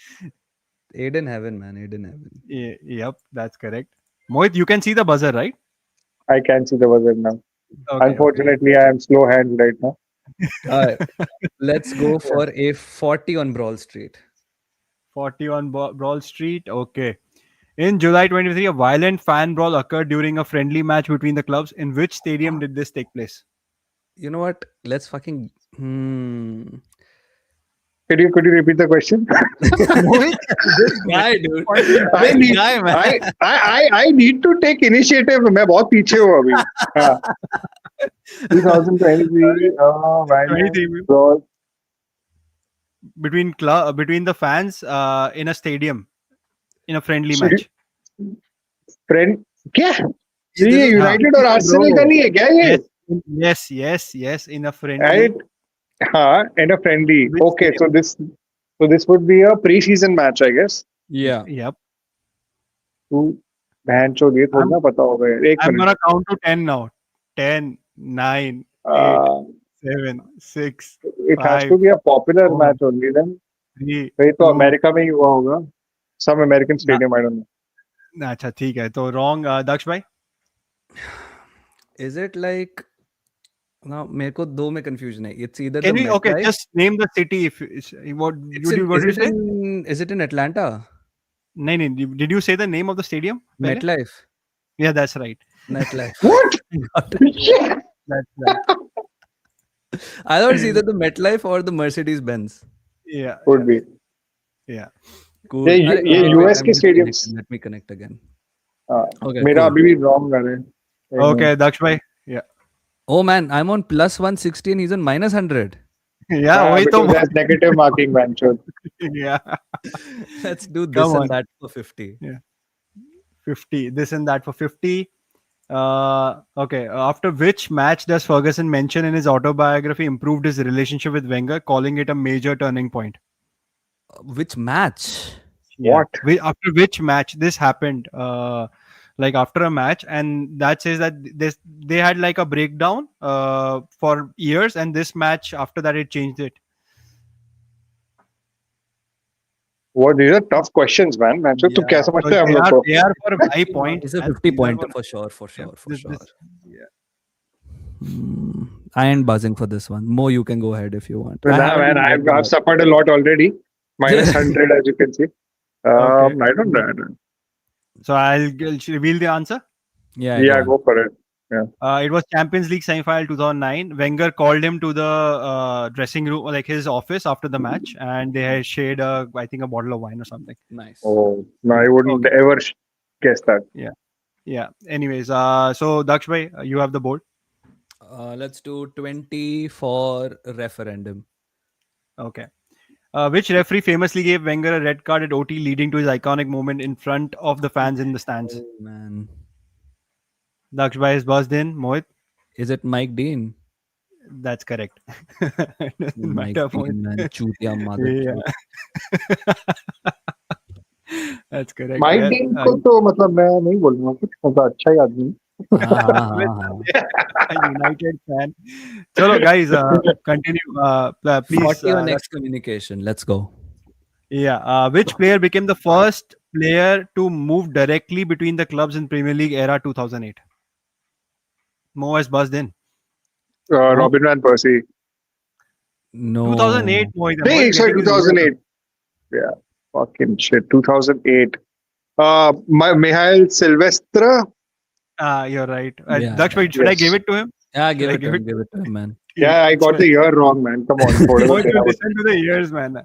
Aiden Heaven, man. Aiden Heaven. Yep, that's correct. Mohit, you can see the buzzer, right? I can see the buzzer now. Okay, Unfortunately, I am slow hands right now. Alright. Let's go for a 40 on Brawl Street. 40 on Brawl Street. Okay. In July 23, a violent fan brawl occurred during a friendly match between the clubs. In which stadium did this take place? You know what? Let's fucking. Could you repeat the question? This guy, dude. I need to take initiative. मैं बहुत पीछे हूँ अभी. 2023. Brawl. Between the fans in a stadium in a friendly match. Friend क्या? ये United और Arsenal का नहीं है क्या ये? Yes. In a friendly. हाँ, in a friendly. Okay, so this would be a pre-season match, I guess. Yeah. Yep. बहन चोद ये थोड़ा ना पता होगा. I'm gonna count to 10 now. 10, 9, 8, 7, 6. It has to be a popular match only then. 3. ये तो अमेरिका में ही हुआ होगा. Some American stadium, I don't know. अच्छा ठीक है तो wrong. Daksh bhai. Is it like? Now, मेरे को दो में confusion है. It's either Can the we okay MetLife- just name the city if what did you say? Is it in Atlanta? नहीं did you say the name of the stadium? पहले? MetLife. Yeah, that's right. MetLife. What? Yeah. That's right. I thought it's either the MetLife or the Mercedes Benz. Yeah. Could be. Yeah. Cool. ये US के stadiums. Let me connect again. Okay. मेरा अभी भी wrong कर रहे हैं. Okay, Daksh bhai. Yeah. Oh man, I'm on plus 160 and he's on minus 100. Yeah, वही तो because there's negative marking, man. Sure. yeah. Let's do this Come and on. that for 50. Yeah. 50. This and that for 50. Okay. After which match does Ferguson mention in his autobiography improved his relationship with Wenger, calling it a major turning point? Which match? Yeah. What? After which match this happened? Like after a match, and that says that they had like a breakdown for years, and this match after that it changed it. What? These are tough questions, man. Man, so तू क्या So समझता है हम लोग को? they are for high points. It's a man. 50 These are pointer for- for sure. yeah, yeah. I ain't buzzing for this one. Mo, you can go ahead if you want. I Nah, haven't man, even I've read I've suffered a lot already. -100, as you can see. Okay. I don't know. So I'll reveal the answer. Yeah, Yeah, go for it. It was Champions League semi-final 2009. Wenger called him to the dressing room, like his office, after the match, and they had shared, I think, a bottle of wine or something. Nice. Oh, no, I wouldn't Okay. ever guess that. Yeah. Anyways, so Daksh bhai, you have the board. Let's do 20 for referendum. Okay. Which referee famously gave Wenger a red card at OT, leading to his iconic moment in front of the fans in the stands? Oh, man. Daksh bhai is buzzed in. Mohit, Is it Mike Dean? that's correct. Doesn't Mike matter, Dean, man. Mohit. Chutiya mother. Yeah. That's correct. Mike Yeah. Dean को तो मतलब मैं नहीं बोलूंगा कुछ मतलब अच्छा ही आदमी है। United fan. Chalo, guys, continue. Please. 40 on excommunication. Let's go. Yeah. Which player became the first player to move directly between the clubs in Premier League era 2008? Mo has buzzed in. Robin van Persie. No. 2008. Mohit. Hey, Mohit sorry, getting his 2008. Yeah, fucking shit. 2008. Mihail Silvestre. You're right. Yeah, Daksh, bhai, should I yes. give it to him? Yeah, give Should I it to him. Give it to him, man. Yeah, I got the year wrong, man. Come on. Mohit, you listen to the years, man.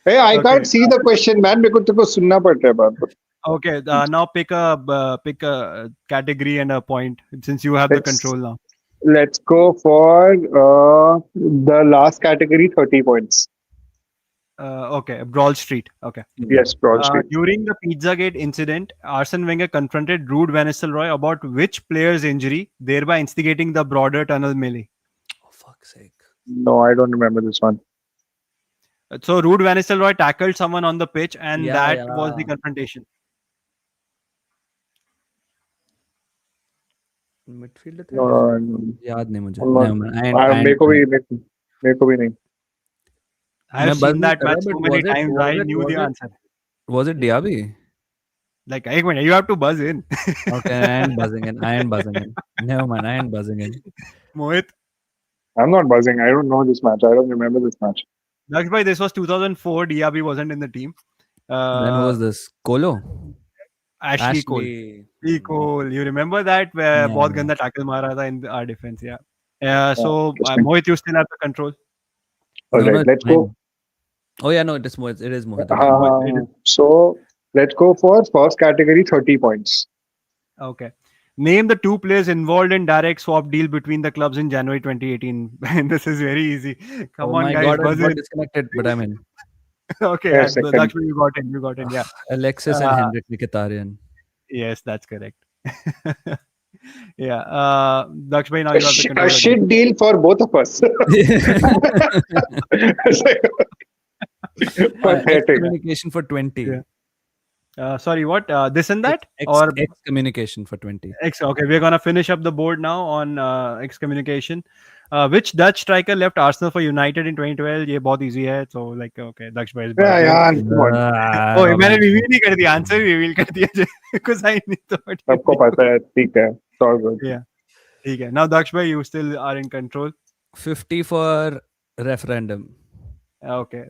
Hey, I Okay. can't see the question, man. मेरे को तेरे को सुनना पड़ता है बार बार. Okay, now pick a category and a point since you have the Let's- control now. Let's go for the last category, 30 points. Okay, Brawl Street. Okay. Yes, Broad Street. During the Pizzagate incident, Arsene Wenger confronted Ruud van Nistelrooy about which player's injury, thereby instigating the broader tunnel melee. Oh, fuck's sake. No, I don't remember this one. So Ruud van Nistelrooy tackled someone on the pitch, and Yeah, that yeah. was the confrontation. Midfielder थे? No, no. याद नहीं मुझे. I'm not- Never mind. I ain't- मेरे को भी नहीं. I have मैं बस seen that नहीं match कर so रहा, but many was it- times. was I it- knew was the it- answer. Was it Diaby? Like, एक minute, you have to buzz in. Okay, I ain't buzzing in. Never mind, I ain't buzzing in. Mohit, I'm not buzzing. I don't know this match. I don't remember this match. Daksh bhai, this was 2004. Diaby wasn't in the team. Then who was this? Colo? Ashley Cole. Ashley Cole. You remember that? Yeah, बहुत yeah. गंदा tackle मारा था in our defense. Yeah. So interesting. Mohit, you still have the control. All No, right, no, it's let's go. fine. Oh yeah, no, it is Mohit. It is Mohit. So let's go for first category, 30 points. Okay. Name the two players involved in direct swap deal between the clubs in January 2018. And this is very easy. Come Oh on, my guys. God, I Buzz got in. disconnected, but I'm in. Okay. Yeah, second. Daksh, you got in. You got in. Yeah. Alexis and Henrik Mkhitaryan. Yes, that's correct. Yeah. Daksh bhai, now you have the A control. again. shit deal for both of us. Pathetic. Excommunication for 20. Yeah. Sorry, what? This and that? Or Excommunication for 20. Okay, we're gonna finish up the board now on excommunication. Which Dutch striker left Arsenal for United in 2012? ये बहुत easy है. So like okay, Daksh bhai is Yeah, buzzing. yeah, come on. Oh, मैंने reveal नहीं कर दिया. Answer reveal कर दिया because I thought. सबको पता है, ठीक है. It's all good. Yeah. ठीक है. Now Daksh bhai, you still are in control. 50 for referendum. Okay.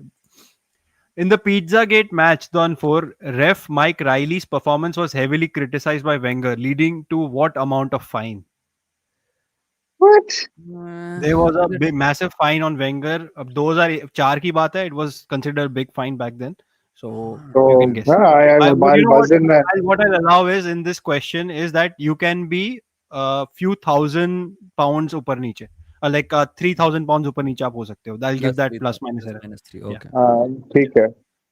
In the Pizzagate match 2004, ref Mike Riley's performance was heavily criticized by Wenger, leading to what amount of fine? What? There was a big, massive fine on Wenger. Those are चार की बात है. It was considered a big fine back then. So So, you can guess. I'll But you know buzz in there. what I'll allow is in this question is that you can be a few thousand pounds ऊपर नीचे. like 3,000 pounds ऊपर नीचे आप हो सकते हो. That'll give Plus that 3 plus minus error. minus 3. Yeah. Okay. ठीक है.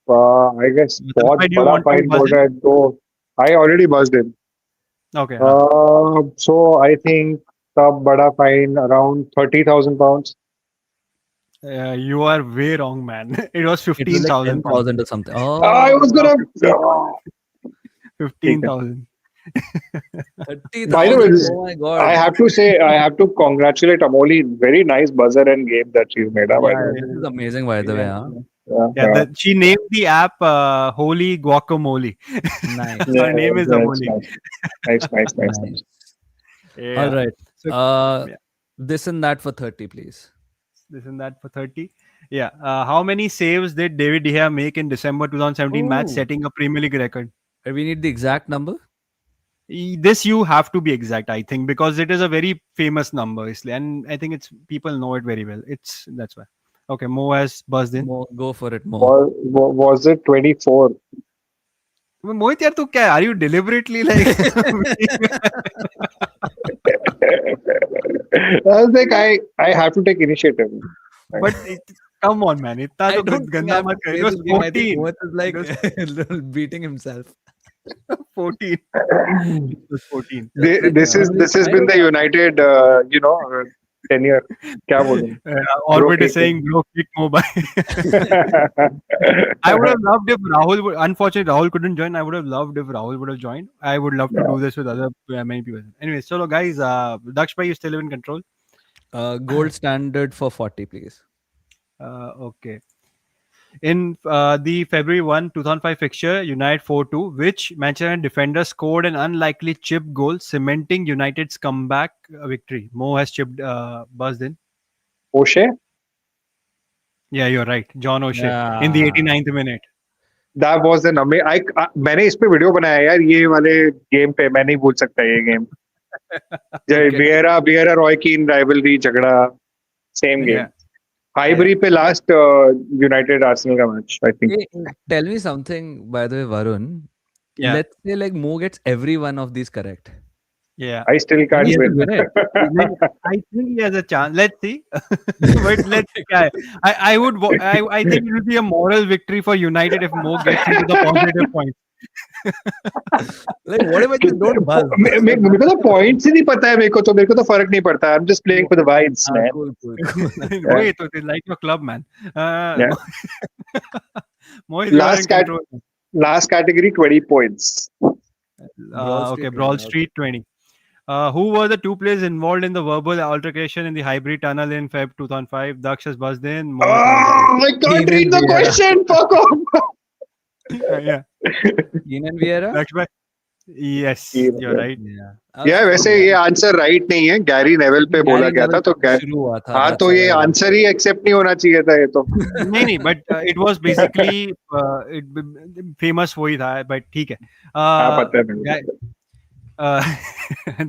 I guess That's बहुत why do you बड़ा want to fine buzz बोल in? रहा है तो I already buzzed in. Okay. हाँ. So I think तब बड़ा fine around 30,000 pounds. You are way wrong, man. It was It was like 15,000 pounds. 10,000 or something. I was Oh, gonna. 15,000. 30,000. By the way, Oh my I God. have to say, I have to congratulate Amoli. Very nice buzzer and game that she's made. By the way. This is amazing, by the way. Huh? Yeah, she named the app Holy Guacamole. Nice. Her name is Amoli. Nice. Yeah. All right. So, yeah. This and that for 30, please. This and that for 30. Yeah. How many saves did David De Gea make in December 2017 match, Ooh. setting a Premier League record? We need the exact number. This you have to be exact, I think, because it is a very famous number, and I think it's people know it very well. That's why. Okay, Mo has buzzed in. Mo, go for it, Mo. Was it 24? Mohit, yaar, tu kya? Are you deliberately like? I was like, I have to take initiative. But come on, man. Itna to ganda mat kar. It was 14. Mohit is like beating himself. 14. It was 14. This has been the United, tenure. क्या बोलूं? Orbit is saying, bro, kick mobile. I would have loved if Rahul would. Unfortunately, Rahul couldn't join. I would have loved if Rahul would have joined. I would love to do this with other many people. Anyway, so guys, Daksh bhai, you still in control? Gold standard for 40, please. Okay. In the February 1, 2005 fixture, United 4-2, which Manchester United defender scored an unlikely chip goal, cementing United's comeback victory. Mo has buzzed in. O'Shea? Yeah, you're right. John O'Shea in the 89th minute. That was an amazing. मैंने इस पे video बनाया यार ये वाले game पे मैं नहीं भूल सकता ये game. Vieira Roy Keane rivalry झगड़ा same game. Highbury पे last United Arsenal का match I think. Hey, tell me something, by the way, Varun. Yeah. Let's say like Mo gets every one of these correct. Yeah. I still can't win. I think he has a chance. Let's see. But let's see. I think it will be a moral victory for United if Mo gets into the positive points. Like what if I just don't buzz? मेरे को तो points ही नहीं पता है मेरे को तो फर्क नहीं पड़ता. I'm just playing for the vibes, man. Cool. Wait, it is like your club, man. Yeah. Mo is in control. Last category 20 points. Okay, Brawl Street 20. Who were the two players involved in the verbal altercation in the Highbury tunnel in Feb 2005? Daksh has buzzed in. I can't read the question. Fuck off. Yeah. Keane and Vieira? Daksh bhai. Yes, you're right. Yeah, वैसे ये answer right नहीं है. Gary naval पे बोला गया था तो हाँ तो ये आंसर ही एक्सेप्ट नहीं होना चाहिए था ये तो. नहीं but it was basically famous वही था but ठीक है. हाँ पता है मेरे को.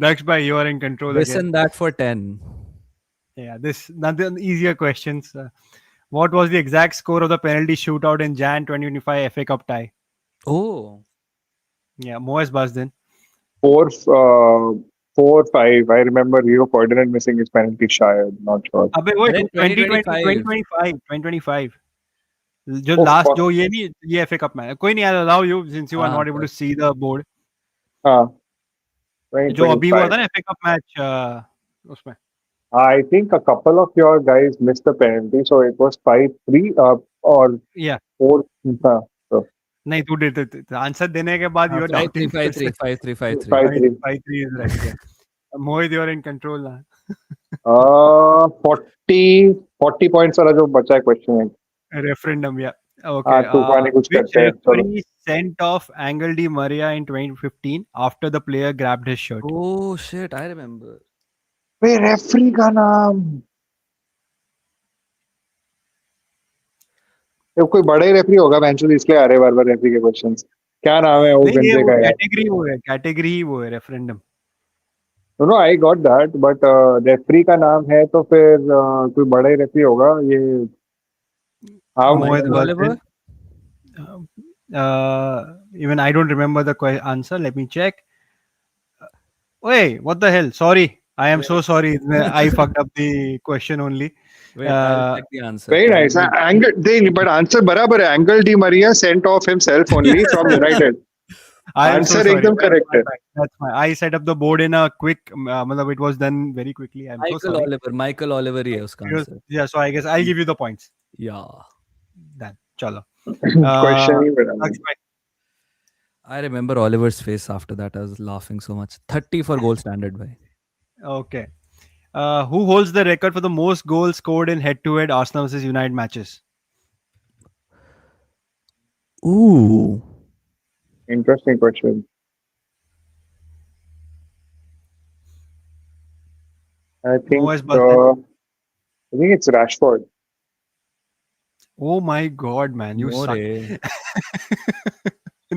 Daksh bhai, you are in control This again. and that for 10. Yeah, not the easier questions. What was the exact score of the penalty shootout in Jan 2025 FA Cup tie? Oh. Yeah, Mo has buzzed in. 4-5. I remember Rio Ferdinand missing his penalty. Shayad, not sure. अबे वो 2025. जो last जो ये नहीं ये FA Cup में कोई नहीं. I'll allow you since you are not able to see the board. हाँ. जो अभी हुआ था ना FA Cup match उसमें. I think a couple of your guys missed the penalty, so it was 5-3 or 4. नहीं तू आंसर देने के बाद you are 5-3 is right. Yeah. Mohit, you are in control now. 40 points वाला जो बचा है question है. Referendum, yeah. Okay. Which referee sent off Angel Di Maria in 2015 after the player grabbed his shirt? Oh shit, I remember. Way referee का नाम कोई बड़ा ही referee होगा बेंचुअली इसलिए आ रहे बार-बार रेफरी के क्वेश्चंस. क्या नाम है वो बंदे का यार? कैटेगरी वो है referendum. No, I got that, but referee का नाम है तो फिर कोई बड़ा ही रेफरी होगा ये. Even I don't remember the answer. Let me check. Wait, what the hell? Sorry, I am so sorry. I fucked up the question only. Wait, I'll check the answer. Very nice. But answer barabar hai. Angel Di Maria sent off himself only from United. I am so Answer sorry. ekdam correct hai. That's my. I set up the board in a quick. Matlab it was done very quickly. I'm so sorry. Michael Oliver ही है उसका answer. Yeah, so I guess I'll give you the points. Yeah. Done. Chalo. Question ही बड़ा. Daksh bhai. I remember Oliver's face after that. I was laughing so much. 30 for gold standard, bhai. Okay. Who holds the record for the most goals scored in head-to-head Arsenal versus United matches? Ooh. Interesting question. I think Mo has buzzed it's Rashford. Oh my god, man. You More. suck.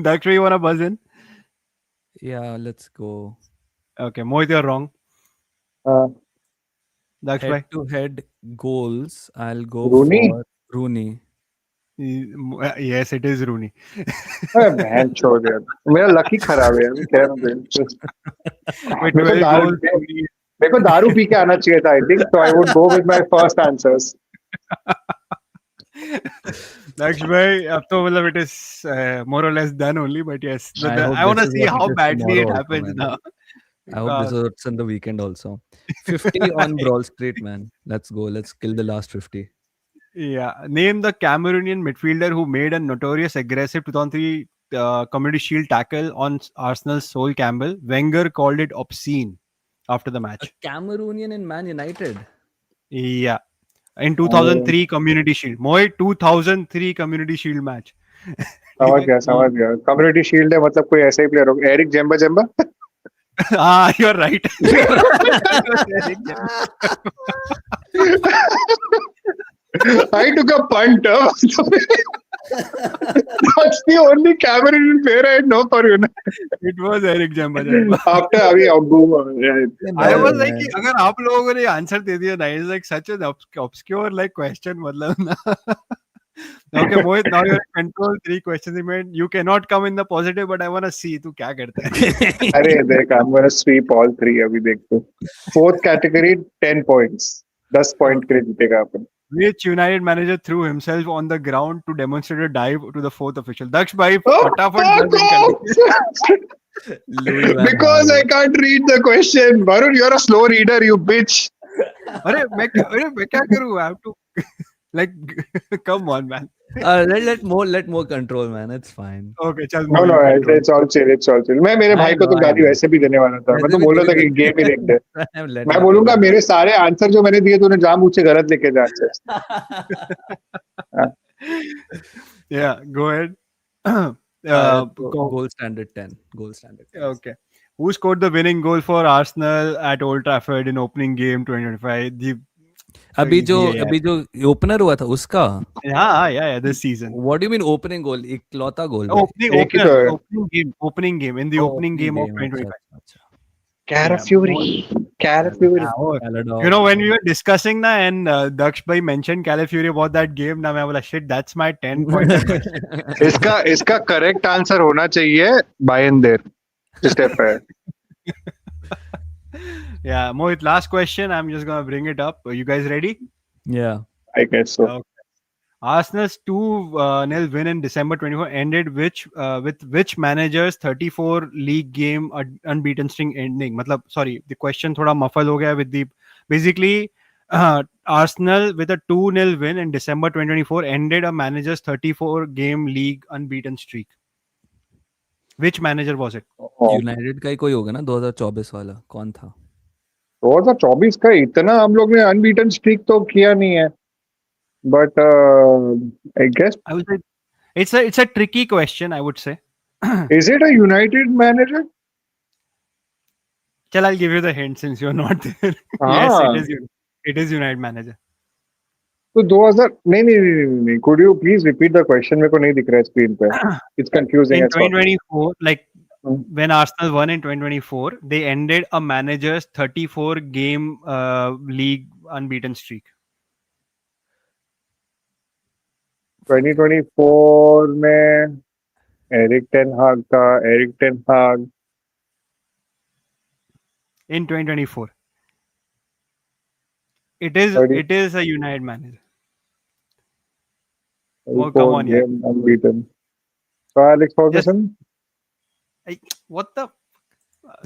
Daksh, you want to buzz in? Yeah, let's go. Okay, Mohit, you're wrong. Daksh bhai. Head-to-head goals. I'll go Rooney? for Rooney. Yes, it is Rooney. अरे बहन छोड़ यार. मेरा lucky खराब है. मैं कह रहा हूँ. With 12 goals, Rooney. मेरे को दारू पी के आना चाहिए था. I think so. I would go with my first answers. Daksh bhai, ab to matlab it is more or less done only, but yes, I want to see how badly it happens now. I hope this is on the weekend also. 50 on Brawl Street, man. Let's go. Let's kill the last 50. Yeah. Name the Cameroonian midfielder who made a notorious aggressive 2003 Community Shield tackle on Arsenal's Sol Campbell. Wenger called it obscene after the match. A Cameroonian in Man United. Yeah. In 2003 Community Shield. Moe 2003 Community Shield match. समझ गया. Community Shield है मतलब कोई ऐसा ही player होगा. Eric Jemba. Ah, you're right. I took a punt. That's the only Cameroonian player I know for you. It was Eric Jemba. After Avi Abu. I was like, अगर आप लोगों ने answer दे दिया ना, it's like such an obscure like question, मतलब ना. Okay, Mohit, now you're in control. 3 questions remain. You cannot come in the positive, but I want to see तू क्या करता है. अरे देख, I'm gonna sweep all 3 अभी देख तू. 4th category 10 points. 10 point के लिए जीतेगा अपन. Which United manager threw himself on the ground to demonstrate a dive to the 4th official? Daksh bhai, फटाफट Because I can't read the question. Varun, you're a slow reader, you bitch. अरे मैं क्या करूँ? I have to like come on, man. Let more control, man. It's fine. Okay, चल. No, it's all chill. मैं मेरे भाई को तो गाली वैसे भी देने वाला था. मैं तो बोल रहा था कि गेम ही देख दे. मैं बोलूंगा मेरे सारे आंसर जो मैंने दिए तूने जानबूझ के गलत लिखे जा. Yeah, go ahead. Goal standard 10. Goal standard 10. Okay. Who scored the winning goal for Arsenal at Old Trafford in opening game 2025? अभी जो ओपनर हुआ था उसका. Yeah, this season. What do you mean opening goal? इकलौता goal. Opening game in the opening game of 2025. Calafiori. You know, when we were discussing na and Daksh bhai mentioned Calafiori about that game, na मैं बोला shit, that's my 10 point. इसका correct answer होना चाहिए Bayern there. Step है. Yeah, Mohit, last question. I'm just gonna bring it up. Are you guys ready? Yeah, I guess so. Okay. Arsenal's 2-0 win in December 24 ended with which manager's 34 league game unbeaten string ending? Sorry, the question thoda muffled ho gaya with the basically Arsenal with a 2-0 win in December 2024 ended a manager's 34 game league unbeaten streak. Which manager was it? United का ही कोई होगा ना 2024 वाला. कौन था? 2024 का इतना हम लोग ने अनबीटन स्ट्रीक तो किया नहीं है. But I guess I would say it's a tricky question. I would say. Is it a United manager? Chal, I'll give you the hint since you're not there. Yes, it is United manager. तो 2000 नहीं. Could you please repeat the question? मेरे को नहीं दिख रहा है screen पे. It's confusing. In 2024, like when Arsenal won in 2024, they ended a manager's 34 game league unbeaten streak. 2024 में Eric Ten Hag था. In 2024. It is 30, a United manager. Mo, come 34 on, yeah. game unbeaten. So Alex Just Ferguson. what the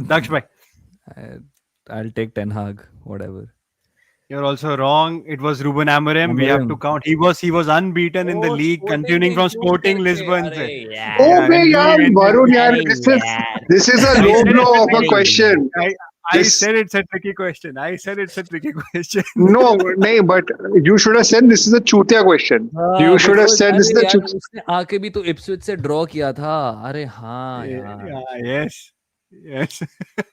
Daksh bhai. I, I'll take Ten Hag, whatever. You're also wrong. It was Ruben Amorim. We have to Amorim. count. He was unbeaten in the Oh, league, Sporting continuing ने from क्यों Sporting करके? Lisbon. अरे Se. यार, Oh, Yeah, bhai, and yaar, we went. Varun, yaar, अरे यार, this is a I low said it's blow a of a अरे tricky. यार. question. I This said it's a tricky question. I said it's a tricky question. no, nahi, but you should have said this is a chutia question. You हाँ, should have because said this is अरे a यार chutia. उसने आके भी तो Ipswich से draw किया था. अरे हाँ यार. Yeah, yes. Yes.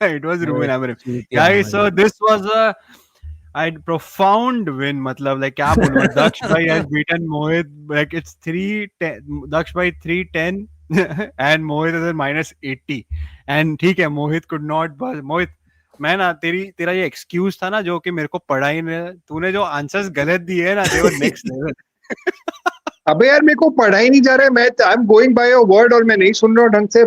It was अरे Ruben Amorim. चूतिया Guys, हमारी. so this was a profound win. मतलब like क्या बोलूँ? Daksh bhai has beaten Mohit. Like it's 3-10. Daksh bhai 3-10 and Mohit is at -80. And ठीक है, Mohit could not. But Mohit, मैं ना तेरा ये excuse था ना जो कि मेरे को पढ़ा ही नहीं. तूने जो answers गलत दिए हैं ना, they were next level. अबे यार मेरे को पढ़ा ही नहीं जा रहा है. मैं I am going by your word और मैं नहीं सुन रहा हूँ ढंग से.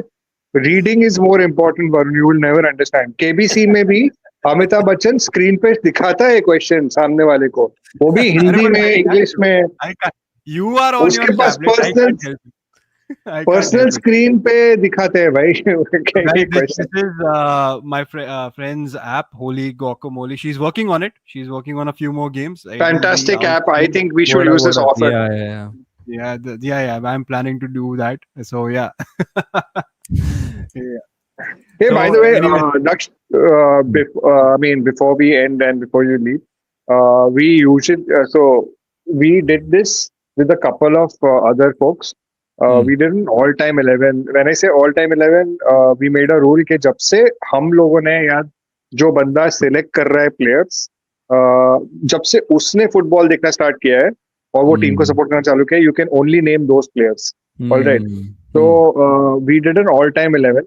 Reading is more important Varun. You will never understand. KBC में भी अमिताभ बच्चन स्क्रीन पे दिखाता है क्वेश्चन सामने वाले को, वो भी अरे हिंदी but में, इंग्लिश में. I can't. You are on your उसके पास tablet. I personal can't help you. I can't personal help it. Screen पे दिखाते हैं भाई So ये guys, this question. is my friend's app, Holy Guacamole. She's working on it. She's working on a few more games. It will be fantastic out app. I soon. Think we should use this offer. Yeah, yeah. Yeah. I'm planning to do that. So yeah. Yeah. Hey, by So the way, anyway, Daksh, I mean, before we end and before you leave, we usually, so we did this with a couple of other folks. We did an all-time 11. When I say all-time 11, we made a rule कि जब से हम लोगों ने यार जो बंदा select कर रहा है प्लेयर्स, जब से उसने फुटबॉल देखना स्टार्ट किया है और वो टीम को सपोर्ट करना चालू किया, you can only name those players. Alright. So we did an all-time 11,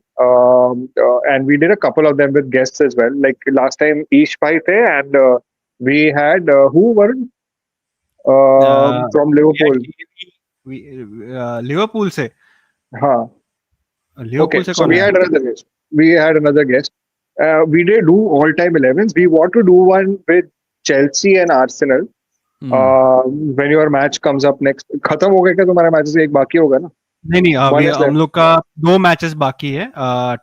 and we did a couple of them with guests as well. Like last time, Ish Bhai the, and we had who were from Liverpool. Liverpool से. हाँ. Liverpool Okay, से so कौन we है? had another guest. We did do all-time 11s. We want to do one with Chelsea and Arsenal. When your match comes up next. खत्म हो गया क्या तुम्हारा मैचेस? एक बाकी होगा ना? नहीं One is हम left. लोग का 2 मैचेस बाकी है.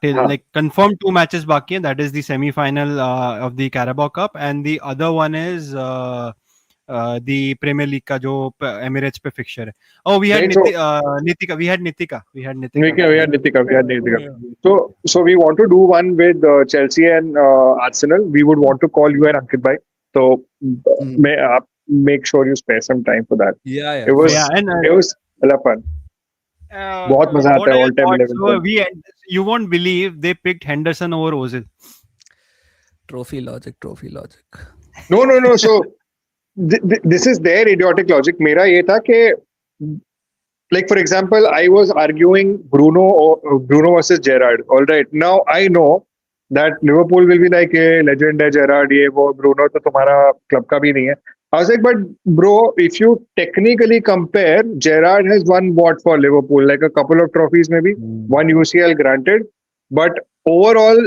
Till हाँ. like confirmed 2 matches बाकी है. That is the semi-final of the Carabao Cup, and the other one is the Premier League का जो Emirates पे fixture है. Oh, we had नहीं, so Nitika. We had Nitika. we had Nitika. So we want to do one with Chelsea and Arsenal. We would want to call you and Ankit bhai. So make sure you spare some time for that. Yeah. It was मतलब fun. बहुत मजा आता है all time 11 पे. You won't believe they picked Henderson over Ozil. Trophy logic. No. So this is their idiotic logic. मेरा ये था कि like for example, I was arguing Bruno versus Gerrard. All right, now I know that Liverpool will be like a legend है Gerrard, ये वो. Bruno तो तुम्हारा club का भी नहीं है. I was like, but bro, if you technically compare, Gerrard has won what for Liverpool? Like a couple of trophies maybe, one UCL granted, but overall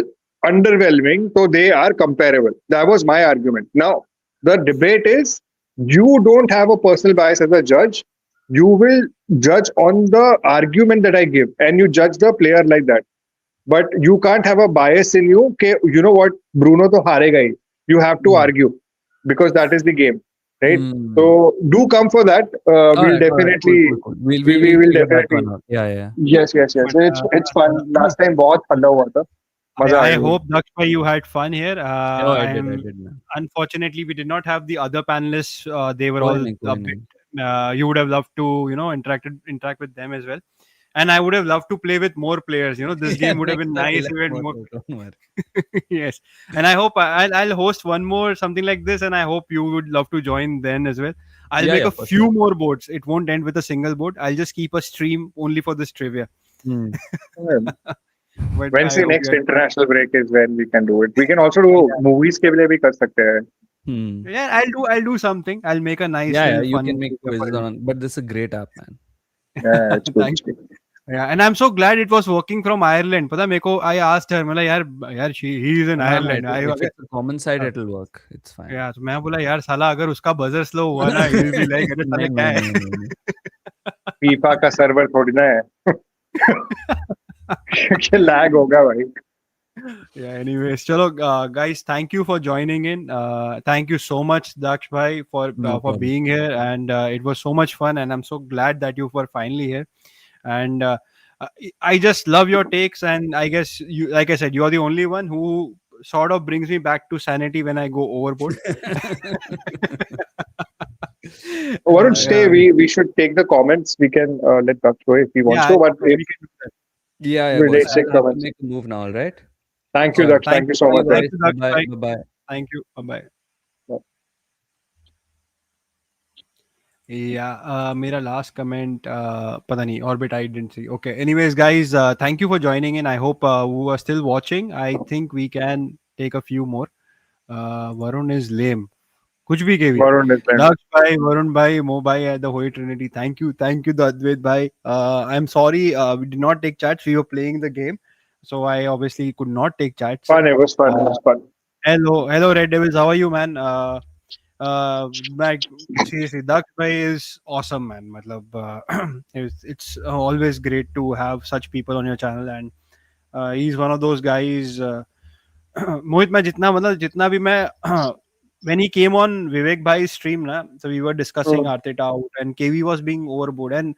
underwhelming. So they are comparable. That was my argument. Now the debate is, you don't have a personal bias as a judge. You will judge on the argument that I give, and you judge the player like that. But you can't have a bias in you. Okay, you know what? Bruno to हारेगा ही. You have to argue because that is the game, right? So do come for that. We'll definitely. Cool. We will definitely. Yeah. Yes. It's fun. Last time बहुत ठंडा हुआ था. I hope Daksh bhai you had fun here. I did, man. Unfortunately, we did not have the other panelists. They were all a bit. You would have loved to, interact with them as well. And I would have loved to play with more players. This game would have been nice even more. Yes. And I hope I'll host one more something like this, and I hope you would love to join then as well. I'll make a few more boards. It won't end with a single board. I'll just keep a stream only for this trivia. Wednesday next international break is when we can do it. We can also do movies के लिए भी कर सकते हैं. Yeah, I'll do something. I'll make a nice. Yeah, you can make quizzes on. But this is a great app, man. Yeah, it's good. Yeah, and I'm so glad it was working from Ireland. पता मेरे को I asked her, मतलब यार he is in No, no, Ireland. I if it's a common site, it'll work. It's fine. yeah, तो मैं बोला यार साला अगर उसका buzzer slow हुआ ना, he will be like अरे साले नहीं क्या नहीं नहीं है? नहीं नहीं. फीफा का सर्वर थोड़ी ना है कि लैग होगा भाई. Yeah, anyways, chalo, guys, thank you for joining in. Thank you so much, Daksh bhai, No for problem. being here, and it was so much fun, and I'm so glad that you were finally here. And uh, I just love your takes, and I guess you, like I said, you're the only one who sort of brings me back to sanity when I go overboard. Varun, stay. Yeah, We should take the comments. We can let Daksh go if he wants yeah, to. But if we can do that. Yeah, we boss. let's I take have to comments. make a move now, all right? Thank you, Chalo, Daksh. Thank you so See much. you thank guys. you, Bye Daksh bye. bhai. Bye bye. Thank you. Bye bye. Yeah. Yeah, मेरा last comment पता नहीं orbit I didn't see. Okay, anyways guys, thank you for joining in. I hope who are still watching. I think we can take a few more. Varun is lame. कुछ भी केवी. Varun is there. Daksh bhai, Varun bhai, Mo bhai at the Holy Trinity. Thank you, Advait bhai. I'm sorry, we did not take chats. We were playing the game, so I obviously could not take chats. Fun. It was fun. It Uh, was fun. hello, Red Devils. How are you, man? Like seriously, Daksh bhai is awesome, man. Matlab, it's always great to have such people on your channel, and he's one of those guys. मोहित मैं जितना मतलब जितना भी मैं when he came on Vivek bhai's stream na, so we were discussing Mm, Arteta out and KV was being overboard and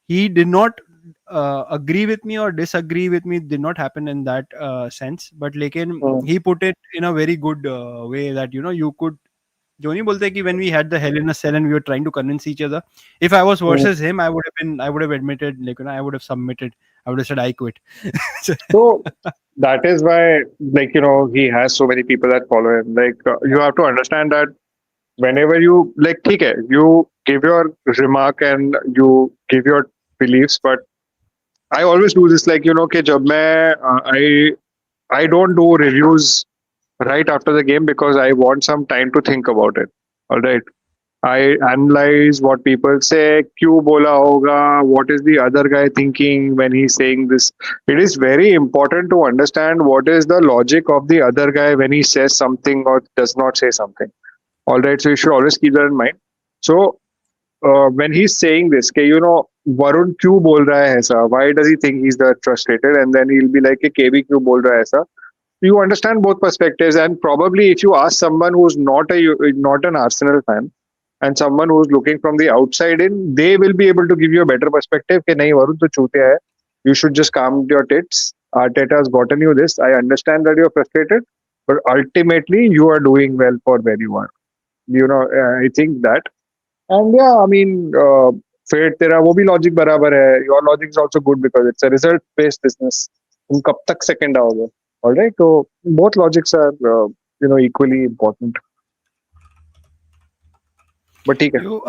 he did not agree with me or disagree with me, did not happen in that sense, but lekin mm, he put it in a very good way that you know you could जो नहीं बोलते कि when we had the hell in a cell and we were trying to convince each other, if I was mm. versus him I would have admitted, like you know, I would have submitted, I would have said I quit. So that is why, like, he has so many people that follow him. Like, you have to understand that whenever you, like, okay, you give your remark and you give your beliefs, but I always do this, like, कि जब मैं, I don't do reviews right after the game because I want some time to think about it. All right. I analyze what people say, क्यों बोला होगा, what is the other guy thinking when he's saying this. It is very important to understand what is the logic of the other guy when he says something or does not say something. All right, so you should always keep that in mind. So when he's saying this, Varun क्यों बोल रहा है ऐसा? Why does he think he's that frustrated? And then he'll be like, KB क्यों बोल रहा है ऐसा? You understand both perspectives, and probably if you ask someone who's not an Arsenal fan and someone who's looking from the outside in, they will be able to give you a better perspective. कि नहीं वरुण तो चूतिया है. You should just calm your tits. Arteta has gotten you this. I understand that you're frustrated, but ultimately you are doing well for where you are. I think that. And yeah, I mean, फिर तेरा वो भी logic बराबर है. Your logic is also good because it's a result based business. तुम कब तक second आओगे? All right, so both logics are equally important. But ठीक है. You,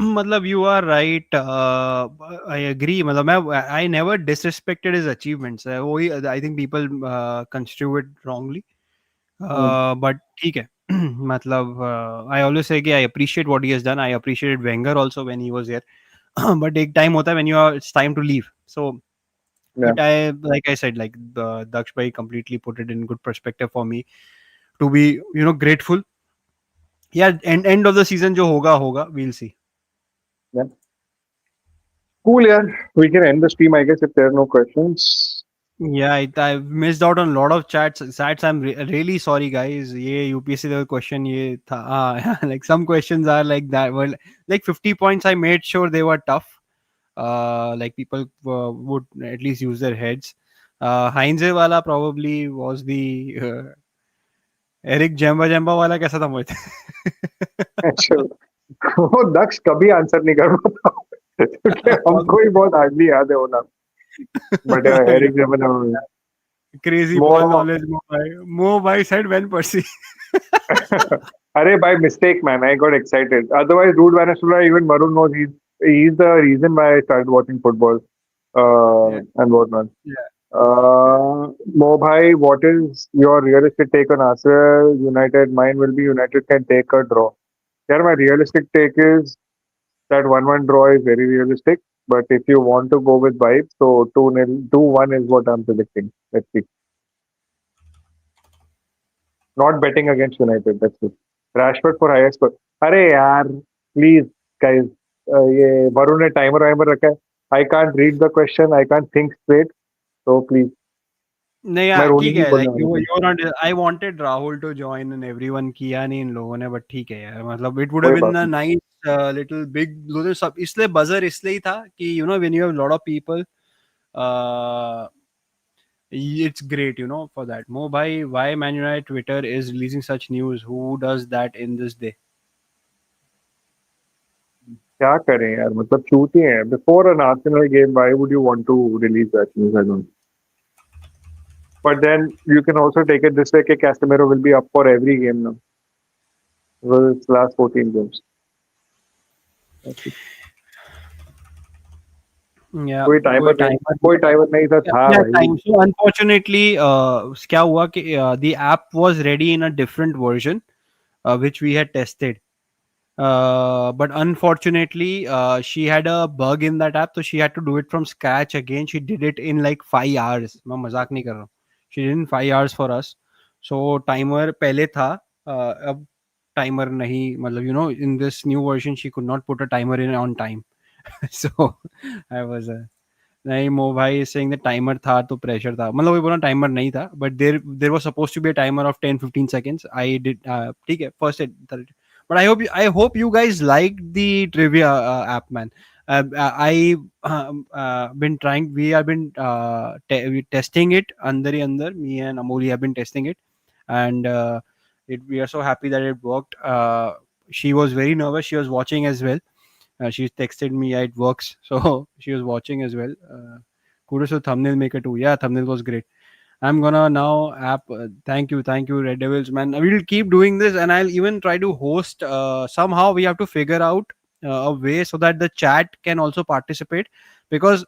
मतलब you are right. I agree. मतलब मैं I never disrespected his achievements. वही I think people construe it wrongly. But ठीक है. मतलब I always say कि I appreciate what he has done. I appreciated Wenger also when he was here. But एक time होता है when it's time to leave. So Yeah. like I said, like the Daksh bhai completely put it in good perspective for me to be grateful. Yeah, end of the season जो होगा we'll see. Yeah. Cool, yeah. We can end the stream, I guess, if there are no questions. Yeah, I've missed out on a lot of chats. I'm really sorry, guys. ये UPSC level question ये था. Like some questions are like that. Well, like 50 points, I made sure they were tough. Like people would at least use their heads. Heinze wala probably was the Eric Jamba वाला कैसा था मोहित? अच्छा, वो दक्ष कभी answer नहीं कर पाता क्योंकि हमको ही बहुत हार्डली याद है वो नाम. बट एरिक जमन Crazy वो ball knowledge, Mo bhai said when Percy. अरे by mistake, man, I got excited. Otherwise, Rude Vanessula, even Varun knows he's the reason why I started watching football and whatnot. Yeah. Mo bhai, what is your realistic take on Arsenal United? Mine will be United can take a draw. Yeah, my realistic take is that 1-1 draw is very realistic. but if you want to go with vibes, so 2-0, 2-1 is what I'm predicting. Let's see. Not betting against United. That's it. Rashford for highest score. अरे यार, please guys, ये वरुण ने timer Weimar रखा है. I can't read the question. I can't think straight. So please, नहीं मैं यार रोनी ठीक नहीं है, बोलने लाइक वाला था. You not, I wanted Rahul to join and everyone किया नहीं इन लोगों ने, बट ठीक है यार, मतलब इट वुड हैव कोई बीन बात अ नहीं. नाइस लिटिल बिग सब, इसलिए बजर इसलिए ही था कि you know when you have lot of people, it's great, you know, for that. Mo bhai, why Man United Twitter is releasing such news? Who does that in this day? क्या करें यार, मतलब चूती हैं. Before an Arsenal game, why would you want to release that news? I don't. But then you can also take it this way: कि Casemiro will be up for every game now. Well, it's last 14 games. Yeah, कोई timer नहीं, कोई timer नहीं था yeah, भाई. time. So unfortunately, क्या हुआ कि the app was ready in a different version, which we had tested. But unfortunately, she had a bug in that app, so she had to do it from scratch again. She did it in like 5 hours. मैं मजाक नहीं कर रहा हूँ. She did it in 5 hours for us. So timer पहले था, अब timer नहीं, मतलब you know, in this new version she could not put a timer in on time. So I was नहीं, मो भाई इज सेइंग द टाइमर था तो प्रेशर था, मतलब वो बोला टाइमर नहीं था, but there was supposed to be a timer of 10-15 seconds. I did, ठीक है, first but I hope you guys like the trivia app, man. I been trying, we have been testing it under me and Amoli have been testing it, and we are so happy that it worked. She was very nervous, she was watching as well. She texted me, yeah, it works. So she was watching as well. Kudos to thumbnail maker too. Yeah, thumbnail was great. I'm gonna now app. Thank you, Red Devils, man. We'll keep doing this, and I'll even try to host. Somehow we have to figure out a way so that the chat can also participate, because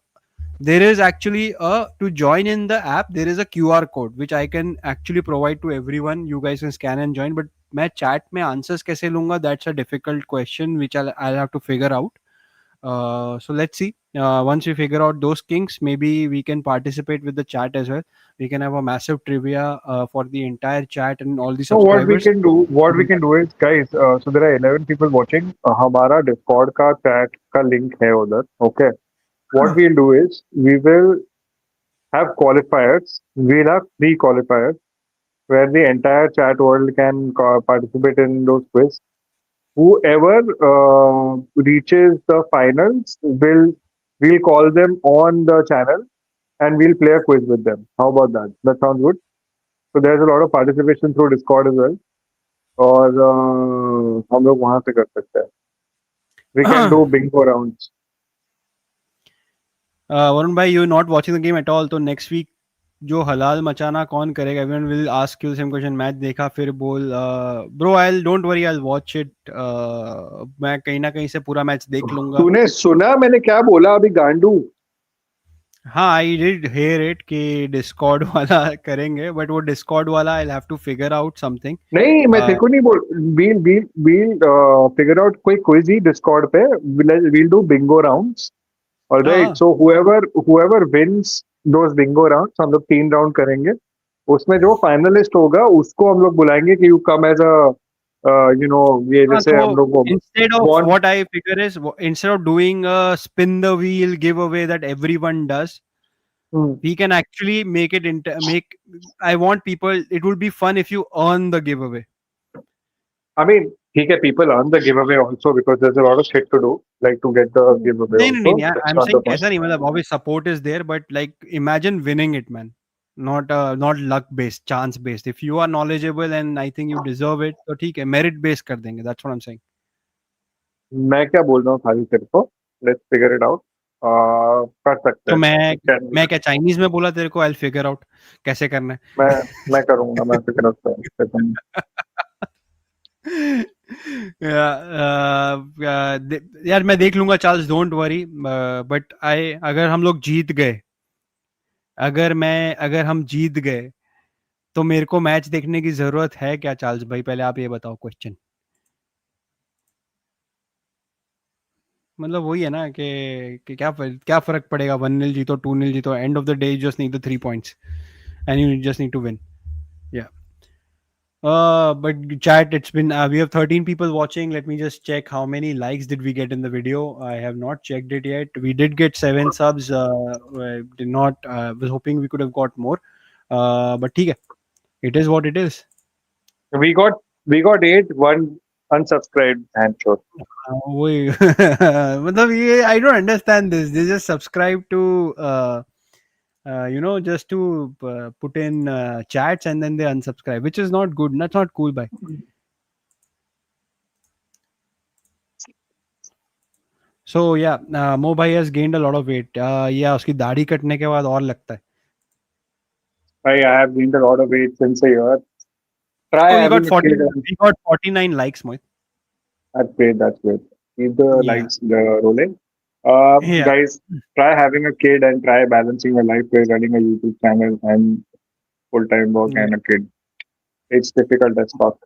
there is actually a, to join in the app there is a QR code which I can actually provide to everyone. You guys can scan and join, but मैं chat में answers कैसे लूँगा, that's a difficult question which I'll have to figure out. So let's see. Once we figure out those kinks, maybe we can participate with the chat as well. We can have a massive trivia for the entire chat and all the So subscribers. what we can do is, guys, so there are 11 people watching. हमारा Discord का chat का link है उधर. Okay. What we'll do is we will have qualifiers. We'll have 3 qualifiers where the entire chat world can participate in those quiz. Whoever reaches the finals we'll call them on the channel and we'll play a quiz with them. How about that? That sounds good. So there's a lot of participation through Discord as well. और हम लोग वहां से कर सकते हैं. We can do bingo rounds. Varun bhai, you're not watching the game at all, तो next week जो हलाल मचाना कौन करेगा? Everyone will ask you the same question. Match देखा फिर बोल, bro, don't worry, I'll watch it. मैं कहीं ना कहीं से पूरा मैच देख लूंगा. तूने सुना मैंने क्या बोला अभी गांडू? हाँ, आई डिड हेयर इट कि डिस्कॉर्ड वाला करेंगे, बट वो डिस्कॉर्ड वाला I have to figure out something. नहीं, मैं तेरे को नहीं बोल. we'll figure out कोई क्विज ही डिस्कॉर्ड पे. we'll do bingo rounds. Alright, so whoever wins those bingo rounds, हम लोग 3 राउंड करेंगे. उसमें जो फाइनलिस्ट होगा उसको हम लोग बुलाएंगे कि you come as a ये जैसे हम लोग instead of what I figure is, instead of doing a spin the wheel giveaway that everyone does, we can actually make it I want people, it would be fun if you earn the giveaway. I mean, ठीक है, people earn the giveaway also because there's a lot of shit to do, like to get the giveaway also. नहीं, I'm saying ऐसा नहीं, मतलब obviously support is there, but like imagine winning it, man. Not luck based, chance based. If you are knowledgeable and I think you deserve it, तो ठीक है, merit based कर देंगे. That's what I'm saying. मैं क्या बोल रहा हूँ खाली तेरे को, let's figure it out. कर सकते तो हैं. मैं क्या चाइनीज में बोला तेरे को, I'll figure out कैसे करना है. मैं करूँगा, मैं figure out करूँगा. यार मैं देख लूंगा चार्ल्स, डोंट वरी. बट अगर हम लोग जीत गए, अगर हम जीत गए तो मेरे को मैच देखने की जरूरत है क्या चार्ल्स भाई? पहले आप ये बताओ क्वेश्चन. मतलब वही है ना कि क्या फर्क पड़ेगा 1-0 जीतो 2-0 जीतो and of the day you just need the 3 points and you just need to win. Yeah. But chat, it's been we have 13 people watching. Let me just check how many likes did we get in the video. I have not checked it yet. We did get 7 subs. Did not was hoping we could have got more. But ठीक है, it is what it is. We got 8, 1 unsubscribed, and sure. वही मतलब ये I don't understand this. They just subscribe to just to put in chats and then they unsubscribe, which is not good. That's not cool, bhai. So yeah, Mo bhai has gained a lot of weight. Yeah, उसकी दाढ़ी कटने के बाद और लगता है. I have gained a lot of weight since a year. Try Oh, having a kid. he got 49 likes, Mohit. That's great. That's great. Keep the Yeah. likes rolling. Yeah. Guys, try having a kid and try balancing your life by running a YouTube channel and full-time work Yeah. and a kid. It's difficult as fuck.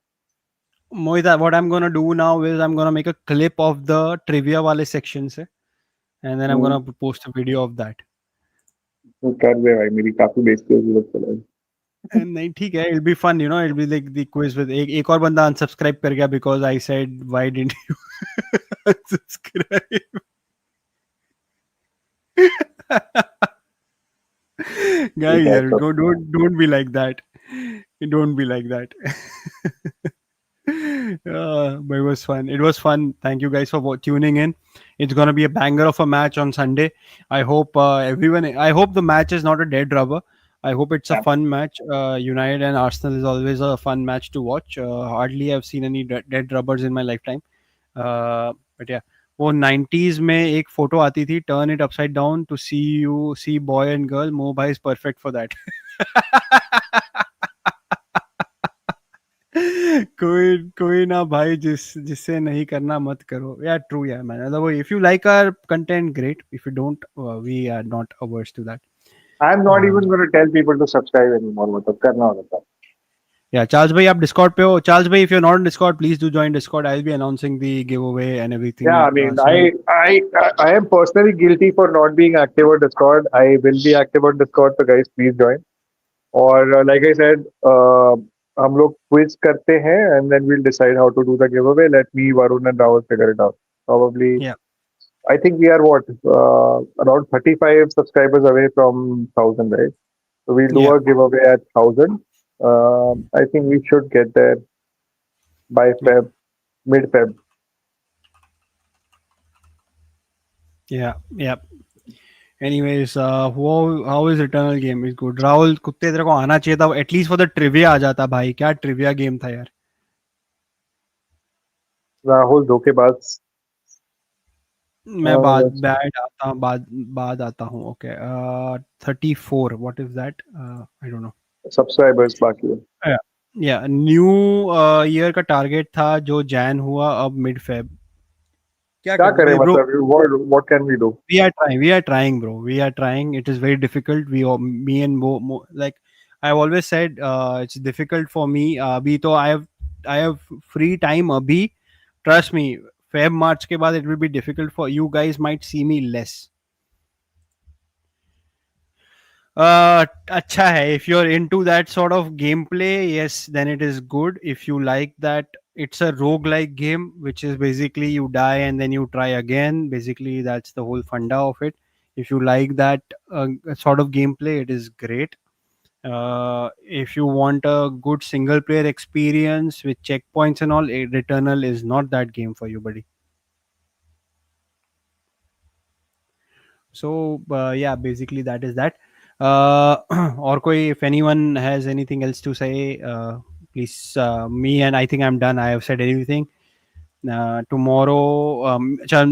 Mohit, what I'm gonna do now is I'm gonna make a clip of the trivia wale section se, and then I'm gonna post a video of that. कर दे भाई मेरी काफी बेइज्जती होगी लोग चले. And नहीं ठीक है, it'll be fun, it'll be like the quiz with एक और बंदा unsubscribe कर गया because I said why didn't you unsubscribe. Guys, yeah, don't be like that. Don't be like that. But it was fun. It was fun. Thank you guys for tuning in. It's gonna be a banger of a match on Sunday. I hope I hope the match is not a dead rubber. I hope it's a Yeah. fun match. United and Arsenal is always a fun match to watch. Hardly I've seen any dead rubbers in my lifetime. But yeah, वो 90s में एक photo आती थी, turn it upside down to see boy and girl. Mo bhai is perfect for that. कोई ना भाई जिससे नहीं करना मत करो. Yeah, true. Yeah, man. If you like our content, great. If you don't, we are not averse to that. I'm not even going to tell people to subscribe anymore. मतलब करना होता. Yeah, Charles bhai, आप Discord पे हो. Charles bhai, if you're not on Discord, please do join Discord. I'll be announcing the giveaway and everything. Yeah, I mean, soon. I am personally guilty for not being active on Discord. I will be active on Discord, so guys, please join. और like I said, हम लोग quiz करते हैं and then we'll decide how to do the giveaway. Let me, Varun and Rahul figure it out. Probably. Yeah. I think we are around 35 subscribers away from 1,000, right? So we'll do a giveaway at 1,000. I think we should get there by mid-Feb. Yeah. Anyways, how is Eternal game? Is good. Rahul कुत्ते तेरे को आना चाहिए था. At least for the trivia आ जाता भाई. क्या trivia game था यार. राहुल धोखेबाज. मैं बाद आता हूँ. Okay. 34. What is that? I don't know. Subscribers बाकी है. Yeah. New year का target था जो Jan हुआ अब mid Feb. क्या करें मतलब what can we do? We are trying, bro. We are trying. It is very difficult. Me and Mo, like I've always said, it's difficult for me. Abhi to I have free time. Abhi, trust me. Feb March के बाद it will be difficult for you guys. Might see me less. अच्छा है. If you're into that sort of gameplay, yes, then it is good. If you like that, it's a roguelike game, which is basically you die and then you try again. Basically, that's the whole funda of it. If you like that sort of gameplay, it is great. If you want a good single player experience with checkpoints and all, Returnal is not that game for you, buddy. So yeah, basically that is that. Or koi, if anyone has anything else to say, please. Me and I think I'm done. I have said everything. Tomorrow,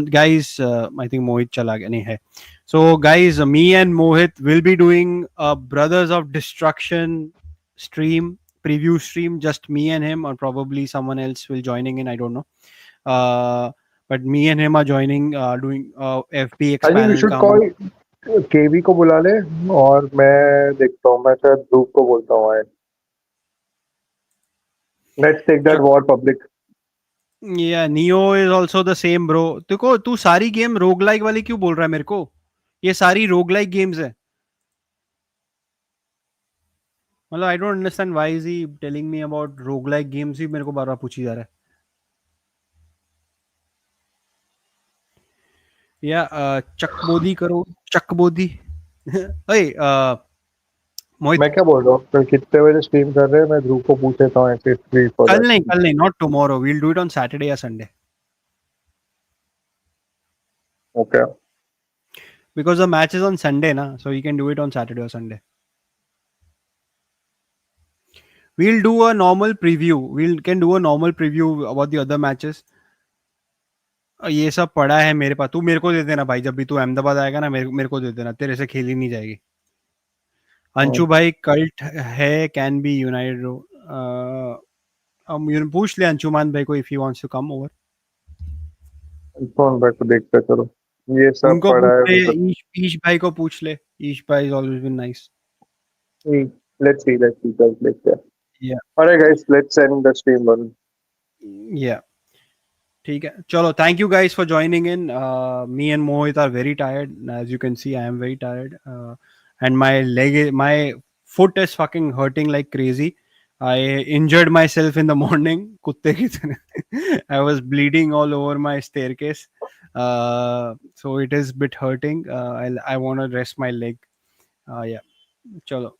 guys, I think Mohit chala gaya nahi hai. So guys, me and Mohit will be doing a Brothers of Destruction preview stream. Just me and him, or probably someone else will joining in. I don't know. But me and him are joining, doing FPX I think we should call केवी को बुला ले और मैं देखता हूँ. मैं शायद ध्रुव को बोलता हूँ. Let's take that war public. Yeah, Neo is also the same, bro. देखो तू सारी गेम रोगलाइक वाली क्यों बोल रहा है मेरे को? ये सारी रोगलाइक गेम्स है. मतलब I don't understand why is he telling me about roguelike games he मेरे को बार-बार पूछी जा रहा है. या चकबोदी करो, चकबोदी. ओए मोहित, मैं क्या बोल रहा हूँ, तो कितने बजे स्ट्रीम कर रहे हैं? मैं ध्रुव को पूछ लेता हूँ ऐसे फ्री फॉर कल दैट. नहीं, not tomorrow. We will do it on Saturday या Sunday. Okay. Because the match is on Sunday, na, so you can do it on Saturday or Sunday. We'll do a normal preview. We can do a normal preview about the other matches. ये सब पड़ा है मेरे पास. तू मेरे को दे देना भाई. जब भी तू अहमदाबाद आएगा ना, मेरे को दे देना. तेरे से खेली नहीं जाएगी. अंशु भाई कल्ट है, कैन बी यूनाइटेड. पूछ ले अंशुमान भाई को if he wants to come over. कौन भाई को देखते करो, ये सब उनको पड़ा पूछ है ले. मतलब. ईश भाई को पूछ ले. ईश भाई is always been nice. Let's see कल देखते हैं. Yeah. Alright guys, let's end the stream one. Yeah. ठीक है, चलो. Thank you guys for joining in. Me and Mohit are very tired. As you can see, I am very tired. And my foot is fucking hurting like crazy. I injured myself in the morning. कुत्ते की तरह. I was bleeding all over my staircase. So it is bit hurting. I want to rest my leg. Yeah. चलो.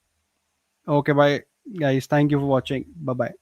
Okay, bye guys. Thank you for watching. Bye bye.